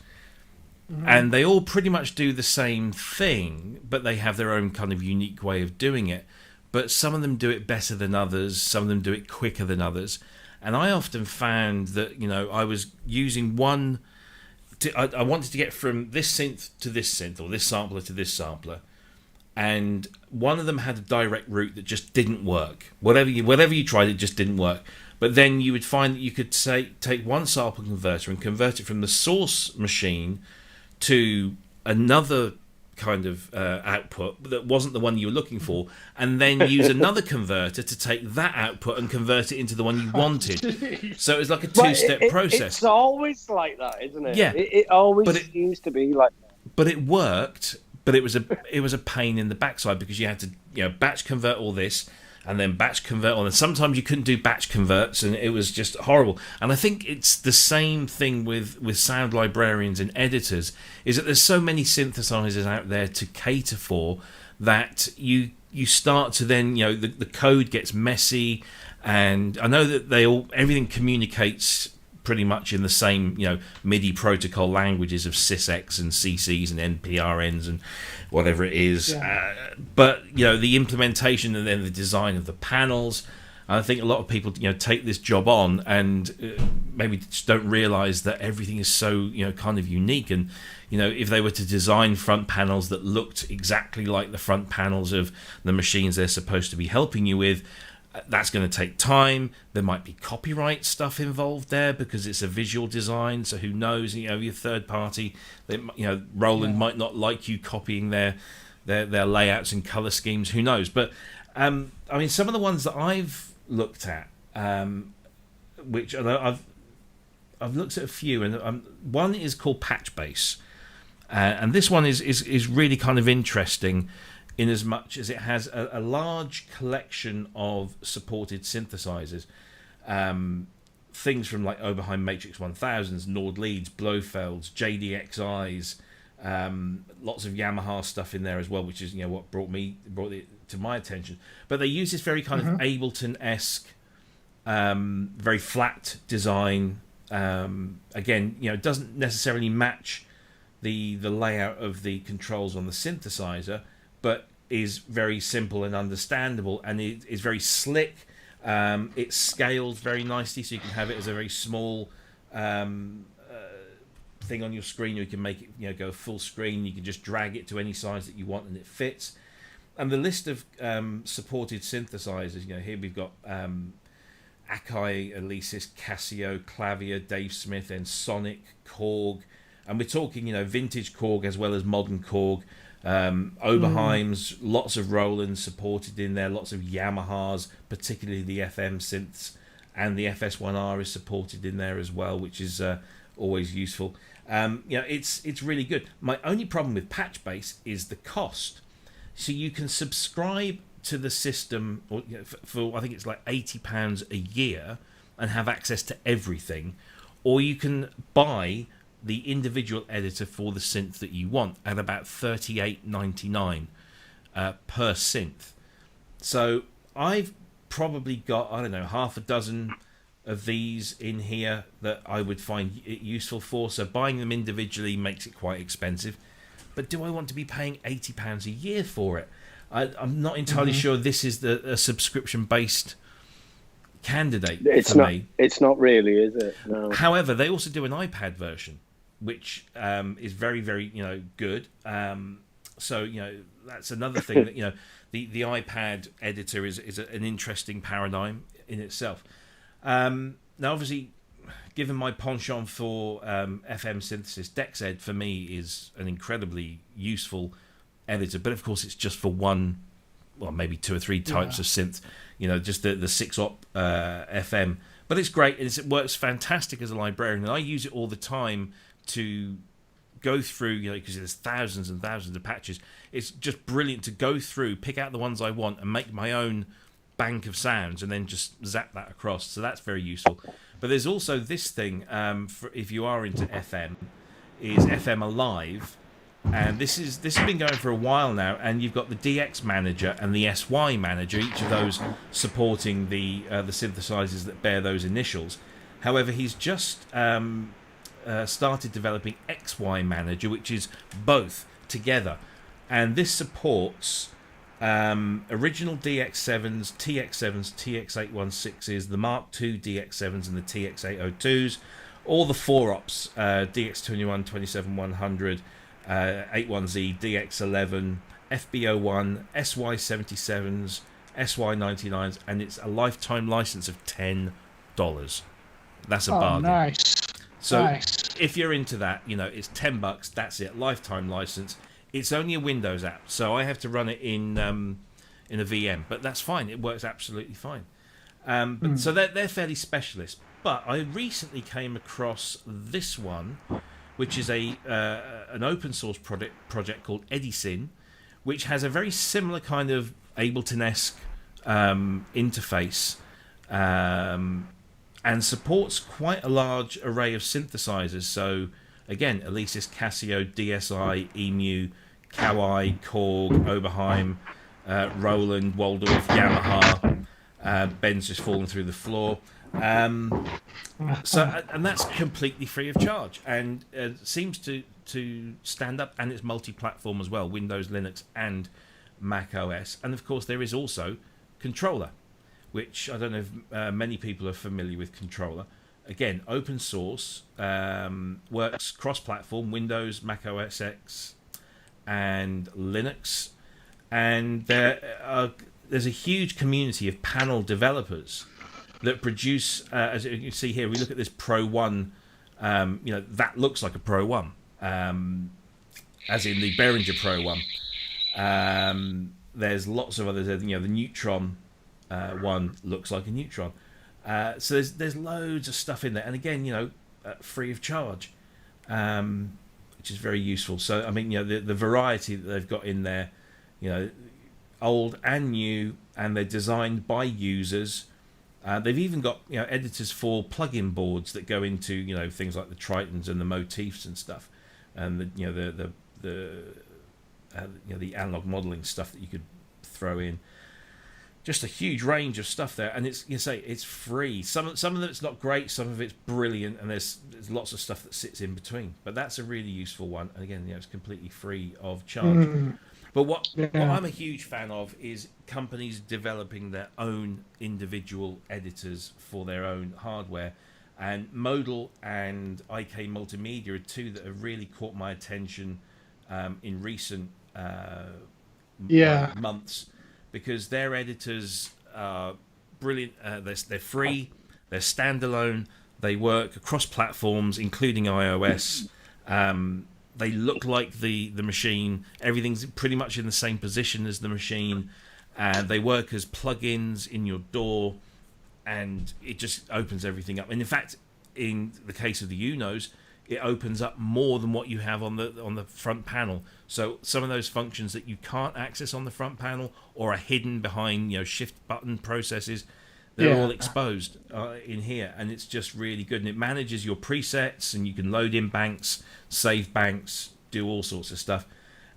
Mm-hmm. And they all pretty much do the same thing, but they have their own kind of unique way of doing it. But some of them do it better than others, some of them do it quicker than others. And I often found that, I was using one, I wanted to get from this synth to this synth, or this sampler to this sampler. And one of them had a direct route that just didn't work. Whatever you tried, it just didn't work. But then you would find that you could take one sample converter and convert it from the source machine to another kind of output that wasn't the one you were looking for, and then use another converter to take that output and convert it into the one you wanted. So it was like a two-step process. It's always like that, isn't it? Yeah. It always seems to be like that. But it worked, but it was a pain in the backside, because you had to batch convert all this and then batch convert all, and sometimes you couldn't do batch converts, and it was just horrible. And I think it's the same thing with sound librarians and editors, is that there's so many synthesizers out there to cater for that you start to then the code gets messy. And I know that everything communicates pretty much in the same MIDI protocol languages of sysx and CCs and NPRNs and whatever it is. Yeah. But the implementation and then the design of the panels, I think a lot of people take this job on and maybe just don't realize that everything is so kind of unique. And if they were to design front panels that looked exactly like the front panels of the machines they're supposed to be helping you with, that's going to take time. There might be copyright stuff involved there because it's a visual design. So who knows? Your third party, Roland might not like you copying their layouts and color schemes. Who knows? But some of the ones that I've looked at, which I've looked at a few, and one is called Patchbase, and this one is really kind of interesting, in as much as it has a large collection of supported synthesizers, things from like Oberheim Matrix 1000s, Nord Leeds, Blofelds, JDXIs, lots of Yamaha stuff in there as well, which is what brought it to my attention. But they use this very kind of Ableton-esque, very flat design. Again, it doesn't necessarily match the layout of the controls on the synthesizer, but is very simple and understandable, and it is very slick. It scales very nicely, so you can have it as a very small thing on your screen. You can make it go full screen. You can just drag it to any size that you want, and it fits. And the list of supported synthesizers, here we've got Akai, Alesis, Casio, Klaviyo, Dave Smith, and Sonic, Korg, and we're talking vintage Korg as well as modern Korg. Oberheims, lots of Roland supported in there, lots of Yamahas, particularly the FM synths, and the FS1R is supported in there as well, which is always useful. It's really good. My only problem with Patchbase is the cost. So you can subscribe to the system for I think it's like £80 a year and have access to everything, or you can buy the individual editor for the synth that you want at about $38.99 per synth. So I've probably got, I don't know, half a dozen of these in here that I would find it useful for. So buying them individually makes it quite expensive. But do I want to be paying £80 a year for it? I'm not entirely sure this is a subscription-based candidate for me. It's not really, is it? No. However, they also do an iPad version, which is very, very good. So that's another thing that the iPad editor is an interesting paradigm in itself. Now, obviously, given my penchant for FM synthesis, DexEd for me is an incredibly useful editor, but of course it's just for one, well, maybe two or three types of synth. Just the 6-op FM, but it's great. It works fantastic as a librarian, and I use it all the time to go through, because there's thousands and thousands of patches. It's just brilliant to go through, pick out the ones I want, and make my own bank of sounds, and then just zap that across. So that's very useful. But there's also this thing, for if you are into FM, is FM Alive, and this has been going for a while now. And you've got the DX Manager and the SY Manager, each of those supporting the synthesizers that bear those initials. However, he's just started developing XY Manager, which is both together, and this supports original DX7s, TX7s, TX816s, the Mark II DX7s, and the TX802s, all the 4-ops, DX21, 27100, 81Z, DX11, FB01, SY77s, SY99s, and it's a lifetime license of $10. That's a bargain. Nice. So if you're into that, it's $10. That's it. Lifetime license. It's only a Windows app, so I have to run it in a VM, but that's fine. It works absolutely fine. So they're fairly specialist. But I recently came across this one, which is an open source project called Edisyn, which has a very similar kind of Ableton-esque interface. And supports quite a large array of synthesizers. So, again, Alesis, Casio, DSI, EMU, Kawai, Korg, Oberheim, Roland, Waldorf, Yamaha. Ben's just fallen through the floor. And that's completely free of charge, and seems to stand up, and it's multi-platform as well, Windows, Linux, and Mac OS. And, of course, there is also Controller, which I don't know if many people are familiar with Controller. Again, open source, works cross-platform, Windows, Mac OS X, and Linux. And there's a huge community of panel developers that produce, as you can see here, we look at this Pro 1, that looks like a Pro 1, as in the Behringer Pro 1. There's lots of others, the Neutron one looks like a Neutron. So there's loads of stuff in there, and again, free of charge, which is very useful. So I mean, the variety that they've got in there, old and new, and they're designed by users. They've even got editors for plug-in boards that go into things like the Tritons and the motifs and stuff, and the analog modeling stuff that you could throw in. Just a huge range of stuff there, and it's free. Some of it's not great, some of it's brilliant, and there's lots of stuff that sits in between. But that's a really useful one, and again, it's completely free of charge. But what I'm a huge fan of is companies developing their own individual editors for their own hardware. And Modal and IK Multimedia are two that have really caught my attention in recent months, because their editors are brilliant. They're free, they're standalone, they work across platforms, including iOS. They look like the machine. Everything's pretty much in the same position as the machine. They work as plugins in your DAW, and it just opens everything up. And in fact, in the case of the Unos, it opens up more than what you have on the front panel. So some of those functions that you can't access on the front panel or are hidden behind shift button processes, they're all exposed in here, and it's just really good. And it manages your presets, and you can load in banks, save banks, do all sorts of stuff.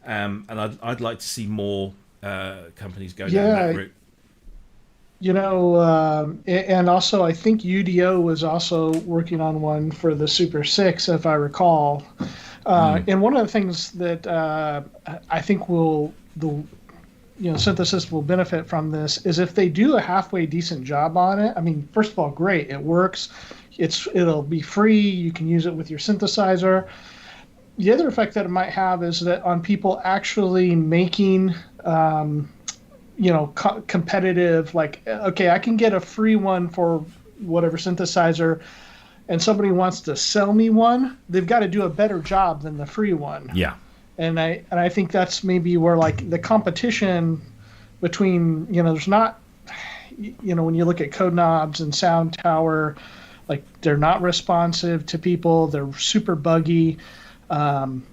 And I'd like to see more companies go down that route. And also I think UDO was also working on one for the Super 6, if I recall. And one of the things that I think Synthesis will benefit from this is if they do a halfway decent job on it. I mean, first of all, great, it works. It'll be free. You can use it with your synthesizer. The other effect that it might have is that on people actually making competitive, like, okay, I can get a free one for whatever synthesizer, and somebody wants to sell me one, they've got to do a better job than the free one. Yeah. And I think that's maybe where, like, the competition between, there's not, when you look at Code Knobs and Sound Tower, like, they're not responsive to people, they're super buggy. And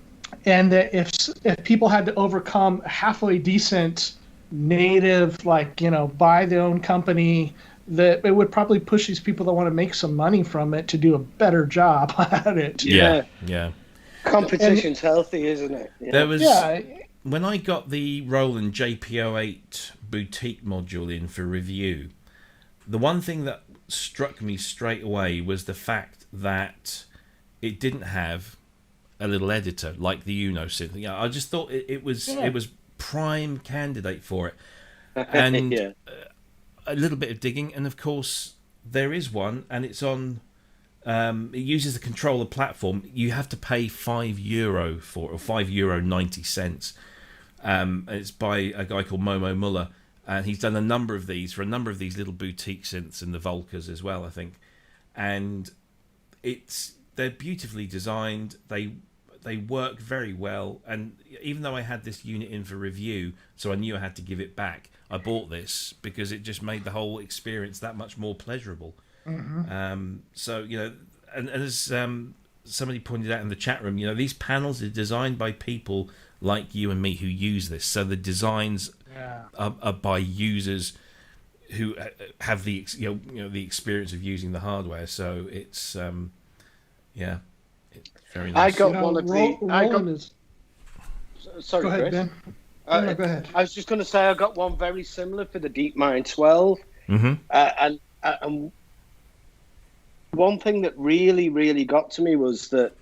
that if people had to overcome a halfway decent native, like, buy their own company, that it would probably push these people that want to make some money from it to do a better job at it. Yeah. Competition's healthy, isn't it? There was when I got the Roland JP08 boutique module in for review, the one thing that struck me straight away was the fact that it didn't have a little editor like the Uno Synth. I just thought it was prime candidate for it, and a little bit of digging, and of course there is one, and it's on. It uses the controller platform. You have to pay €5 for, or €5.90. It's by a guy called Momo Muller, and he's done a number of these for a number of these little boutique synths and the Volcas as well, I think. And they're beautifully designed. They work very well. And even though I had this unit in for review, so I knew I had to give it back, I bought this because it just made the whole experience that much more pleasurable. Mm-hmm. So, and as somebody pointed out in the chat room, these panels are designed by people like you and me who use this. So the designs are by users who have the the experience of using the hardware. So it's it's very nice. I got one of the. Sorry, go ahead, Chris. Ben. No, go ahead. I was just going to say I got one very similar for the DeepMind 12, and one thing that really, really got to me was that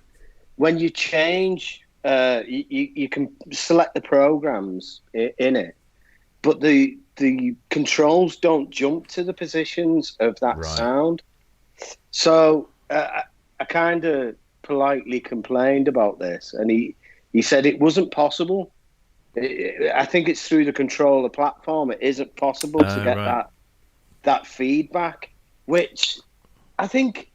when you change, you can select the programs in it, but the controls don't jump to the positions of that sound. So I kind of politely complained about this, and he said it wasn't possible. I think it's through the controller platform. It isn't possible to get that feedback, which I think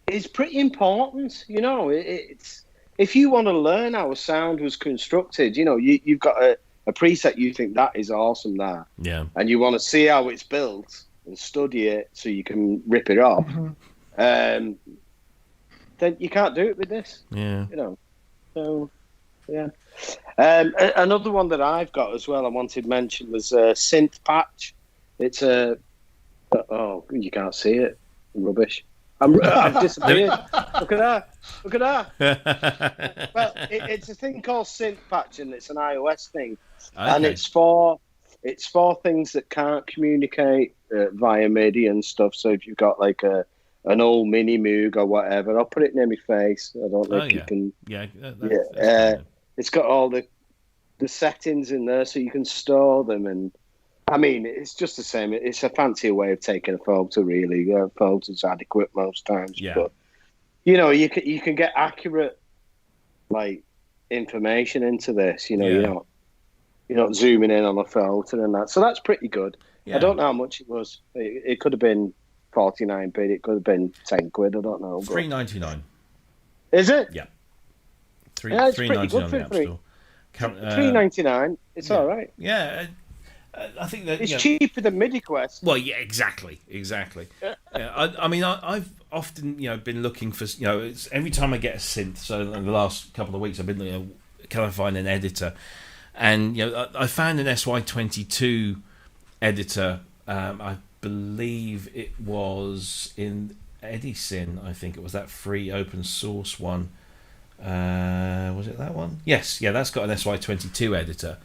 is pretty important. It's if you want to learn how a sound was constructed, you've got a preset you think that is awesome there, and you want to see how it's built. and study it so you can rip it off, then you can't do it with this. Yeah. So, yeah. Another one that I've got as well I wanted to mention was a synth patch. It's a... Oh, you can't see it. Rubbish. I've disappeared. Look at that. Well, it's a thing called synth patch, and it's an iOS thing. Okay. And it's for things that can't communicate via MIDI and stuff. So if you've got like an old mini Moog or whatever, I'll put it near my face. I don't know if you can. Yeah. It's got all the settings in there, so you can store them. And I mean, it's just the same. It's a fancier way of taking a photo. Really, photos adequate most times. Yeah. But you can get accurate like information into this. You're not zooming in on a photo and that. So that's pretty good. Yeah. I don't know how much it was. It could have been 49p. It could have been 10 quid. I don't know. $3.99. Is it? Yeah. It's pretty good for free. $3.99. It's all right. Yeah. I think that it's cheaper than MIDI Quest. Well, yeah, exactly. Yeah, I mean, I've often been looking for it's every time I get a synth. So in the last couple of weeks, I've been can I find an editor? And I found an SY22 editor. I believe it was in Edison. I think it was that free open source one. Was it that one? Yes, yeah, that's got an SY22 editor.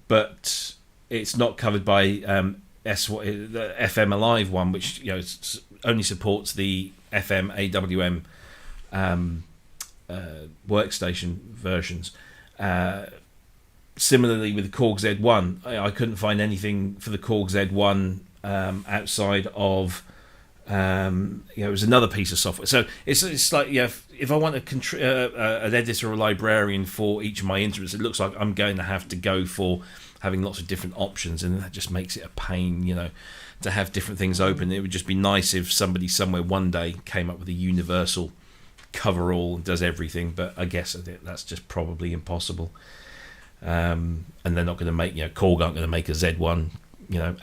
But it's not covered by the FM Alive one, which only supports the FM AWM workstation versions. Similarly with the Korg Z1, I couldn't find anything for the Korg Z1 outside of it was another piece of software. So it's like if I want an editor or a librarian for each of my instruments, it looks like I'm going to have to go for having lots of different options, and that just makes it a pain, to have different things open. It would just be nice if somebody somewhere one day came up with a universal coverall and does everything, but I guess that's just probably impossible. And they're not going to make Korg aren't going to make a Z1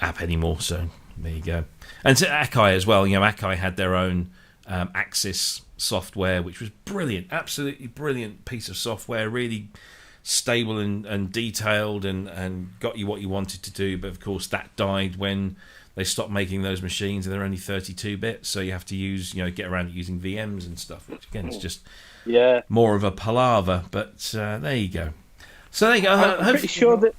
app anymore. So there you go. And so Akai as well. Akai had their own Axis software, which was brilliant, absolutely brilliant piece of software, really stable and detailed, and got you what you wanted to do. But of course, that died when they stopped making those machines, and they're only 32-bit. So you have to use get around using VMs and stuff, which again is just more of a palaver. But there you go. So there you go. I'm pretty sure that.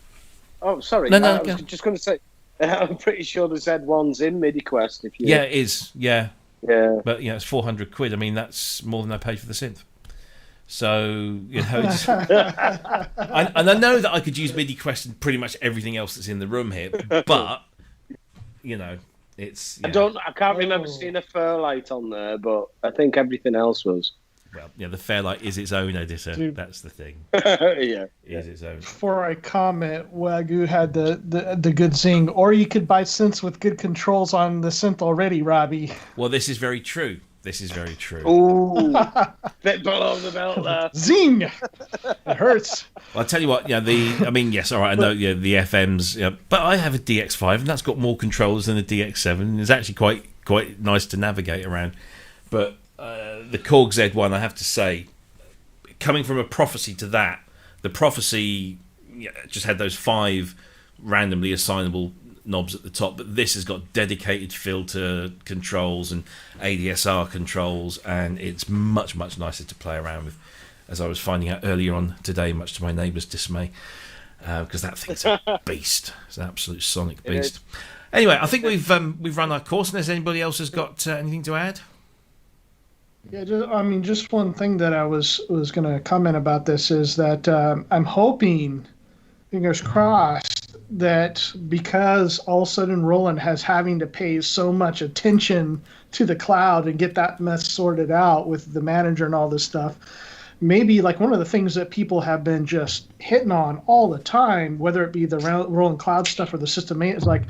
Oh, sorry. No, I was just going to say. I'm pretty sure the Z1's in MIDI Quest. Yeah, it is. Yeah. But it's 400 quid. I mean, that's more than I paid for the synth. So it's, and I know that I could use MIDI Quest and pretty much everything else that's in the room here, but it's. Yeah. I can't remember seeing a Fairlight on there, but I think everything else was. Well, the Fairlight is its own editor. Dude. That's the thing. It is its own. Before I comment, Wagyu had the good zing, or you could buy synths with good controls on the synth already, Robbie. Well, this is very true. Ooh, bit below the belt there. Zing! It hurts. Well, I'll tell you what. Yes, all right. I know. The FMs. But I have a DX5, and that's got more controllers than the DX7. And it's actually quite nice to navigate around. But the Korg Z1, I have to say, coming from a Prophecy to that, the Prophecy just had those 5 randomly assignable knobs at the top, but this has got dedicated filter controls and ADSR controls, and it's much nicer to play around with, as I was finding out earlier on today, much to my neighbour's dismay, because that thing's a beast. It's an absolute sonic beast. Anyway, I think we've run our course, unless anybody else has got anything to add. Yeah, just one thing that I was going to comment about this is that I'm hoping, fingers crossed, that because all of a sudden Roland has having to pay so much attention to the cloud and get that mess sorted out with the manager and all this stuff, maybe like one of the things that people have been just hitting on all the time, whether it be the Roland Cloud stuff or the System 8, is like,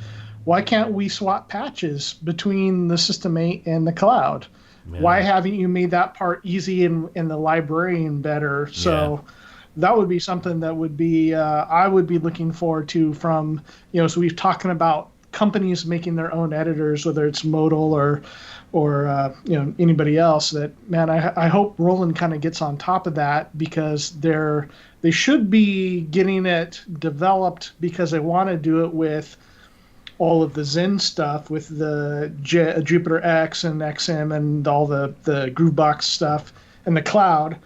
why can't we swap patches between the System 8 and the cloud? Yeah. Why haven't you made that part easy in the librarian better? So that would be something that would be I would be looking forward to from, so we've talking about companies making their own editors, whether it's Modal or anybody else, that, man, I hope Roland kind of gets on top of that, because they should be getting it developed, because they want to do it with all of the Zen stuff, with the Jupiter X and XM and all the Groovebox stuff and the cloud.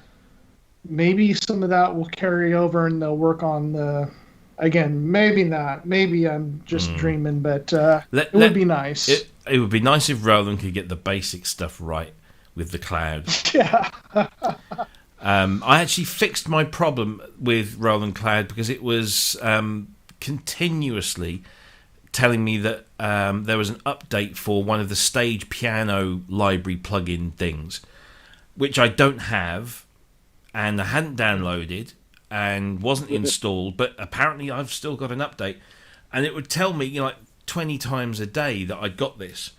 Maybe some of that will carry over and they'll work on the, again, maybe not. Maybe I'm just dreaming, but it would be nice. It would be nice if Roland could get the basic stuff right with the cloud. Yeah. I actually fixed my problem with Roland Cloud, because it was continuously telling me that there was an update for one of the stage piano library plugin things, which I don't have, and I hadn't downloaded and wasn't installed, but apparently I've still got an update, and it would tell me like 20 times a day that I'd got this.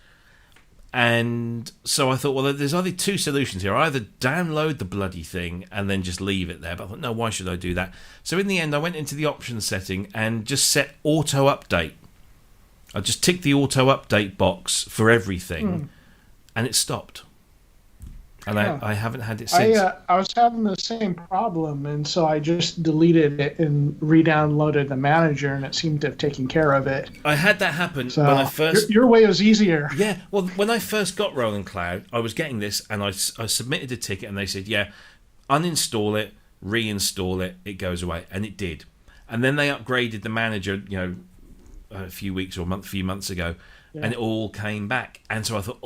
And so I thought, well, there's only two solutions here. I either download the bloody thing and then just leave it there, but I thought, no, why should I do that? So in the end, I went into the options setting and just set auto update. I just ticked the auto update box for everything, and it stopped. And I haven't had it since. I was having the same problem, and so I just deleted it and re-downloaded the manager, and it seemed to have taken care of it. I had that happen so when I first... Your way was easier. Yeah, well, when I first got Roland Cloud, I was getting this, and I submitted a ticket, and they said, yeah, uninstall it, reinstall it, it goes away. And it did. And then they upgraded the manager, a few weeks or a few months ago, and it all came back. And so I thought,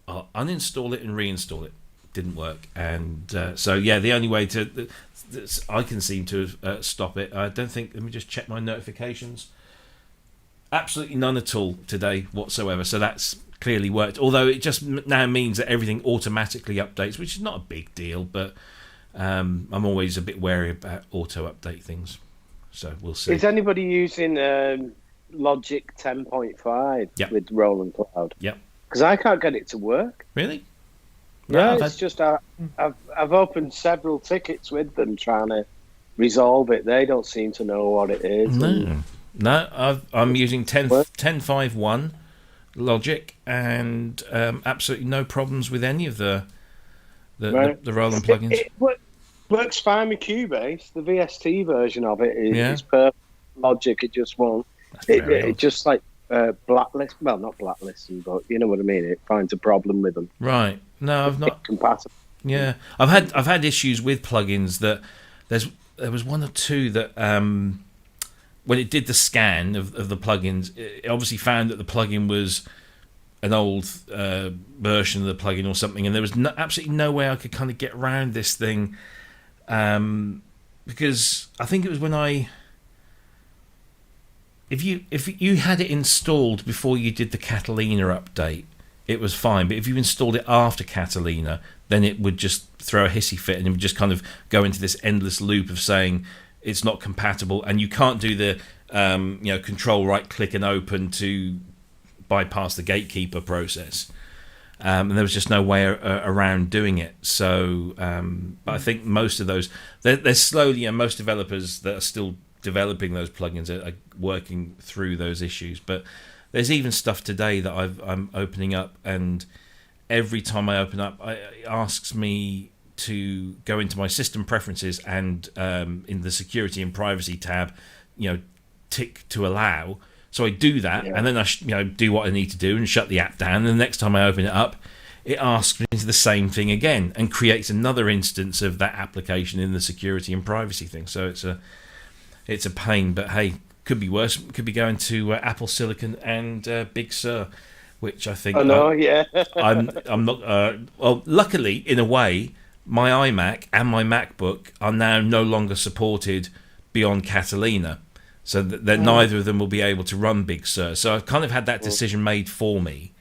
I'll uninstall it and reinstall it. Didn't work. And so the only way I can seem to stop it, I don't think, let me just check my notifications, absolutely none at all today whatsoever. So that's clearly worked, although it just now means that everything automatically updates, which is not a big deal, but I'm always a bit wary about auto update things, so we'll see. Is anybody using Logic 10.5 with Roland Cloud? Yep. Because I can't get it to work. Really? No, it's just I've opened several tickets with them trying to resolve it. They don't seem to know what it is. No, I'm using 10.5.1 Logic, and absolutely no problems with any of the Roland plugins. It works fine with Cubase. The VST version of it is perfect. Logic, it just won't. It just like blacklist. Well, not blacklisting, but you know what I mean. It finds a problem with them. Right. No, I've not. Compatible. Yeah, I've had issues with plugins that there was one or two that when it did the scan of the plugins, it obviously found that the plugin was an old version of the plugin or something, and there was absolutely no way I could kind of get around this thing, because I think it was when if you had it installed before you did the Catalina update, it was fine. But if you installed it after Catalina, then it would just throw a hissy fit, and it would just kind of go into this endless loop of saying it's not compatible, and you can't do the control right click and open to bypass the gatekeeper process. And there was just no way around doing it. So, but I think most of those, they're slowly, and most developers that are still developing those plugins are working through those issues. But there's even stuff today that I'm opening up, and every time I open up, it asks me to go into my system preferences and in the security and privacy tab, tick to allow. So I do that, and then I do what I need to do and shut the app down. And the next time I open it up, it asks me the same thing again and creates another instance of that application in the security and privacy thing. So it's a pain, but hey, could be worse. Could be going to Apple Silicon and Big Sur, which I think. Oh no, I'm not. Well, luckily, in a way, my iMac and my MacBook are now no longer supported beyond Catalina, so that neither of them will be able to run Big Sur. So I've kind of had that decision made for me,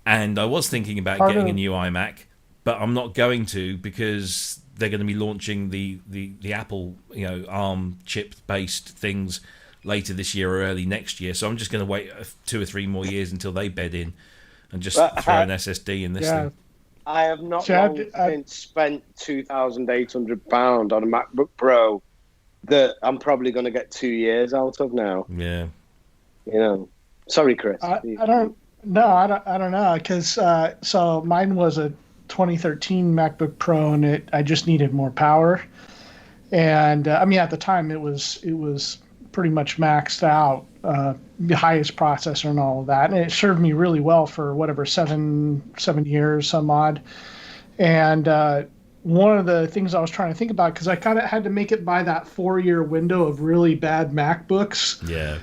and I was thinking about getting a new iMac, but I'm not going to, because they're going to be launching the Apple ARM chip based things later this year or early next year. So I'm just going to wait 2 or 3 more years until they bed in, and just throw an SSD in this thing. I have not spent £2,800 on a MacBook Pro that I'm probably going to get 2 years out of now. Yeah. Sorry, Chris. I don't know, because so mine was a 2013 MacBook Pro, and I just needed more power. And I mean, at the time, it was pretty much maxed out, the highest processor and all of that, and it served me really well for whatever 7 years, some odd. And one of the things I was trying to think about, because I kind of had to make it by that 4-year window of really bad MacBooks. Yeah.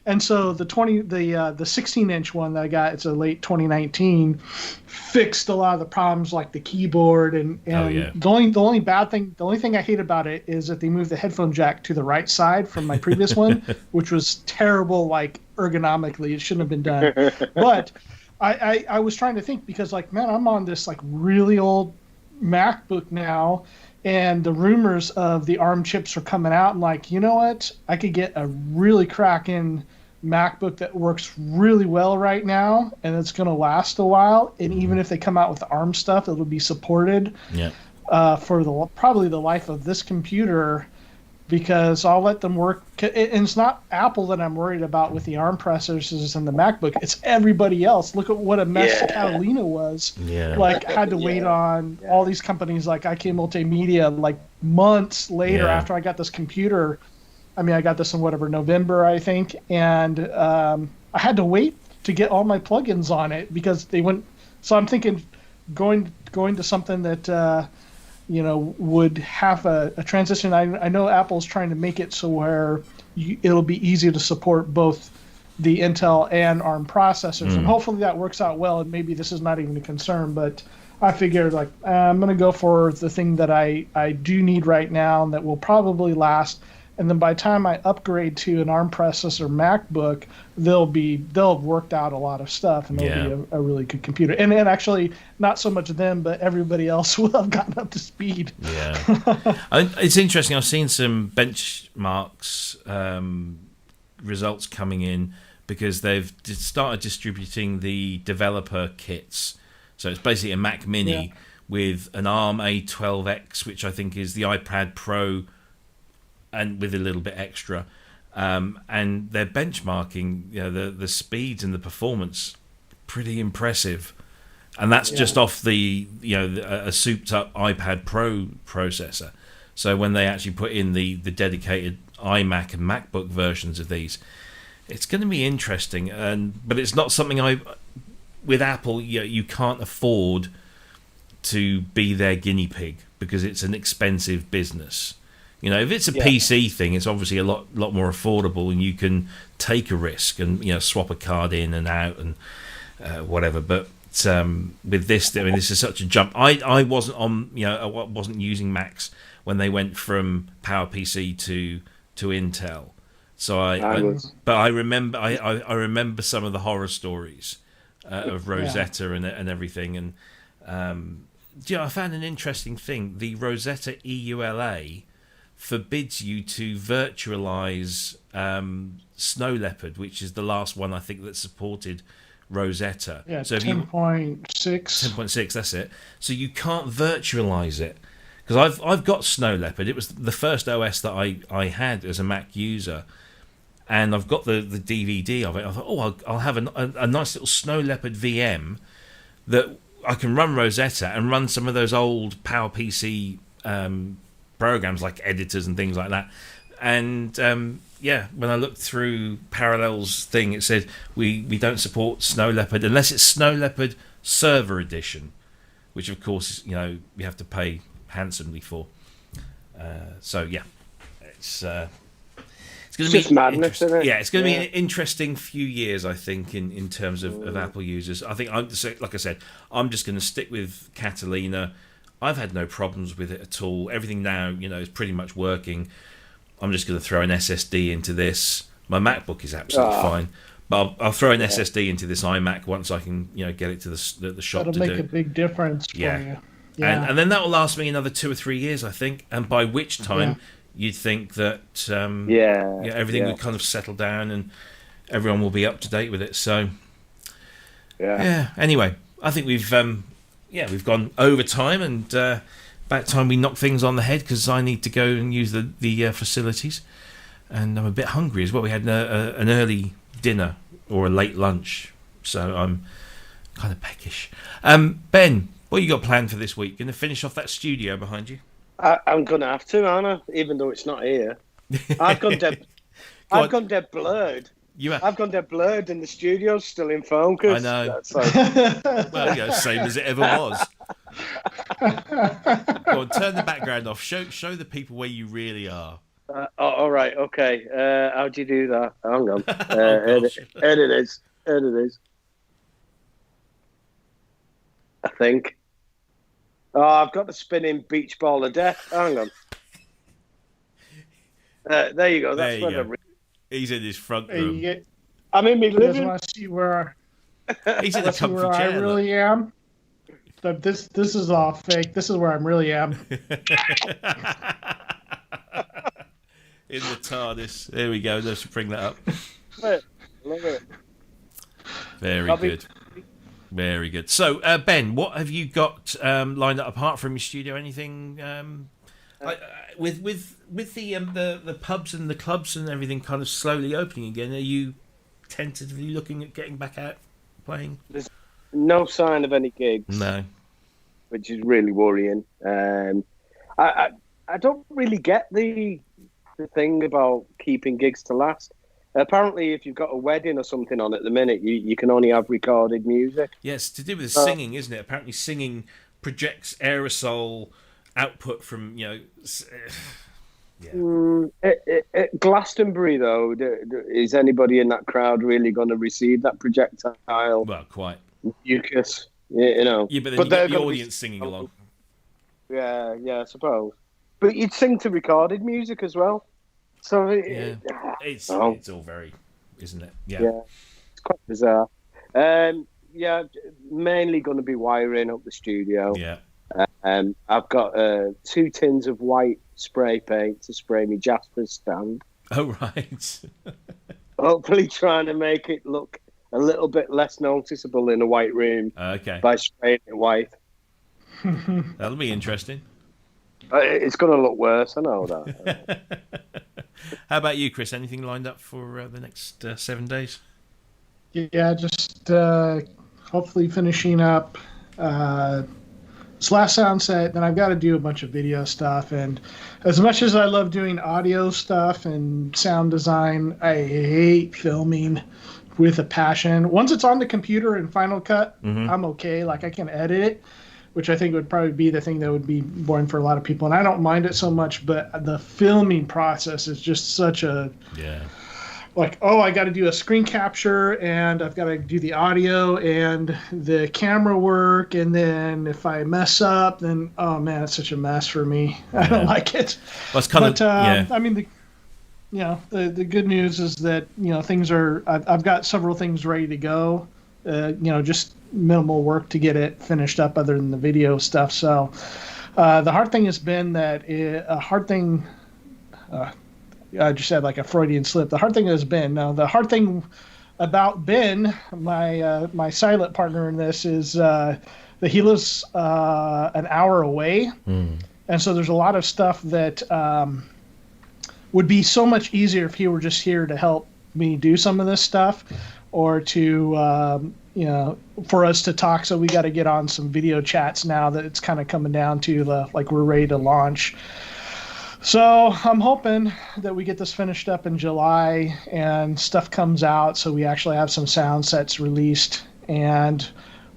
And so the 16-inch one that I got, it's a late 2019, fixed a lot of the problems like the keyboard and the only thing I hate about it is that they moved the headphone jack to the right side from my previous one, which was terrible, like ergonomically. It shouldn't have been done. But I was trying to think, because like, man, I'm on this like really old MacBook now, and the rumors of the ARM chips are coming out, and like, you know what, I could get a really cracking MacBook that works really well right now, and it's going to last a while, and even if they come out with the ARM stuff, it'll be supported for probably the life of this computer, because I'll let them work. And it's not Apple that I'm worried about with the ARM processors and the MacBook. It's everybody else. Look at what a mess Catalina was. Yeah. Like, had to wait on all these companies like IK Multimedia, like months later after I got this computer. I mean, I got this in November, I think. And I had to wait to get all my plugins on it because they went. So I'm thinking going to something that, would have a transition. I know Apple's trying to make it so where it'll be easy to support both the Intel and ARM processors, and hopefully that works out well, and maybe this is not even a concern, but I figured, like, I'm going to go for the thing that I do need right now and that will probably last, and then by the time I upgrade to an ARM processor MacBook, they'll have worked out a lot of stuff, and they'll be a really good computer. And actually, not so much them, but everybody else will have gotten up to speed. Yeah. It's interesting. I've seen some benchmarks results coming in because they've started distributing the developer kits. So it's basically a Mac Mini with an ARM A12X, which I think is the iPad Pro, and with a little bit extra, and they're benchmarking, the speeds and the performance, pretty impressive, and that's just off the a souped up iPad Pro processor. So when they actually put in the dedicated iMac and MacBook versions of these, it's going to be interesting. But it's not something with Apple, you can't afford to be their guinea pig because it's an expensive business. If it's a PC thing, it's obviously a lot more affordable, and you can take a risk and swap a card in and out and whatever. But with this, I mean, this is such a jump. I wasn't on, I wasn't using Macs when they went from PowerPC to Intel. So I remember I remember some of the horror stories of Rosetta and everything. And I found an interesting thing. The Rosetta EULA forbids you to virtualize Snow Leopard, which is the last one I think that supported Rosetta. Yeah, so 10.6. 10.6, that's it. So you can't virtualize it. Because I've got Snow Leopard. It was the first OS that I had as a Mac user. And I've got the DVD of it. I thought, I'll have a nice little Snow Leopard VM that I can run Rosetta and run some of those old PowerPC programs like editors and things like that. And when I looked through Parallel's thing, it said we don't support Snow Leopard unless it's Snow Leopard Server Edition, which of course you have to pay handsomely for. It's going to be madness, isn't it? Yeah, it's going to be an interesting few years, I think, in terms of Apple users. I think like I said, I'm just going to stick with Catalina. I've had no problems with it at all. Everything now, is pretty much working. I'm just going to throw an SSD into this. My MacBook is absolutely fine, but I'll throw an SSD into this iMac once I can, get it to the shop. That'll make a big difference for you. Yeah. And then that will last me another 2 or 3 years, I think. And by which time you'd think that everything would kind of settle down and everyone will be up to date with it. So anyway, I think we've gone over time, and about time we knock things on the head because I need to go and use the facilities, and I'm a bit hungry as well. We had an early dinner or a late lunch, so I'm kind of peckish. Ben, what you got planned for this week? Going to finish off that studio behind you? I'm going to have to, aren't I? Even though it's not here. I've gone dead. I've gone dead blurred. I've gone dead blurred, and the studio's still in focus. I know. That's like... Well, yeah, same as it ever was. Go on, turn the background off. Show the people where you really are. All right, okay. How do you do that? Hang on. Here it is. I think. Oh, I've got the spinning beach ball of death. Hang on. There you go. That's where the... He's in his front room. I'm in my living room. Want to see where he's in a comfy where chair. I really am. But this is all fake. This is where I really am. In the TARDIS. There we go. Let's bring that up. Love it. Very good. Very good. So, Ben, what have you got lined up apart from your studio? Anything with the pubs and the clubs and everything kind of slowly opening again? Are you tentatively looking at getting back out playing? There's no sign of any gigs. No, which is really worrying. I don't really get the thing about keeping gigs to last. Apparently, if you've got a wedding or something on at the minute, you can only have recorded music. Yes, to do with the singing, isn't it? Apparently, singing projects aerosol output from, Yeah. At Glastonbury, though, is anybody in that crowd really going to receive that projectile? Well, quite. Mucus, you know. Yeah, but then you get the audience singing along. Yeah, I suppose. But you'd sing to recorded music as well. So it's all very, isn't it? Yeah, it's quite bizarre. Mainly going to be wiring up the studio. Yeah. I've got 2 tins of white spray paint to spray me Jasper's stand. Oh, right. Hopefully trying to make it look a little bit less noticeable in a white room. Okay. By spraying it white. That'll be interesting. It's going to look worse, I know that. How about you, Cryss? Anything lined up for the next 7 days? Yeah, just hopefully finishing up this last sound set. Then I've got to do a bunch of video stuff. And as much as I love doing audio stuff and sound design, I hate filming with a passion. Once it's on the computer in Final Cut, I'm okay. Like, I can edit it, which I think would probably be the thing that would be boring for a lot of people. And I don't mind it so much, but the filming process is just such a... Yeah. Like, I got to do a screen capture, and I've got to do the audio and the camera work, and then if I mess up, then, oh, man, it's such a mess for me. Yeah. I don't like it. Well, it's kind of... I mean, the good news is that, things are... I've got several things ready to go. Just minimal work to get it finished up other than the video stuff. So the hard thing has been that I just had like a Freudian slip. The hard thing has been the hard thing about Ben, my silent partner in this, is that he lives an hour away, and so there's a lot of stuff that would be so much easier if he were just here to help me do some of this stuff, or to for us to talk. So we got to get on some video chats now that it's kind of coming down to like we're ready to launch. So I'm hoping that we get this finished up in July and stuff comes out, so we actually have some sound sets released. And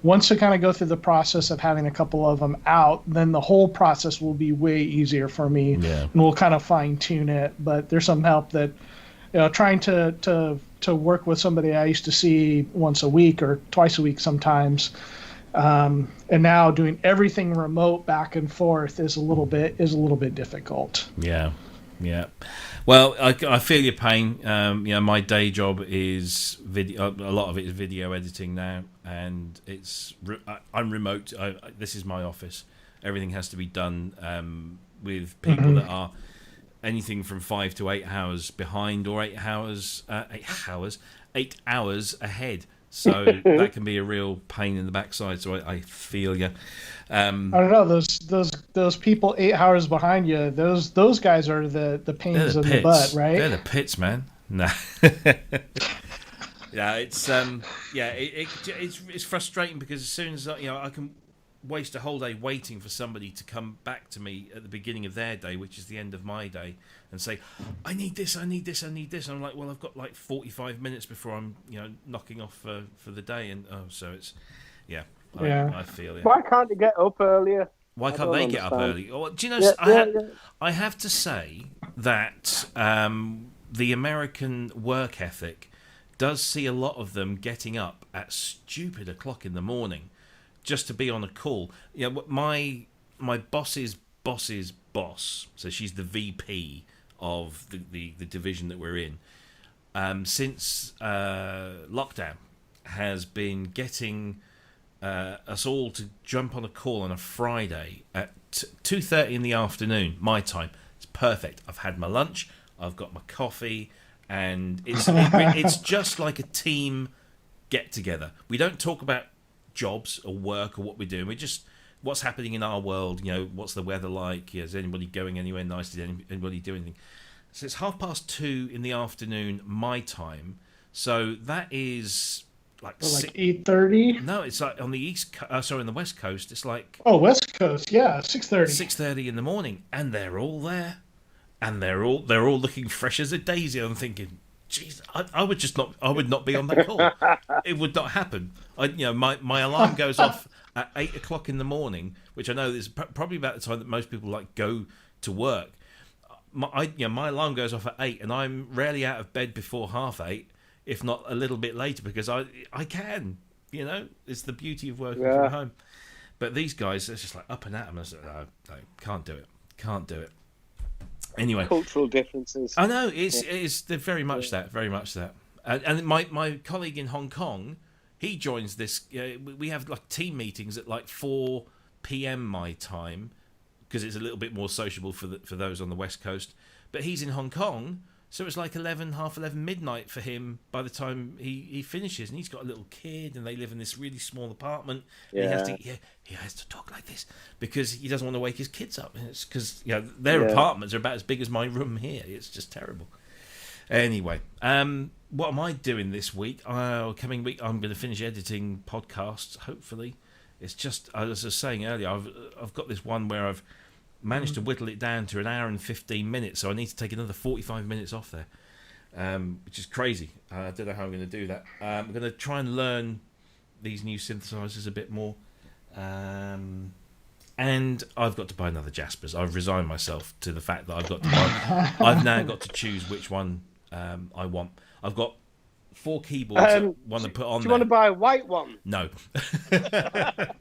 once we kind of go through the process of having a couple of them out, then the whole process will be way easier for me. Yeah. And we'll kind of fine tune it. But there's some help that, trying to work with somebody I used to see once a week or twice a week sometimes. And now doing everything remote back and forth is a little bit difficult. Yeah. Well, I feel your pain. My day job is video. A lot of it is video editing now, and I'm remote. This is my office. Everything has to be done with people that are anything from 5 to 8 hours behind, or 8 hours ahead. So that can be a real pain in the backside. So I feel you. I don't know, those people 8 hours behind you. Those guys are the pains in the butt, right? They're the pits, man. Nah. Yeah, it's it's frustrating because as soon as I can waste a whole day waiting for somebody to come back to me at the beginning of their day, which is the end of my day, and say, I need this. And I'm like, well, I've got like 45 minutes before I'm knocking off for the day, and so it's I feel it. Why can't you get up earlier? Why can't they get up early? Well, do you know? I have to say that the American work ethic does see a lot of them getting up at stupid o'clock in the morning just to be on a call. My boss's boss's boss, so she's the VP of the division that we're in, since lockdown, has been getting us all to jump on a call on a Friday at 2:30 in the afternoon, my time. It's perfect. I've had my lunch, I've got my coffee, and it's just like a team get together. We don't talk about jobs or work or what we're doing. We just what's happening in our world. What's the weather like? Is anybody going anywhere nice? Did anybody do anything? So it's 2:30 in the afternoon my time. So that is like 8:30. No, it's like on the on the West Coast. It's like West Coast, yeah, 6:30. 6:30 in the morning, and they're all there, and they're all looking fresh as a daisy. I'm thinking, jeez, I would not be on that call. It would not happen. My alarm goes off at 8 o'clock in the morning, which I know is probably about the time that most people go to work. My alarm goes off at 8, and I'm rarely out of bed before 7:30. If not a little bit later, because I can, it's the beauty of working from home. But these guys, it's just like up and at them. I was like, no, can't do it. Anyway, cultural differences. I know it's they're very much that. And my colleague in Hong Kong, he joins this. We have like team meetings at like 4 p.m. my time, because it's a little bit more sociable for those on the West Coast. But he's in Hong Kong. So it's like 11:30 midnight for him by the time he finishes, and he's got a little kid, and they live in this really small apartment. Yeah. And he has to talk like this because he doesn't want to wake his kids up. And it's because their apartments are about as big as my room here. It's just terrible. Anyway, what am I doing this week? Coming week, I'm going to finish editing podcasts. Hopefully, it's just as I was saying earlier, I've got this one where I've managed to whittle it down to 1 hour and 15 minutes, so I need to take another 45 minutes off there, which is crazy. I don't know how I'm going to do that. I'm going to try and learn these new synthesizers a bit more, and I've got to buy another Jaspers. I've resigned myself to the fact that I've now got to choose which one I want. I've got 4 keyboards I want to put on. Do you want to buy a white one? No. But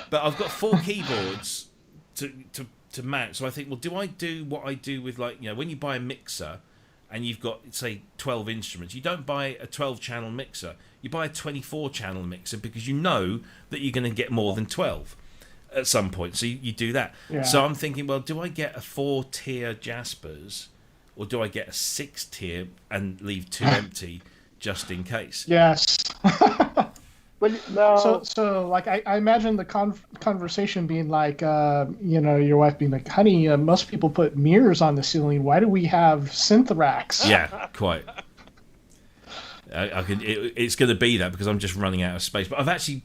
I've got 4 keyboards to mount. So I think, well, do I do what I do with, like, when you buy a mixer and you've got, say, 12 instruments, you don't buy a 12-channel mixer. You buy a 24-channel mixer because you know that you're going to get more than 12 at some point. So you do that. Yeah. So I'm thinking, well, do I get a 4-tier Jaspers or do I get a 6-tier and leave 2 empty just in case? Yes. Well, no. So like I imagine the conversation being like, your wife being like, honey, most people put mirrors on the ceiling. Why do we have synth racks? Yeah, quite. It's going to be that because I'm just running out of space. But I've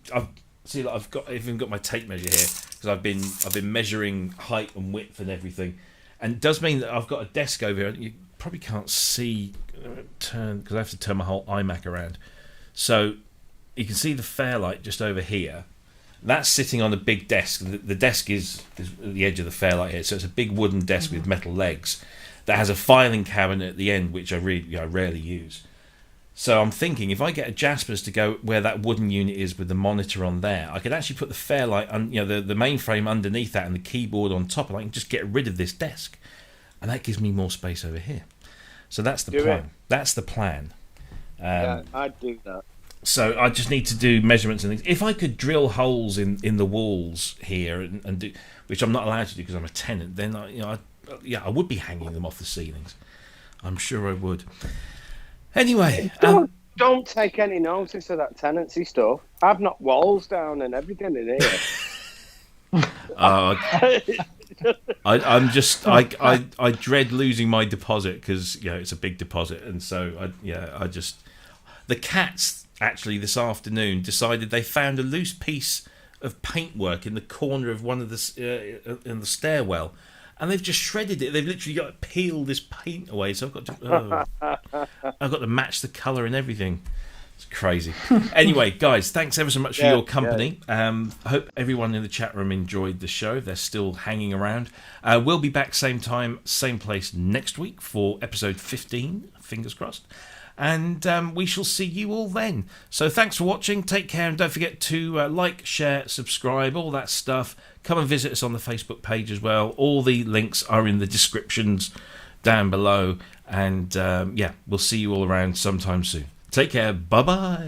even got my tape measure here because I've been measuring height and width and everything, and it does mean that I've got a desk over here. You probably can't see because I have to turn my whole iMac around, so. You can see the Fairlight just over here. That's sitting on a big desk. The desk is at the edge of the Fairlight here, so it's a big wooden desk with metal legs that has a filing cabinet at the end, which I rarely use. So I'm thinking if I get a Jaspers to go where that wooden unit is with the monitor on there, I could actually put the Fairlight on, the mainframe underneath that and the keyboard on top, and I can just get rid of this desk, and that gives me more space over here. So that's the plan. That's the plan. Yeah, I'd do that. So I just need to do measurements and things. If I could drill holes in the walls here and do, which I'm not allowed to do because I'm a tenant, then I would be hanging them off the ceilings. I'm sure I would. Anyway, don't take any notice of that tenancy stuff. I've knocked walls down and everything in here. I dread losing my deposit because it's a big deposit, and so The cats, actually, this afternoon decided they found a loose piece of paintwork in the corner of one of the in the stairwell, and they've just shredded it. They've literally got to peel this paint away. So I've got to match the colour and everything. It's crazy. Anyway, guys, thanks ever so much for your company. I hope everyone in the chat room enjoyed the show. They're still hanging around. We'll be back same time, same place next week for episode 15. Fingers crossed. And we shall see you all then. So thanks for watching. Take care, and don't forget to like, share, subscribe, all that stuff. Come and visit us on the Facebook page as well. All the links are in the descriptions down below. And we'll see you all around sometime soon. Take care. Bye-bye.